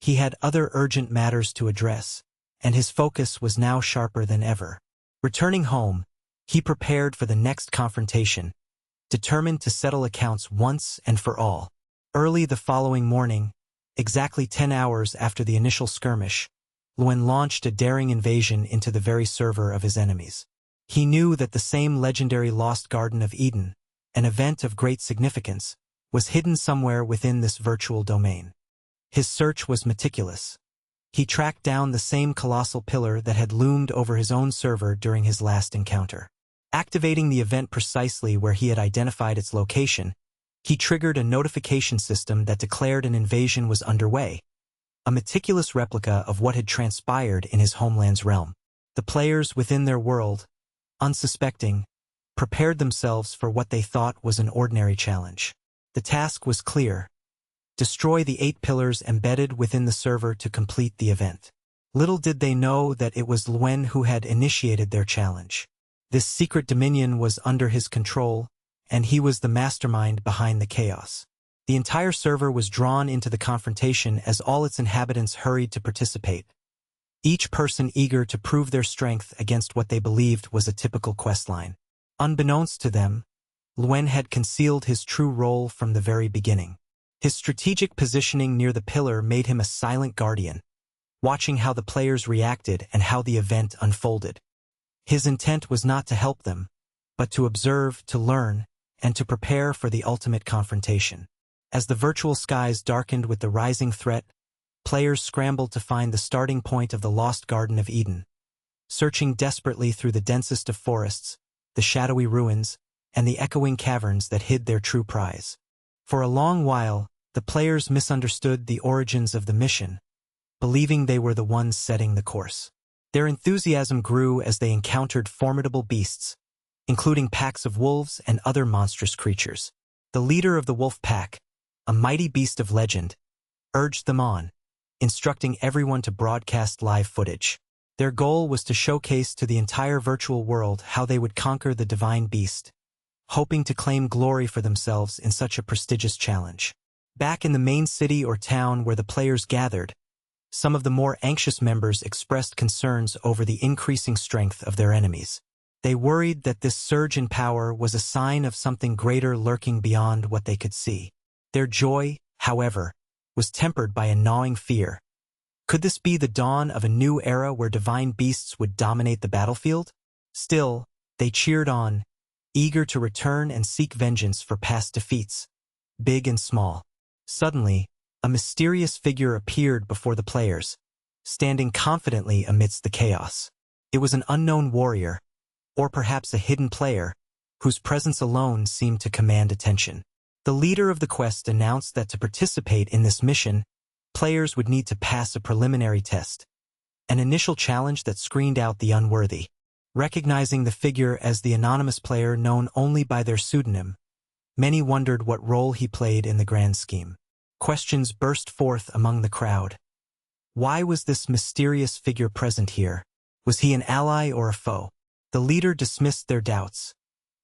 He had other urgent matters to address, and his focus was now sharper than ever. Returning home, he prepared for the next confrontation, determined to settle accounts once and for all. Early the following morning, exactly 10 hours after the initial skirmish, Luen launched a daring invasion into the very server of his enemies. He knew that the same legendary Lost Garden of Eden, an event of great significance, was hidden somewhere within this virtual domain. His search was meticulous. He tracked down the same colossal pillar that had loomed over his own server during his last encounter. Activating the event precisely where he had identified its location, he triggered a notification system that declared an invasion was underway, a meticulous replica of what had transpired in his homeland's realm. The players within their world, unsuspecting, prepared themselves for what they thought was an ordinary challenge. The task was clear: destroy the 8 pillars embedded within the server to complete the event. Little did they know that it was Luen who had initiated their challenge. This secret dominion was under his control, and he was the mastermind behind the chaos. The entire server was drawn into the confrontation as all its inhabitants hurried to participate, each person eager to prove their strength against what they believed was a typical questline. Unbeknownst to them, Luen had concealed his true role from the very beginning. His strategic positioning near the pillar made him a silent guardian, watching how the players reacted and how the event unfolded. His intent was not to help them, but to observe, to learn, and to prepare for the ultimate confrontation. As the virtual skies darkened with the rising threat, players scrambled to find the starting point of the Lost Garden of Eden, searching desperately through the densest of forests, the shadowy ruins, and the echoing caverns that hid their true prize. For a long while, the players misunderstood the origins of the mission, believing they were the ones setting the course. Their enthusiasm grew as they encountered formidable beasts, including packs of wolves and other monstrous creatures. The leader of the wolf pack, a mighty beast of legend, urged them on, instructing everyone to broadcast live footage. Their goal was to showcase to the entire virtual world how they would conquer the divine beast, hoping to claim glory for themselves in such a prestigious challenge. Back in the main city or town where the players gathered, some of the more anxious members expressed concerns over the increasing strength of their enemies. They worried that this surge in power was a sign of something greater lurking beyond what they could see. Their joy, however, was tempered by a gnawing fear. Could this be the dawn of a new era where divine beasts would dominate the battlefield? Still, they cheered on, eager to return and seek vengeance for past defeats, big and small. Suddenly, a mysterious figure appeared before the players, standing confidently amidst the chaos. It was an unknown warrior, or perhaps a hidden player, whose presence alone seemed to command attention. The leader of the quest announced that to participate in this mission, players would need to pass a preliminary test, an initial challenge that screened out the unworthy. Recognizing the figure as the anonymous player known only by their pseudonym, many wondered what role he played in the grand scheme. Questions burst forth among the crowd. Why was this mysterious figure present here? Was he an ally or a foe? The leader dismissed their doubts,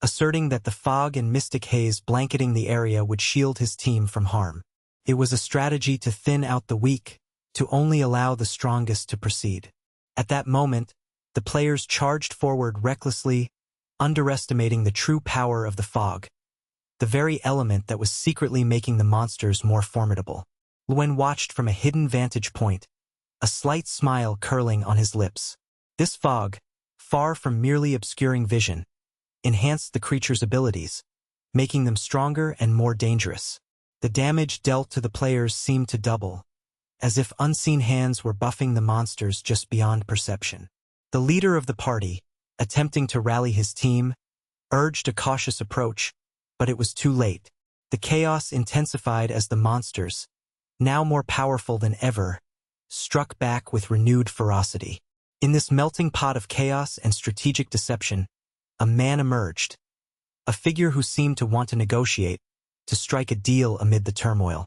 asserting that the fog and mystic haze blanketing the area would shield his team from harm. It was a strategy to thin out the weak, to only allow the strongest to proceed. At that moment, the players charged forward recklessly, underestimating the true power of the fog, the very element that was secretly making the monsters more formidable. Luen watched from a hidden vantage point, a slight smile curling on his lips. This fog, far from merely obscuring vision, enhanced the creature's abilities, making them stronger and more dangerous. The damage dealt to the players seemed to double, as if unseen hands were buffing the monsters just beyond perception. The leader of the party, attempting to rally his team, urged a cautious approach, but it was too late. The chaos intensified as the monsters, now more powerful than ever, struck back with renewed ferocity. In this melting pot of chaos and strategic deception, a man emerged, a figure who seemed to want to negotiate, to strike a deal amid the turmoil.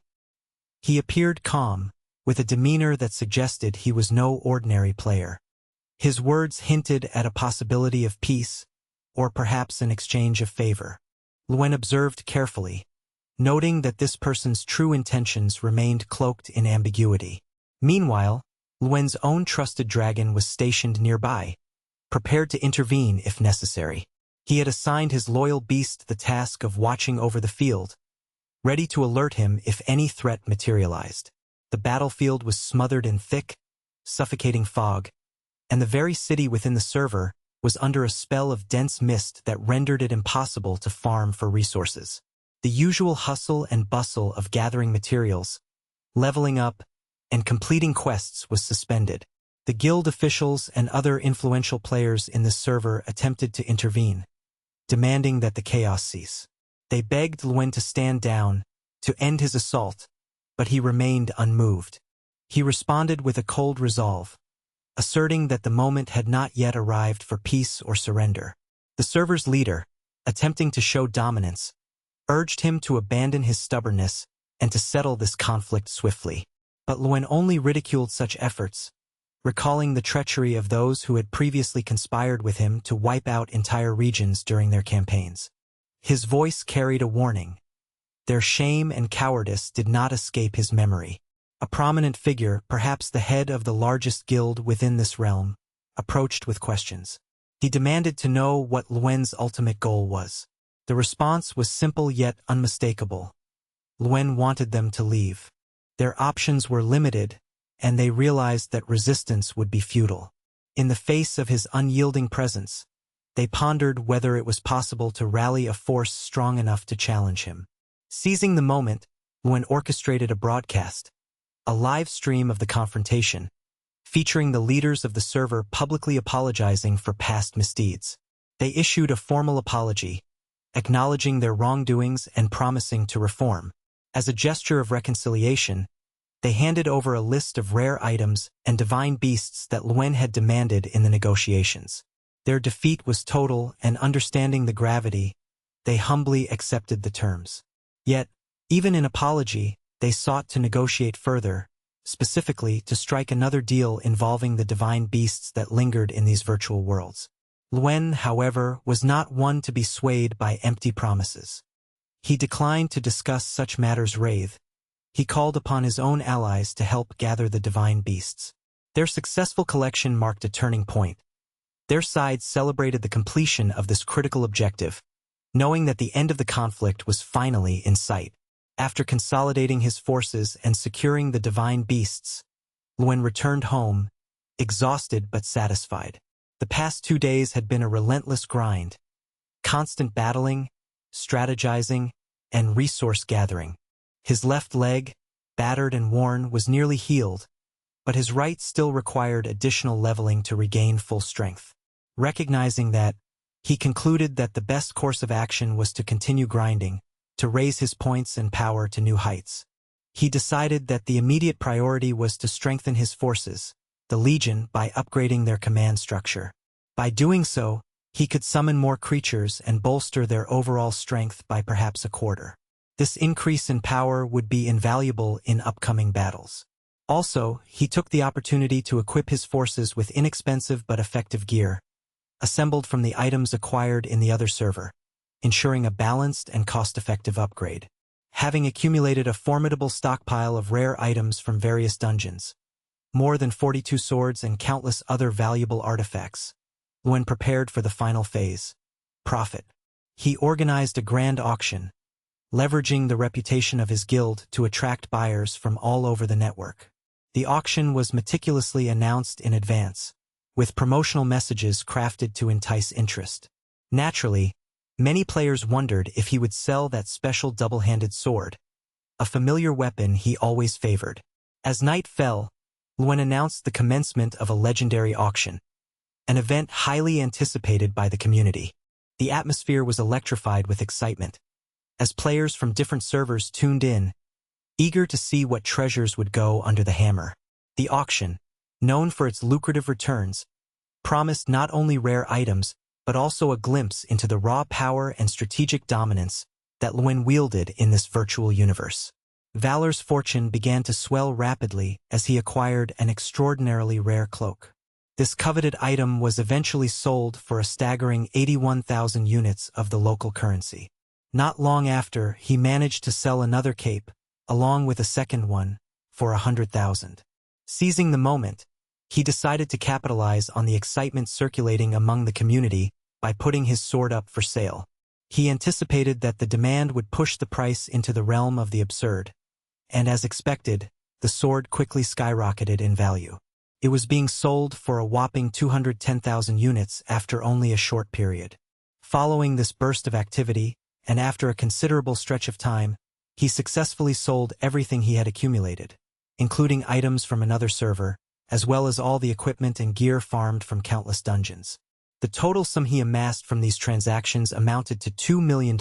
He appeared calm, with a demeanor that suggested he was no ordinary player. His words hinted at a possibility of peace, or perhaps an exchange of favor. Luen observed carefully, noting that this person's true intentions remained cloaked in ambiguity. Meanwhile, Luen's own trusted dragon was stationed nearby, prepared to intervene if necessary. He had assigned his loyal beast the task of watching over the field, ready to alert him if any threat materialized. The battlefield was smothered in thick, suffocating fog, and the very city within the server was under a spell of dense mist that rendered it impossible to farm for resources. The usual hustle and bustle of gathering materials, leveling up, and completing quests was suspended. The guild officials and other influential players in the server attempted to intervene, demanding that the chaos cease. They begged Luen to stand down, to end his assault, but he remained unmoved. He responded with a cold resolve, asserting that the moment had not yet arrived for peace or surrender. The server's leader, attempting to show dominance, urged him to abandon his stubbornness and to settle this conflict swiftly. But Luen only ridiculed such efforts, recalling the treachery of those who had previously conspired with him to wipe out entire regions during their campaigns. His voice carried a warning. Their shame and cowardice did not escape his memory. A prominent figure, perhaps the head of the largest guild within this realm, approached with questions. He demanded to know what Luen's ultimate goal was. The response was simple yet unmistakable. Luen wanted them to leave. Their options were limited, and they realized that resistance would be futile. In the face of his unyielding presence, they pondered whether it was possible to rally a force strong enough to challenge him. Seizing the moment, Luen orchestrated a broadcast, a live stream of the confrontation, featuring the leaders of the server publicly apologizing for past misdeeds. They issued a formal apology, acknowledging their wrongdoings and promising to reform. As a gesture of reconciliation, They handed over a list of rare items and divine beasts that Luen had demanded in the negotiations. Their defeat was total, and understanding the gravity, they humbly accepted the terms. Yet, even in apology, they sought to negotiate further, specifically to strike another deal involving the divine beasts that lingered in these virtual worlds. Luen, however, was not one to be swayed by empty promises. He declined to discuss such matters with. He called upon his own allies to help gather the divine beasts. Their successful collection marked a turning point. Their sides celebrated the completion of this critical objective, knowing that the end of the conflict was finally in sight. After consolidating his forces and securing the divine beasts, Luen returned home, exhausted but satisfied. The past 2 days had been a relentless grind, constant battling, strategizing, and resource gathering. His left leg, battered and worn, was nearly healed, but his right still required additional leveling to regain full strength. Recognizing that, he concluded that the best course of action was to continue grinding, to raise his points and power to new heights. He decided that the immediate priority was to strengthen his forces, the Legion, by upgrading their command structure. By doing so, he could summon more creatures and bolster their overall strength by perhaps a quarter. This increase in power would be invaluable in upcoming battles. Also, he took the opportunity to equip his forces with inexpensive but effective gear, assembled from the items acquired in the other server, ensuring a balanced and cost-effective upgrade. Having accumulated a formidable stockpile of rare items from various dungeons, more than 42 swords and countless other valuable artifacts, Luen prepared for the final phase, profit. He organized a grand auction, leveraging the reputation of his guild to attract buyers from all over the network. The auction was meticulously announced in advance, with promotional messages crafted to entice interest. Naturally, many players wondered if he would sell that special double-handed sword, a familiar weapon he always favored. As night fell, Luen announced the commencement of a legendary auction, an event highly anticipated by the community. The atmosphere was electrified with excitement, as players from different servers tuned in, eager to see what treasures would go under the hammer. The auction, known for its lucrative returns, promised not only rare items, but also a glimpse into the raw power and strategic dominance that Luen wielded in this virtual universe. Valor's fortune began to swell rapidly as he acquired an extraordinarily rare cloak. This coveted item was eventually sold for a staggering 81,000 units of the local currency. Not long after, he managed to sell another cape, along with a second one, for 100,000. Seizing the moment, he decided to capitalize on the excitement circulating among the community by putting his sword up for sale. He anticipated that the demand would push the price into the realm of the absurd, and as expected, the sword quickly skyrocketed in value. It was being sold for a whopping 210,000 units after only a short period. Following this burst of activity, and after a considerable stretch of time, he successfully sold everything he had accumulated, including items from another server, as well as all the equipment and gear farmed from countless dungeons. The total sum he amassed from these transactions amounted to $2 million,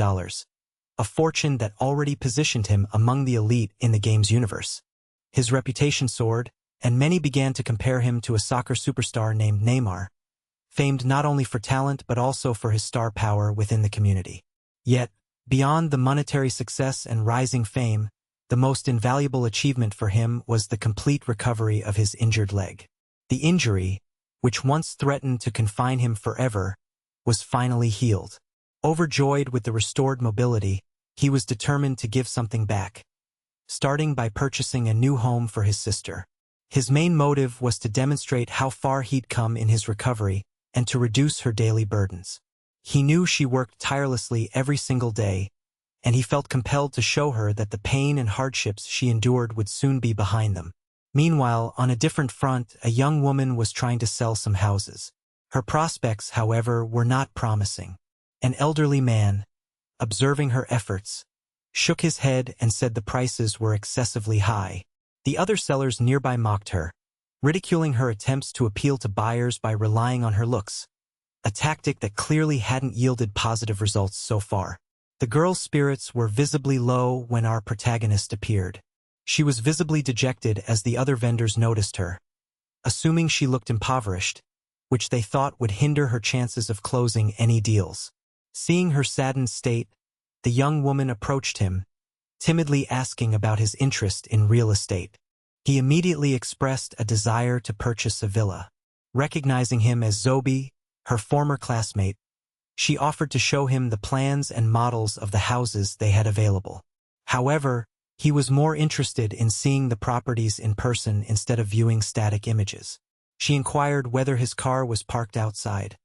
a fortune that already positioned him among the elite in the game's universe. His reputation soared, and many began to compare him to a soccer superstar named Neymar, famed not only for talent but also for his star power within the community. Yet, beyond the monetary success and rising fame, the most invaluable achievement for him was the complete recovery of his injured leg. The injury, which once threatened to confine him forever, was finally healed. Overjoyed with the restored mobility, he was determined to give something back, starting by purchasing a new home for his sister. His main motive was to demonstrate how far he'd come in his recovery and to reduce her daily burdens. He knew she worked tirelessly every single day, and he felt compelled to show her that the pain and hardships she endured would soon be behind them. Meanwhile, on a different front, a young woman was trying to sell some houses. Her prospects, however, were not promising. An elderly man, observing her efforts, shook his head and said the prices were excessively high. The other sellers nearby mocked her, ridiculing her attempts to appeal to buyers by relying on her looks, a tactic that clearly hadn't yielded positive results so far. The girl's spirits were visibly low when our protagonist appeared. She was visibly dejected as the other vendors noticed her, assuming she looked impoverished, which they thought would hinder her chances of closing any deals. Seeing her saddened state, the young woman approached him, timidly asking about his interest in real estate. He immediately expressed a desire to purchase a villa. Recognizing him as Zobi, her former classmate, she offered to show him the plans and models of the houses they had available. However, he was more interested in seeing the properties in person instead of viewing static images. She inquired whether his car was parked outside,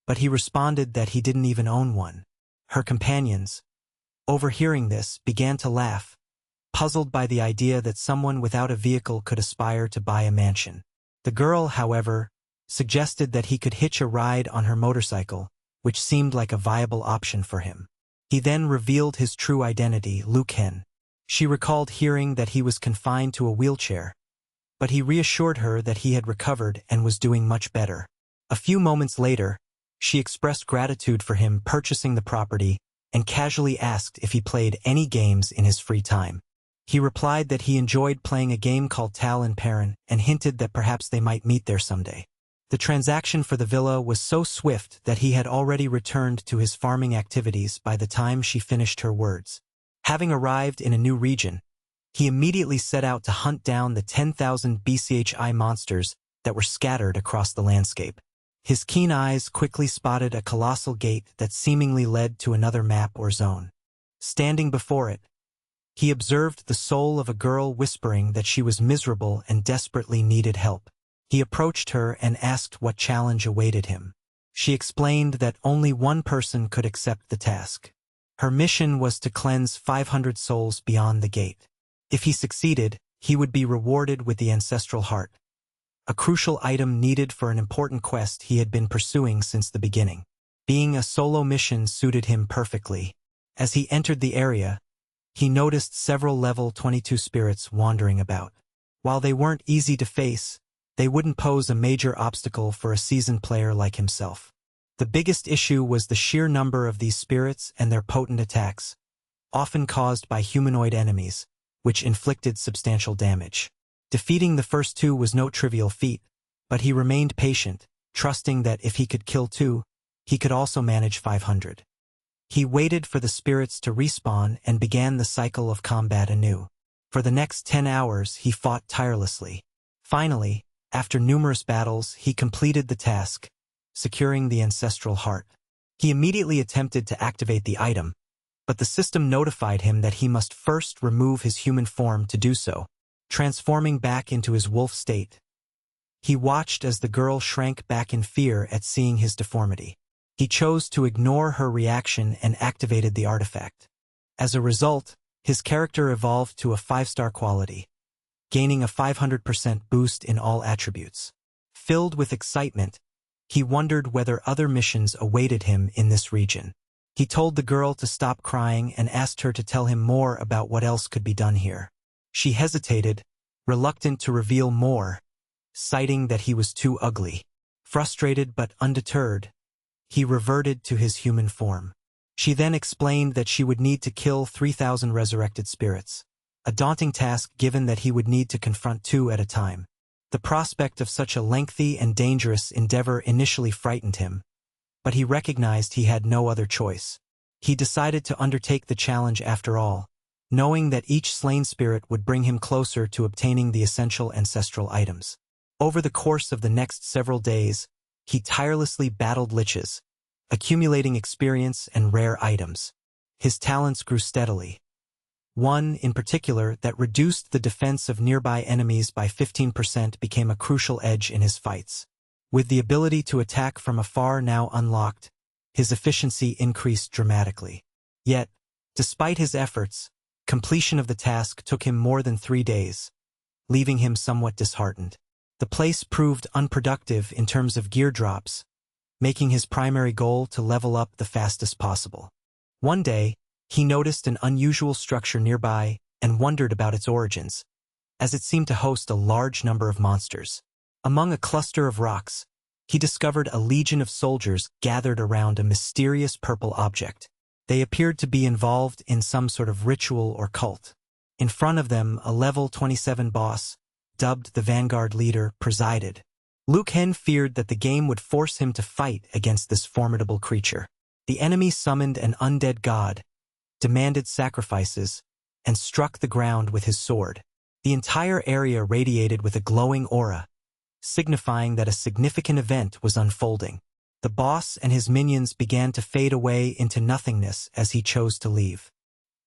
but he responded that he didn't even own one. Her companions, overhearing this, began to laugh, puzzled by the idea that someone without a vehicle could aspire to buy a mansion. The girl, however, suggested that he could hitch a ride on her motorcycle, which seemed like a viable option for him. He then revealed his true identity, Luken. She recalled hearing that he was confined to a wheelchair, but he reassured her that he had recovered and was doing much better. A few moments later, she expressed gratitude for him purchasing the property and casually asked if he played any games in his free time. He replied that he enjoyed playing a game called Tal and Perrin and hinted that perhaps they might meet there someday. The transaction for the villa was so swift that he had already returned to his farming activities by the time she finished her words. Having arrived in a new region, he immediately set out to hunt down the 10,000 BCHI monsters that were scattered across the landscape. His keen eyes quickly spotted a colossal gate that seemingly led to another map or zone. Standing before it, he observed the soul of a girl whispering that she was miserable and desperately needed help. He approached her and asked what challenge awaited him. She explained that only one person could accept the task. Her mission was to cleanse 500 souls beyond the gate. If he succeeded, he would be rewarded with the ancestral heart, a crucial item needed for an important quest he had been pursuing since the beginning. Being a solo mission suited him perfectly. As he entered the area, he noticed several level 22 spirits wandering about. While they weren't easy to face, they wouldn't pose a major obstacle for a seasoned player like himself. The biggest issue was the sheer number of these spirits and their potent attacks, often caused by humanoid enemies, which inflicted substantial damage. Defeating the first two was no trivial feat, but he remained patient, trusting that if he could kill two, he could also manage 500. He waited for the spirits to respawn and began the cycle of combat anew. For the next 10 hours, he fought tirelessly. Finally, after numerous battles, he completed the task, securing the ancestral heart. He immediately attempted to activate the item, but the system notified him that he must first remove his human form to do so, transforming back into his wolf state. He watched as the girl shrank back in fear at seeing his deformity. He chose to ignore her reaction and activated the artifact. As a result, his character evolved to a 5-star quality, gaining a 500% boost in all attributes. Filled with excitement, he wondered whether other missions awaited him in this region. He told the girl to stop crying and asked her to tell him more about what else could be done here. She hesitated, reluctant to reveal more, citing that he was too ugly. Frustrated but undeterred, he reverted to his human form. She then explained that she would need to kill 3,000 resurrected spirits, a daunting task given that he would need to confront 2 at a time. The prospect of such a lengthy and dangerous endeavor initially frightened him, but he recognized he had no other choice. He decided to undertake the challenge after all, knowing that each slain spirit would bring him closer to obtaining the essential ancestral items. Over the course of the next several days, he tirelessly battled liches, accumulating experience and rare items. His talents grew steadily. One, in particular, that reduced the defense of nearby enemies by 15% became a crucial edge in his fights. With the ability to attack from afar now unlocked, his efficiency increased dramatically. Yet, despite his efforts, completion of the task took him more than 3 days, leaving him somewhat disheartened. The place proved unproductive in terms of gear drops, making his primary goal to level up the fastest possible. One day, he noticed an unusual structure nearby and wondered about its origins, as it seemed to host a large number of monsters. Among a cluster of rocks, he discovered a legion of soldiers gathered around a mysterious purple object. They appeared to be involved in some sort of ritual or cult. In front of them, a level 27 boss, dubbed the Vanguard leader, presided. Liu Ken feared that the game would force him to fight against this formidable creature. The enemy summoned an undead god, demanded sacrifices, and struck the ground with his sword. The entire area radiated with a glowing aura, signifying that a significant event was unfolding. The boss and his minions began to fade away into nothingness as he chose to leave.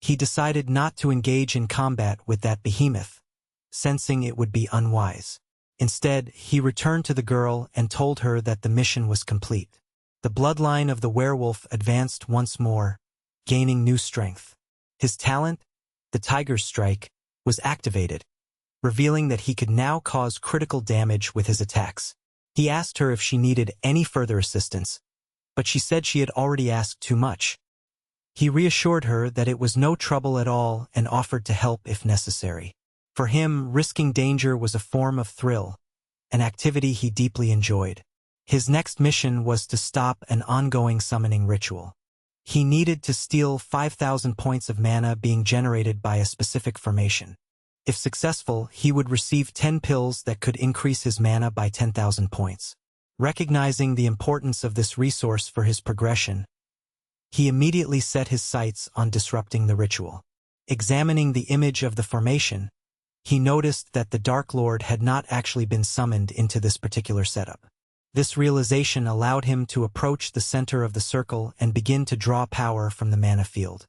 He decided not to engage in combat with that behemoth, sensing it would be unwise. Instead, he returned to the girl and told her that the mission was complete. The bloodline of the werewolf advanced once more, gaining new strength. His talent, the Tiger's Strike, was activated, revealing that he could now cause critical damage with his attacks. He asked her if she needed any further assistance, but she said she had already asked too much. He reassured her that it was no trouble at all and offered to help if necessary. For him, risking danger was a form of thrill, an activity he deeply enjoyed. His next mission was to stop an ongoing summoning ritual. He needed to steal 5,000 points of mana being generated by a specific formation. If successful, he would receive 10 pills that could increase his mana by 10,000 points. Recognizing the importance of this resource for his progression, he immediately set his sights on disrupting the ritual. Examining the image of the formation, he noticed that the Dark Lord had not actually been summoned into this particular setup. This realization allowed him to approach the center of the circle and begin to draw power from the mana field.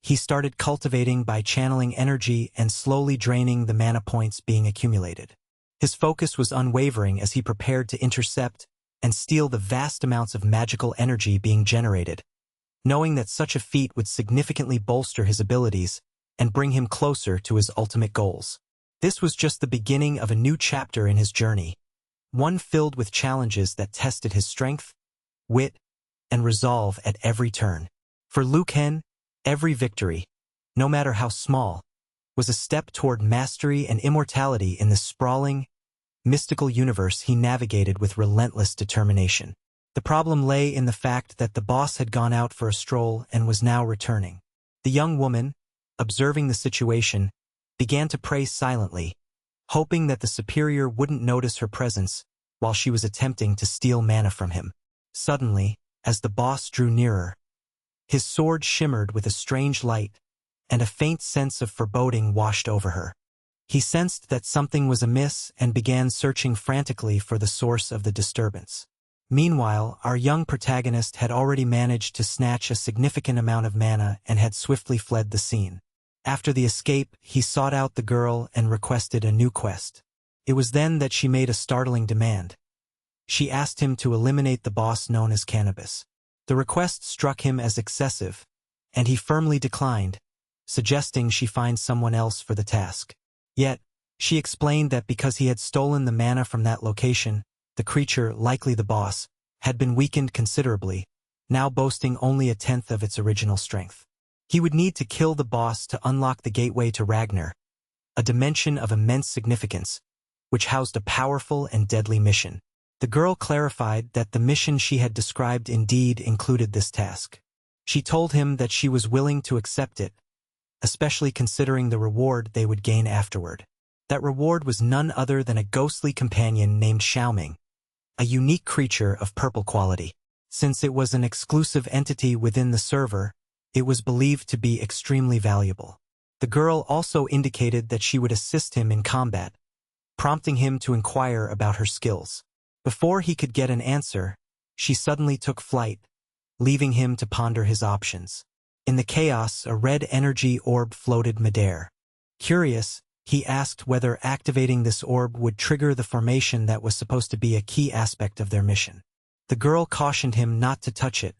He started cultivating by channeling energy and slowly draining the mana points being accumulated. His focus was unwavering as he prepared to intercept and steal the vast amounts of magical energy being generated, knowing that such a feat would significantly bolster his abilities and bring him closer to his ultimate goals. This was just the beginning of a new chapter in his journey, one filled with challenges that tested his strength, wit, and resolve at every turn. For Liu Ken, every victory, no matter how small, was a step toward mastery and immortality in the sprawling, mystical universe he navigated with relentless determination. The problem lay in the fact that the boss had gone out for a stroll and was now returning. The young woman, observing the situation, began to pray silently, hoping that the superior wouldn't notice her presence while she was attempting to steal mana from him. Suddenly, as the boss drew nearer, his sword shimmered with a strange light, and a faint sense of foreboding washed over her. He sensed that something was amiss and began searching frantically for the source of the disturbance. Meanwhile, our young protagonist had already managed to snatch a significant amount of mana and had swiftly fled the scene. After the escape, he sought out the girl and requested a new quest. It was then that she made a startling demand. She asked him to eliminate the boss known as Cannabis. The request struck him as excessive, and he firmly declined, suggesting she find someone else for the task. Yet, she explained that because he had stolen the mana from that location, the creature, likely the boss, had been weakened considerably, now boasting only a tenth of its original strength. He would need to kill the boss to unlock the gateway to Ragnar, a dimension of immense significance, which housed a powerful and deadly mission. The girl clarified that the mission she had described indeed included this task. She told him that she was willing to accept it, especially considering the reward they would gain afterward. That reward was none other than a ghostly companion named Xiaoming, a unique creature of purple quality. Since it was an exclusive entity within the server, it was believed to be extremely valuable. The girl also indicated that she would assist him in combat, prompting him to inquire about her skills. Before he could get an answer, she suddenly took flight, leaving him to ponder his options. In the chaos, a red energy orb floated midair. Curious, he asked whether activating this orb would trigger the formation that was supposed to be a key aspect of their mission. The girl cautioned him not to touch it,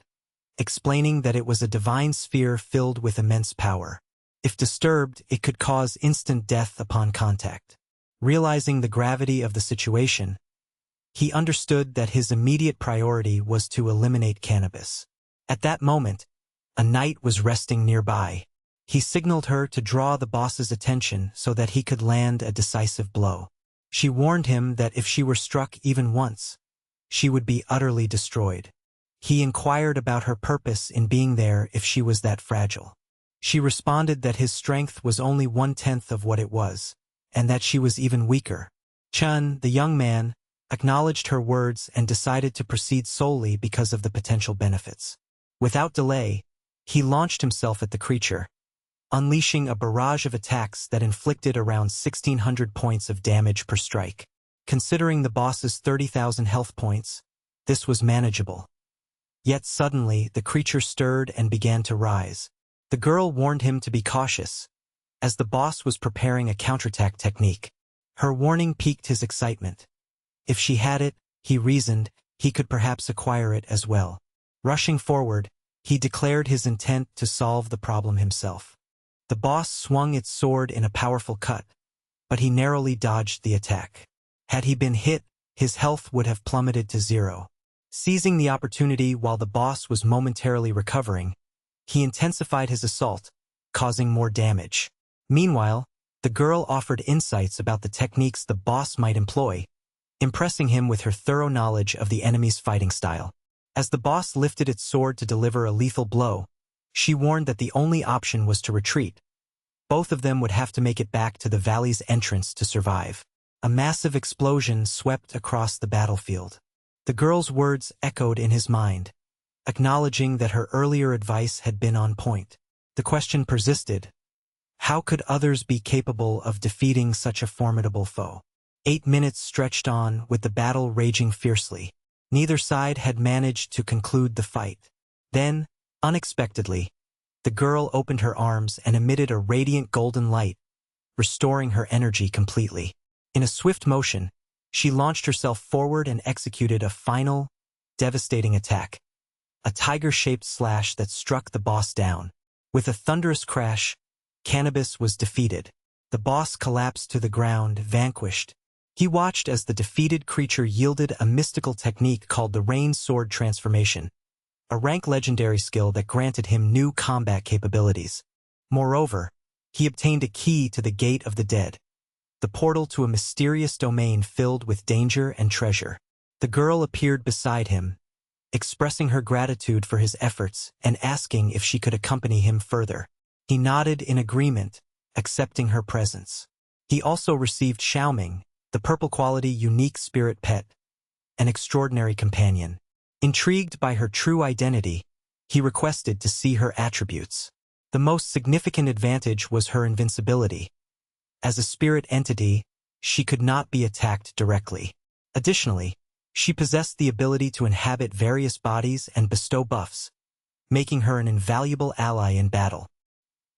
explaining that it was a divine sphere filled with immense power. If disturbed, it could cause instant death upon contact. Realizing the gravity of the situation, he understood that his immediate priority was to eliminate Cannabis. At that moment, a knight was resting nearby. He signaled her to draw the boss's attention so that he could land a decisive blow. She warned him that if she were struck even once, she would be utterly destroyed. He inquired about her purpose in being there if she was that fragile. She responded that his strength was only 1/10 of what it was, and that she was even weaker. Chun, the young man, acknowledged her words and decided to proceed solely because of the potential benefits. Without delay, he launched himself at the creature, unleashing a barrage of attacks that inflicted around 1,600 points of damage per strike. Considering the boss's 30,000 health points, this was manageable. Yet suddenly, the creature stirred and began to rise. The girl warned him to be cautious, as the boss was preparing a counterattack technique. Her warning piqued his excitement. If she had it, he reasoned, he could perhaps acquire it as well. Rushing forward, he declared his intent to solve the problem himself. The boss swung its sword in a powerful cut, but he narrowly dodged the attack. Had he been hit, his health would have plummeted to 0. Seizing the opportunity while the boss was momentarily recovering, he intensified his assault, causing more damage. Meanwhile, the girl offered insights about the techniques the boss might employ, impressing him with her thorough knowledge of the enemy's fighting style. As the boss lifted its sword to deliver a lethal blow, she warned that the only option was to retreat. Both of them would have to make it back to the valley's entrance to survive. A massive explosion swept across the battlefield. The girl's words echoed in his mind, acknowledging that her earlier advice had been on point. The question persisted: how could others be capable of defeating such a formidable foe? 8 minutes stretched on, with the battle raging fiercely. Neither side had managed to conclude the fight. Then, unexpectedly, the girl opened her arms and emitted a radiant golden light, restoring her energy completely. In a swift motion, she launched herself forward and executed a final, devastating attack. A tiger-shaped slash that struck the boss down. With a thunderous crash, Cannabis was defeated. The boss collapsed to the ground, vanquished. He watched as the defeated creature yielded a mystical technique called the Rain Sword Transformation, a rank legendary skill that granted him new combat capabilities. Moreover, he obtained a key to the Gate of the Dead, the portal to a mysterious domain filled with danger and treasure. The girl appeared beside him, expressing her gratitude for his efforts and asking if she could accompany him further. He nodded in agreement, accepting her presence. He also received Xiaoming, the purple-quality unique spirit pet, an extraordinary companion. Intrigued by her true identity, he requested to see her attributes. The most significant advantage was her invincibility. As a spirit entity, she could not be attacked directly. Additionally, she possessed the ability to inhabit various bodies and bestow buffs, making her an invaluable ally in battle.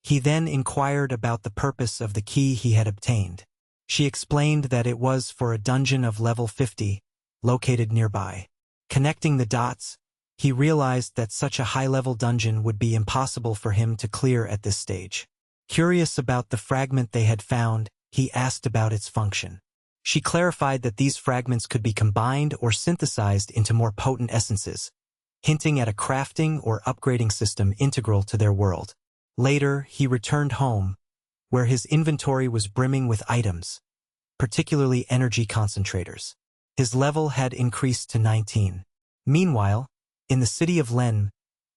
He then inquired about the purpose of the key he had obtained. She explained that it was for a dungeon of level 50, located nearby. Connecting the dots, he realized that such a high-level dungeon would be impossible for him to clear at this stage. Curious about the fragment they had found, he asked about its function. She clarified that these fragments could be combined or synthesized into more potent essences, hinting at a crafting or upgrading system integral to their world. Later, he returned home, where his inventory was brimming with items, particularly energy concentrators. His level had increased to 19. Meanwhile, in the city of Len,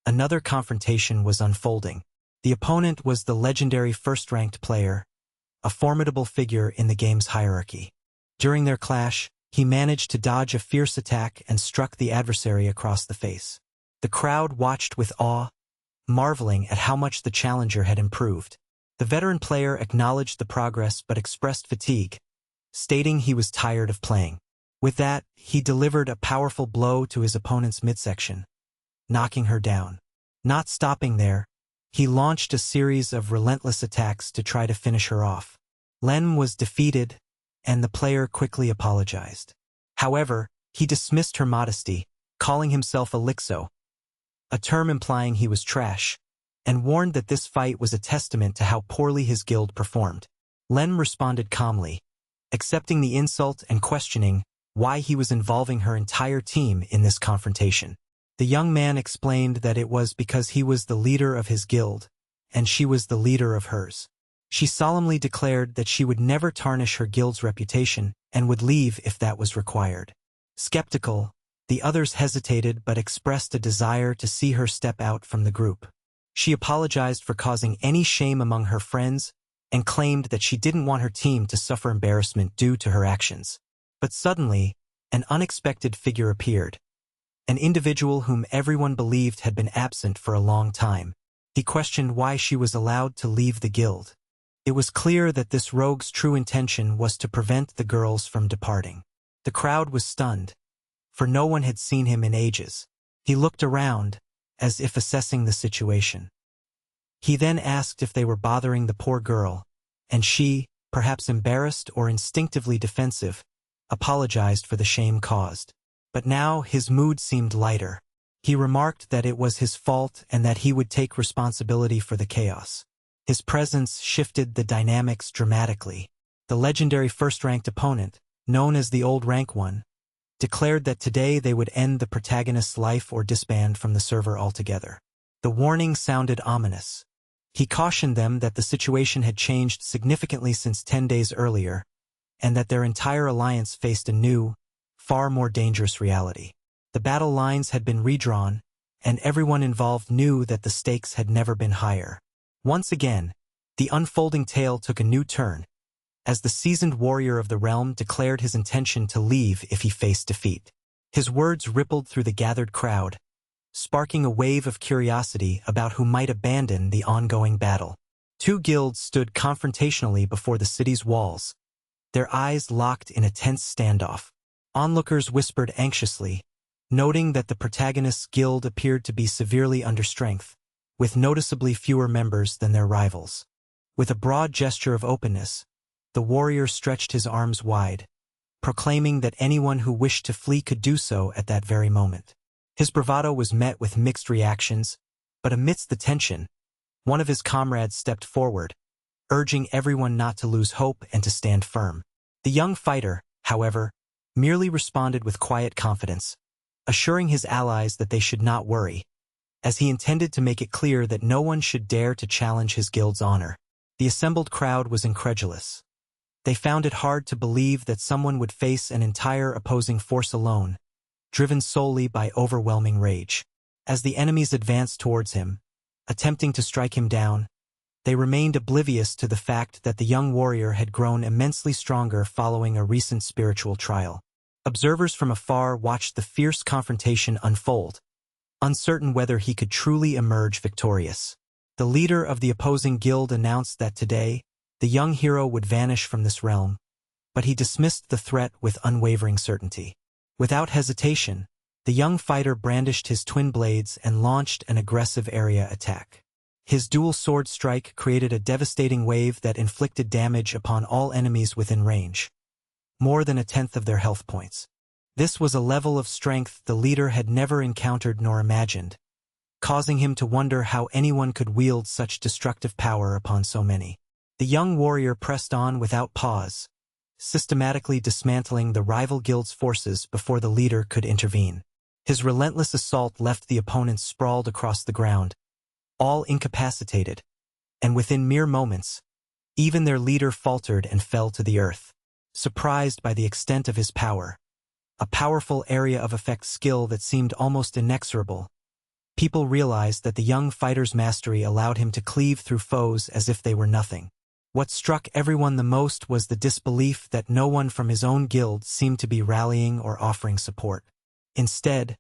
another confrontation was unfolding. The opponent was the legendary first-ranked player, a formidable figure in the game's hierarchy. During their clash, he managed to dodge a fierce attack and struck the adversary across the face. The crowd watched with awe, marveling at how much the challenger had improved. The veteran player acknowledged the progress but expressed fatigue, stating he was tired of playing. With that, he delivered a powerful blow to his opponent's midsection, knocking her down. Not stopping there, he launched a series of relentless attacks to try to finish her off. Len was defeated, and the player quickly apologized. However, he dismissed her modesty, calling himself a Lixo, a term implying he was trash, and warned that this fight was a testament to how poorly his guild performed. Len responded calmly, accepting the insult and questioning why he was involving her entire team in this confrontation. The young man explained that it was because he was the leader of his guild, and she was the leader of hers. She solemnly declared that she would never tarnish her guild's reputation and would leave if that was required. Skeptical, the others hesitated but expressed a desire to see her step out from the group. She apologized for causing any shame among her friends and claimed that she didn't want her team to suffer embarrassment due to her actions. But suddenly, an unexpected figure appeared, an individual whom everyone believed had been absent for a long time. He questioned why she was allowed to leave the guild. It was clear that this rogue's true intention was to prevent the girls from departing. The crowd was stunned, for no one had seen him in ages. He looked around, as if assessing the situation. He then asked if they were bothering the poor girl, and she, perhaps embarrassed or instinctively defensive, apologized for the shame caused. But now his mood seemed lighter. He remarked that it was his fault and that he would take responsibility for the chaos. His presence shifted the dynamics dramatically. The legendary first-ranked opponent, known as the Old Rank One, declared that today they would end the protagonist's life or disband from the server altogether. The warning sounded ominous. He cautioned them that the situation had changed significantly since 10 days earlier, and that their entire alliance faced a new, far more dangerous reality. The battle lines had been redrawn, and everyone involved knew that the stakes had never been higher. Once again, the unfolding tale took a new turn, as the seasoned warrior of the realm declared his intention to leave if he faced defeat. His words rippled through the gathered crowd, sparking a wave of curiosity about who might abandon the ongoing battle. Two guilds stood confrontationally before the city's walls, their eyes locked in a tense standoff. Onlookers whispered anxiously, noting that the protagonist's guild appeared to be severely understrength, with noticeably fewer members than their rivals. With a broad gesture of openness, the warrior stretched his arms wide, proclaiming that anyone who wished to flee could do so at that very moment. His bravado was met with mixed reactions, but amidst the tension, one of his comrades stepped forward, urging everyone not to lose hope and to stand firm. The young fighter, however, merely responded with quiet confidence, assuring his allies that they should not worry, as he intended to make it clear that no one should dare to challenge his guild's honor. The assembled crowd was incredulous. They found it hard to believe that someone would face an entire opposing force alone, driven solely by overwhelming rage. As the enemies advanced towards him, attempting to strike him down, they remained oblivious to the fact that the young warrior had grown immensely stronger following a recent spiritual trial. Observers from afar watched the fierce confrontation unfold, uncertain whether he could truly emerge victorious. The leader of the opposing guild announced that today, the young hero would vanish from this realm, but he dismissed the threat with unwavering certainty. Without hesitation, the young fighter brandished his twin blades and launched an aggressive area attack. His dual sword strike created a devastating wave that inflicted damage upon all enemies within range, more than a tenth of their health points. This was a level of strength the leader had never encountered nor imagined, causing him to wonder how anyone could wield such destructive power upon so many. The young warrior pressed on without pause, systematically dismantling the rival guild's forces before the leader could intervene. His relentless assault left the opponents sprawled across the ground, all incapacitated, and within mere moments, even their leader faltered and fell to the earth. Surprised by the extent of his power, a powerful area of effect skill that seemed almost inexorable, people realized that the young fighter's mastery allowed him to cleave through foes as if they were nothing. What struck everyone the most was the disbelief that no one from his own guild seemed to be rallying or offering support. Instead,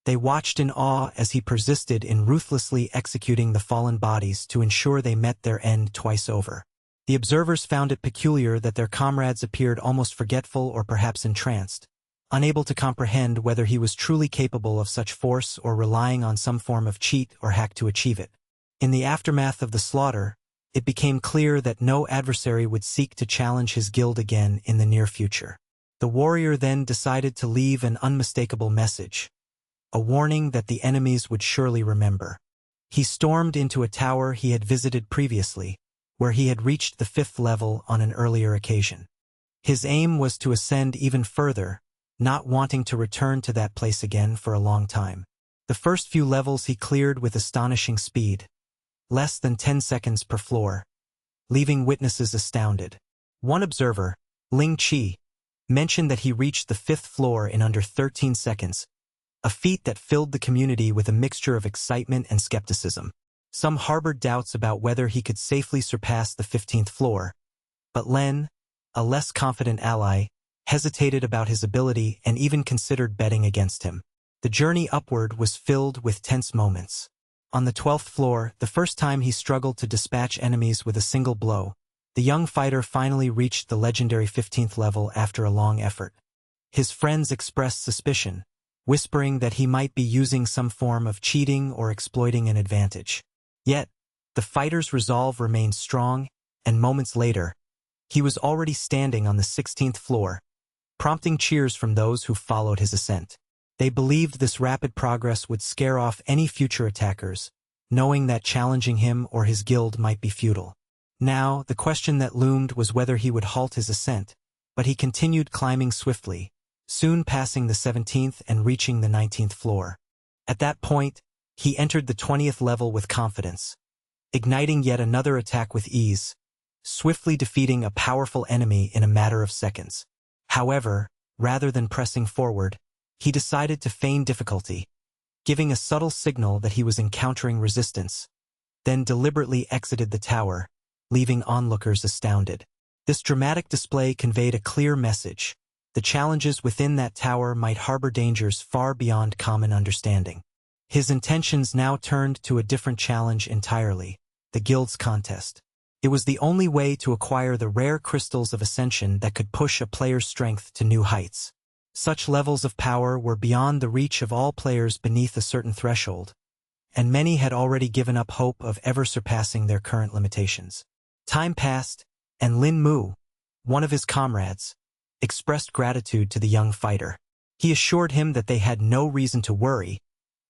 they watched in awe as he persisted in ruthlessly executing the fallen bodies to ensure they met their end twice over. The observers found it peculiar that their comrades appeared almost forgetful or perhaps entranced, unable to comprehend whether he was truly capable of such force or relying on some form of cheat or hack to achieve it. In the aftermath of the slaughter, it became clear that no adversary would seek to challenge his guild again in the near future. The warrior then decided to leave an unmistakable message, a warning that the enemies would surely remember. He stormed into a tower he had visited previously, where he had reached the 5th level on an earlier occasion. His aim was to ascend even further, not wanting to return to that place again for a long time. The first few levels he cleared with astonishing speed, less than 10 seconds per floor, leaving witnesses astounded. One observer, Ling Chi, mentioned that he reached the 5th floor in under 13 seconds, a feat that filled the community with a mixture of excitement and skepticism. Some harbored doubts about whether he could safely surpass the 15th floor, but Len, a less confident ally, hesitated about his ability and even considered betting against him. The journey upward was filled with tense moments. On the 12th floor, the first time he struggled to dispatch enemies with a single blow, the young fighter finally reached the legendary 15th level after a long effort. His friends expressed suspicion, whispering that he might be using some form of cheating or exploiting an advantage. Yet, the fighter's resolve remained strong, and moments later, he was already standing on the 16th floor, prompting cheers from those who followed his ascent. They believed this rapid progress would scare off any future attackers, knowing that challenging him or his guild might be futile. Now, the question that loomed was whether he would halt his ascent, but he continued climbing swiftly, soon passing the 17th and reaching the 19th floor. At that point, he entered the 20th level with confidence, igniting yet another attack with ease, swiftly defeating a powerful enemy in a matter of seconds. However, rather than pressing forward, he decided to feign difficulty, giving a subtle signal that he was encountering resistance, then deliberately exited the tower, leaving onlookers astounded. This dramatic display conveyed a clear message. The challenges within that tower might harbor dangers far beyond common understanding. His intentions now turned to a different challenge entirely, the guild's contest. It was the only way to acquire the rare crystals of ascension that could push a player's strength to new heights. Such levels of power were beyond the reach of all players beneath a certain threshold, and many had already given up hope of ever surpassing their current limitations. Time passed, and Lin Mu, one of his comrades, expressed gratitude to the young fighter. He assured him that they had no reason to worry,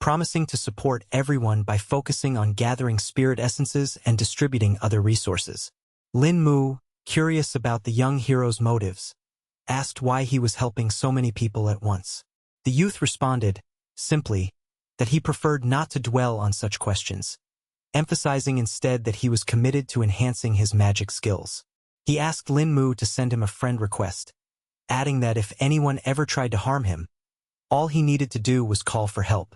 promising to support everyone by focusing on gathering spirit essences and distributing other resources. Lin Mu, curious about the young hero's motives, asked why he was helping so many people at once. The youth responded, simply, that he preferred not to dwell on such questions, emphasizing instead that he was committed to enhancing his magic skills. He asked Lin Mu to send him a friend request, adding that if anyone ever tried to harm him, all he needed to do was call for help.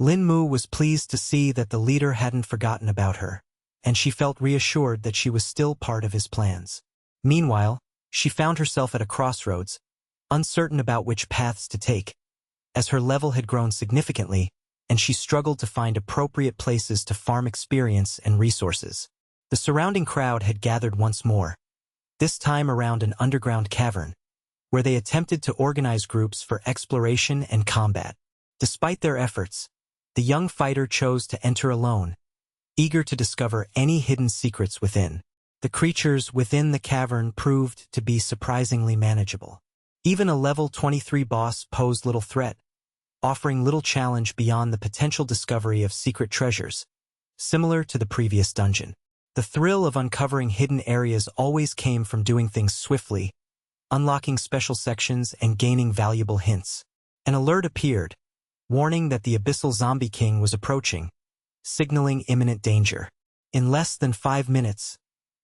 Lin Mu was pleased to see that the leader hadn't forgotten about her, and she felt reassured that she was still part of his plans. Meanwhile, she found herself at a crossroads, uncertain about which paths to take, as her level had grown significantly, and she struggled to find appropriate places to farm experience and resources. The surrounding crowd had gathered once more, this time around an underground cavern, where they attempted to organize groups for exploration and combat. Despite their efforts, the young fighter chose to enter alone, eager to discover any hidden secrets within. The creatures within the cavern proved to be surprisingly manageable. Even a level 23 boss posed little threat, offering little challenge beyond the potential discovery of secret treasures, similar to the previous dungeon. The thrill of uncovering hidden areas always came from doing things swiftly, unlocking special sections and gaining valuable hints. An alert appeared, warning that the Abyssal Zombie King was approaching, signaling imminent danger. In less than 5 minutes,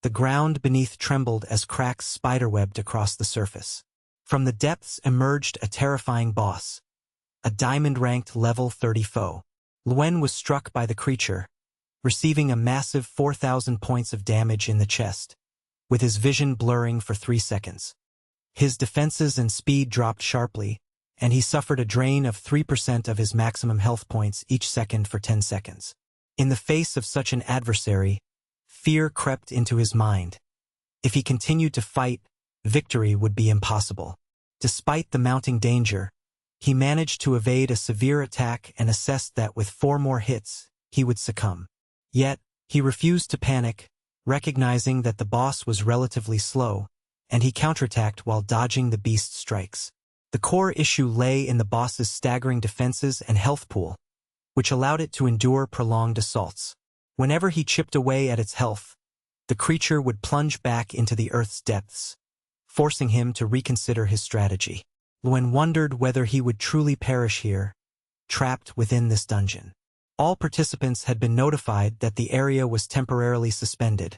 the ground beneath trembled as cracks spiderwebbed across the surface. From the depths emerged a terrifying boss, a diamond-ranked level 30 foe. Luen was struck by the creature, receiving a massive 4,000 points of damage in the chest, with his vision blurring for 3 seconds. His defenses and speed dropped sharply, and he suffered a drain of 3% of his maximum health points each second for 10 seconds. In the face of such an adversary, fear crept into his mind. If he continued to fight, victory would be impossible. Despite the mounting danger, he managed to evade a severe attack and assessed that with 4 more hits, he would succumb. Yet, he refused to panic, recognizing that the boss was relatively slow, and he counterattacked while dodging the beast's strikes. The core issue lay in the boss's staggering defenses and health pool, which allowed it to endure prolonged assaults. Whenever he chipped away at its health, the creature would plunge back into the earth's depths, forcing him to reconsider his strategy. Luen wondered whether he would truly perish here, trapped within this dungeon. All participants had been notified that the area was temporarily suspended,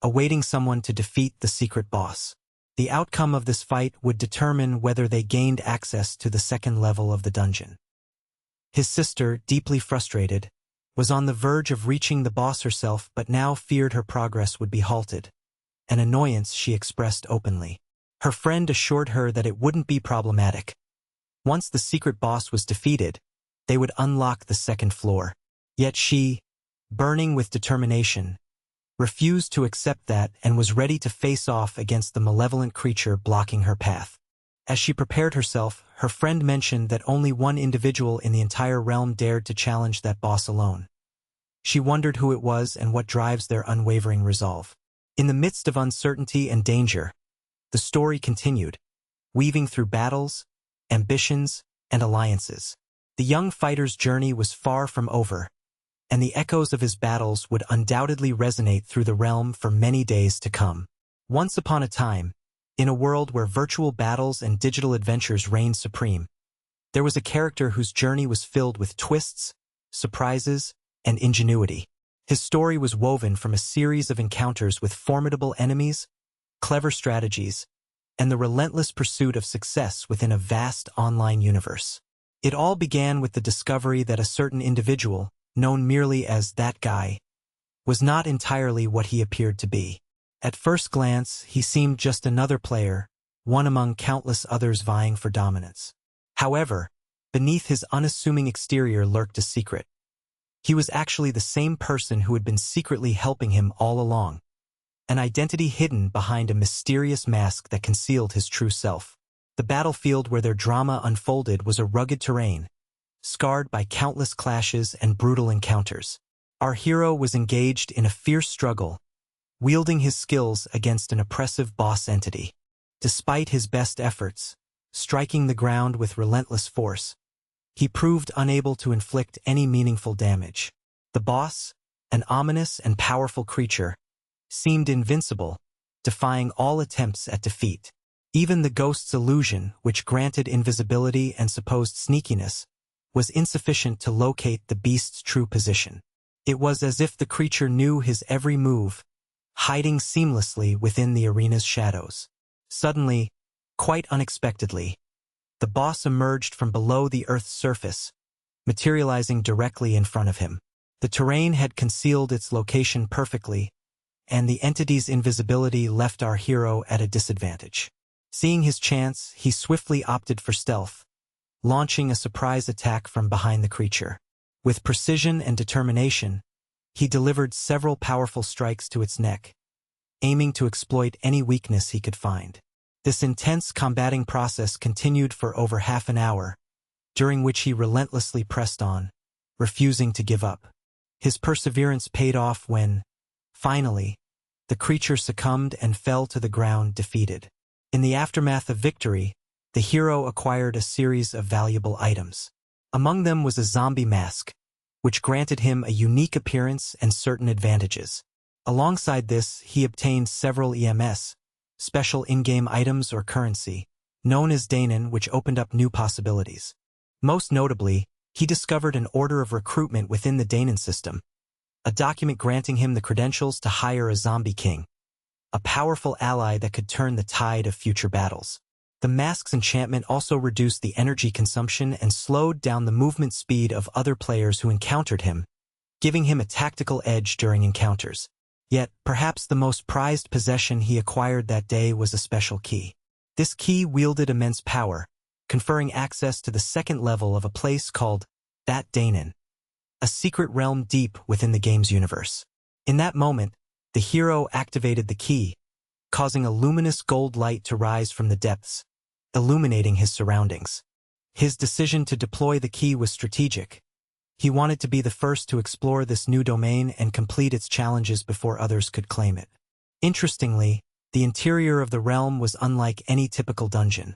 awaiting someone to defeat the secret boss. The outcome of this fight would determine whether they gained access to the second level of the dungeon. His sister, deeply frustrated, was on the verge of reaching the boss herself but now feared her progress would be halted, an annoyance she expressed openly. Her friend assured her that it wouldn't be problematic. Once the secret boss was defeated, they would unlock the second floor. Yet she, burning with determination, refused to accept that and was ready to face off against the malevolent creature blocking her path. As she prepared herself, her friend mentioned that only one individual in the entire realm dared to challenge that boss alone. She wondered who it was and what drives their unwavering resolve. In the midst of uncertainty and danger, the story continued, weaving through battles, ambitions, and alliances. The young fighter's journey was far from over, and the echoes of his battles would undoubtedly resonate through the realm for many days to come. Once upon a time, in a world where virtual battles and digital adventures reigned supreme, there was a character whose journey was filled with twists, surprises, and ingenuity. His story was woven from a series of encounters with formidable enemies, clever strategies, and the relentless pursuit of success within a vast online universe. It all began with the discovery that a certain individual, known merely as that guy, was not entirely what he appeared to be. At first glance, he seemed just another player, one among countless others vying for dominance. However, beneath his unassuming exterior lurked a secret. He was actually the same person who had been secretly helping him all along, an identity hidden behind a mysterious mask that concealed his true self. The battlefield where their drama unfolded was a rugged terrain, scarred by countless clashes and brutal encounters. Our hero was engaged in a fierce struggle, wielding his skills against an oppressive boss entity. Despite his best efforts, striking the ground with relentless force, he proved unable to inflict any meaningful damage. The boss, an ominous and powerful creature, seemed invincible, defying all attempts at defeat. Even the ghost's illusion, which granted invisibility and supposed sneakiness, was insufficient to locate the beast's true position. It was as if the creature knew his every move, hiding seamlessly within the arena's shadows. Suddenly, quite unexpectedly, the boss emerged from below the Earth's surface, materializing directly in front of him. The terrain had concealed its location perfectly, and the entity's invisibility left our hero at a disadvantage. Seeing his chance, he swiftly opted for stealth, launching a surprise attack from behind the creature. With precision and determination, he delivered several powerful strikes to its neck, aiming to exploit any weakness he could find. This intense combating process continued for over half an hour, during which he relentlessly pressed on, refusing to give up. His perseverance paid off when, finally, the creature succumbed and fell to the ground defeated. In the aftermath of victory, the hero acquired a series of valuable items. Among them was a zombie mask, which granted him a unique appearance and certain advantages. Alongside this, he obtained several EMS, special in-game items or currency, known as dainen, which opened up new possibilities. Most notably, he discovered an order of recruitment within the dainen system, a document granting him the credentials to hire a zombie king, a powerful ally that could turn the tide of future battles. The mask's enchantment also reduced the energy consumption and slowed down the movement speed of other players who encountered him, giving him a tactical edge during encounters. Yet, perhaps the most prized possession he acquired that day was a special key. This key wielded immense power, conferring access to the second level of a place called that dainen, a secret realm deep within the game's universe. In that moment, the hero activated the key, causing a luminous gold light to rise from the depths, illuminating his surroundings. His decision to deploy the key was strategic. He wanted to be the first to explore this new domain and complete its challenges before others could claim it. Interestingly, the interior of the realm was unlike any typical dungeon.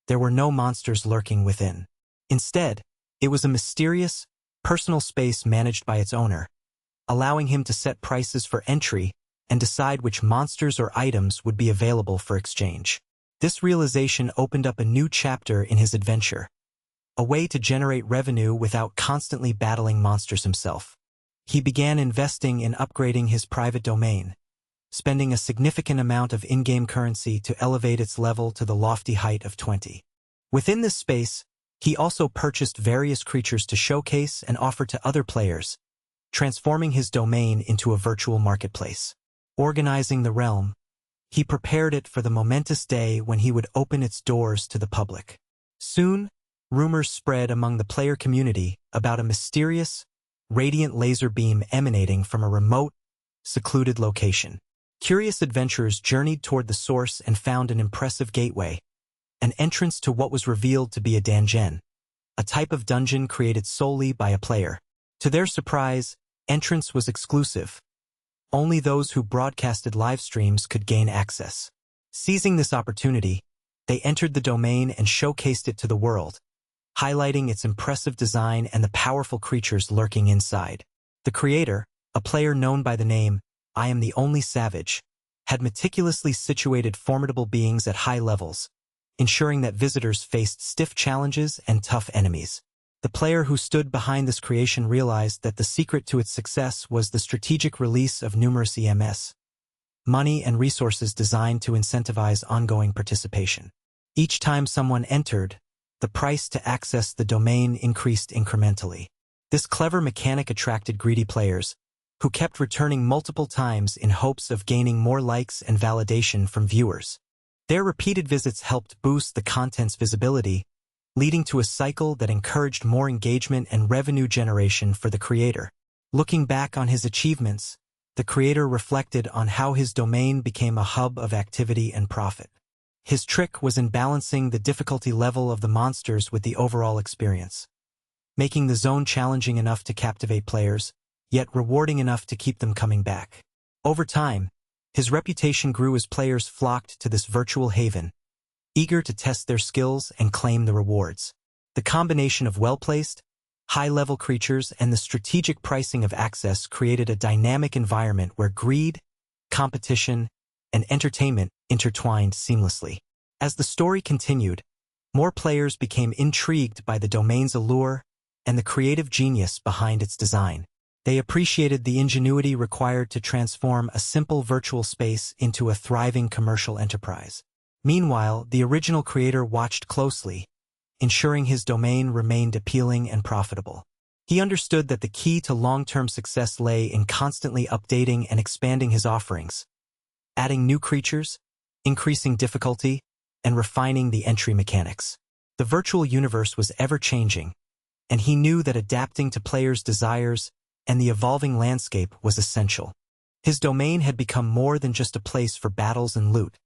There were no monsters lurking within. Instead, it was a mysterious, personal space managed by its owner, allowing him to set prices for entry and decide which monsters or items would be available for exchange. This realization opened up a new chapter in his adventure, a way to generate revenue without constantly battling monsters himself. He began investing in upgrading his private domain, spending a significant amount of in-game currency to elevate its level to the lofty height of 20. Within this space, he also purchased various creatures to showcase and offer to other players, transforming his domain into a virtual marketplace. Organizing the realm, he prepared it for the momentous day when he would open its doors to the public. Soon, rumors spread among the player community about a mysterious, radiant laser beam emanating from a remote, secluded location. Curious adventurers journeyed toward the source and found an impressive gateway, an entrance to what was revealed to be a danjen, a type of dungeon created solely by a player. To their surprise, entrance was exclusive. Only those who broadcasted live streams could gain access. Seizing this opportunity, they entered the domain and showcased it to the world, highlighting its impressive design and the powerful creatures lurking inside. The creator, a player known by the name I Am the Only Savage, had meticulously situated formidable beings at high levels, ensuring that visitors faced stiff challenges and tough enemies. The player who stood behind this creation realized that the secret to its success was the strategic release of numerous EMS, money and resources designed to incentivize ongoing participation. Each time someone entered, the price to access the domain increased incrementally. This clever mechanic attracted greedy players, who kept returning multiple times in hopes of gaining more likes and validation from viewers. Their repeated visits helped boost the content's visibility, leading to a cycle that encouraged more engagement and revenue generation for the creator. Looking back on his achievements, the creator reflected on how his domain became a hub of activity and profit. His trick was in balancing the difficulty level of the monsters with the overall experience, making the zone challenging enough to captivate players, yet rewarding enough to keep them coming back. Over time, his reputation grew as players flocked to this virtual haven, eager to test their skills and claim the rewards. The combination of well-placed, high-level creatures and the strategic pricing of access created a dynamic environment where greed, competition, and entertainment intertwined seamlessly. As the story continued, more players became intrigued by the domain's allure and the creative genius behind its design. They appreciated the ingenuity required to transform a simple virtual space into a thriving commercial enterprise. Meanwhile, the original creator watched closely, ensuring his domain remained appealing and profitable. He understood that the key to long-term success lay in constantly updating and expanding his offerings, adding new creatures, increasing difficulty, and refining the entry mechanics. The virtual universe was ever-changing, and he knew that adapting to players' desires and the evolving landscape was essential. His domain had become more than just a place for battles and loot.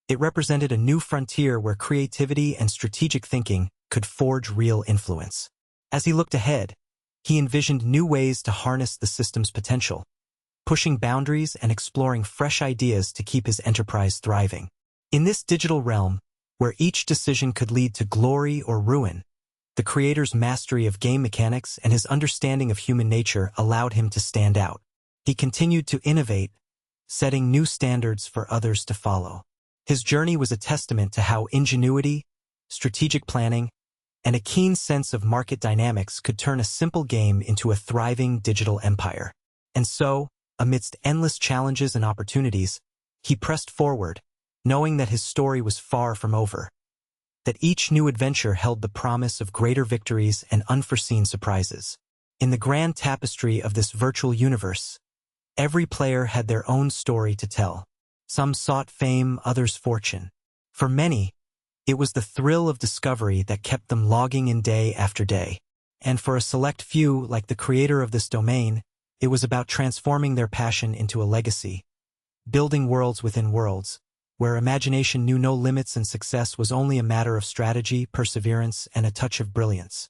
It represented a new frontier where creativity and strategic thinking could forge real influence. As he looked ahead, he envisioned new ways to harness the system's potential, pushing boundaries and exploring fresh ideas to keep his enterprise thriving. In this digital realm, where each decision could lead to glory or ruin, the creator's mastery of game mechanics and his understanding of human nature allowed him to stand out. He continued to innovate, setting new standards for others to follow. His journey was a testament to how ingenuity, strategic planning, and a keen sense of market dynamics could turn a simple game into a thriving digital empire. And so, amidst endless challenges and opportunities, he pressed forward, knowing that his story was far from over, that each new adventure held the promise of greater victories and unforeseen surprises. In the grand tapestry of this virtual universe, every player had their own story to tell. Some sought fame, others fortune. For many, it was the thrill of discovery that kept them logging in day after day. And for a select few, like the creator of this domain, it was about transforming their passion into a legacy, building worlds within worlds, where imagination knew no limits and success was only a matter of strategy, perseverance, and a touch of brilliance.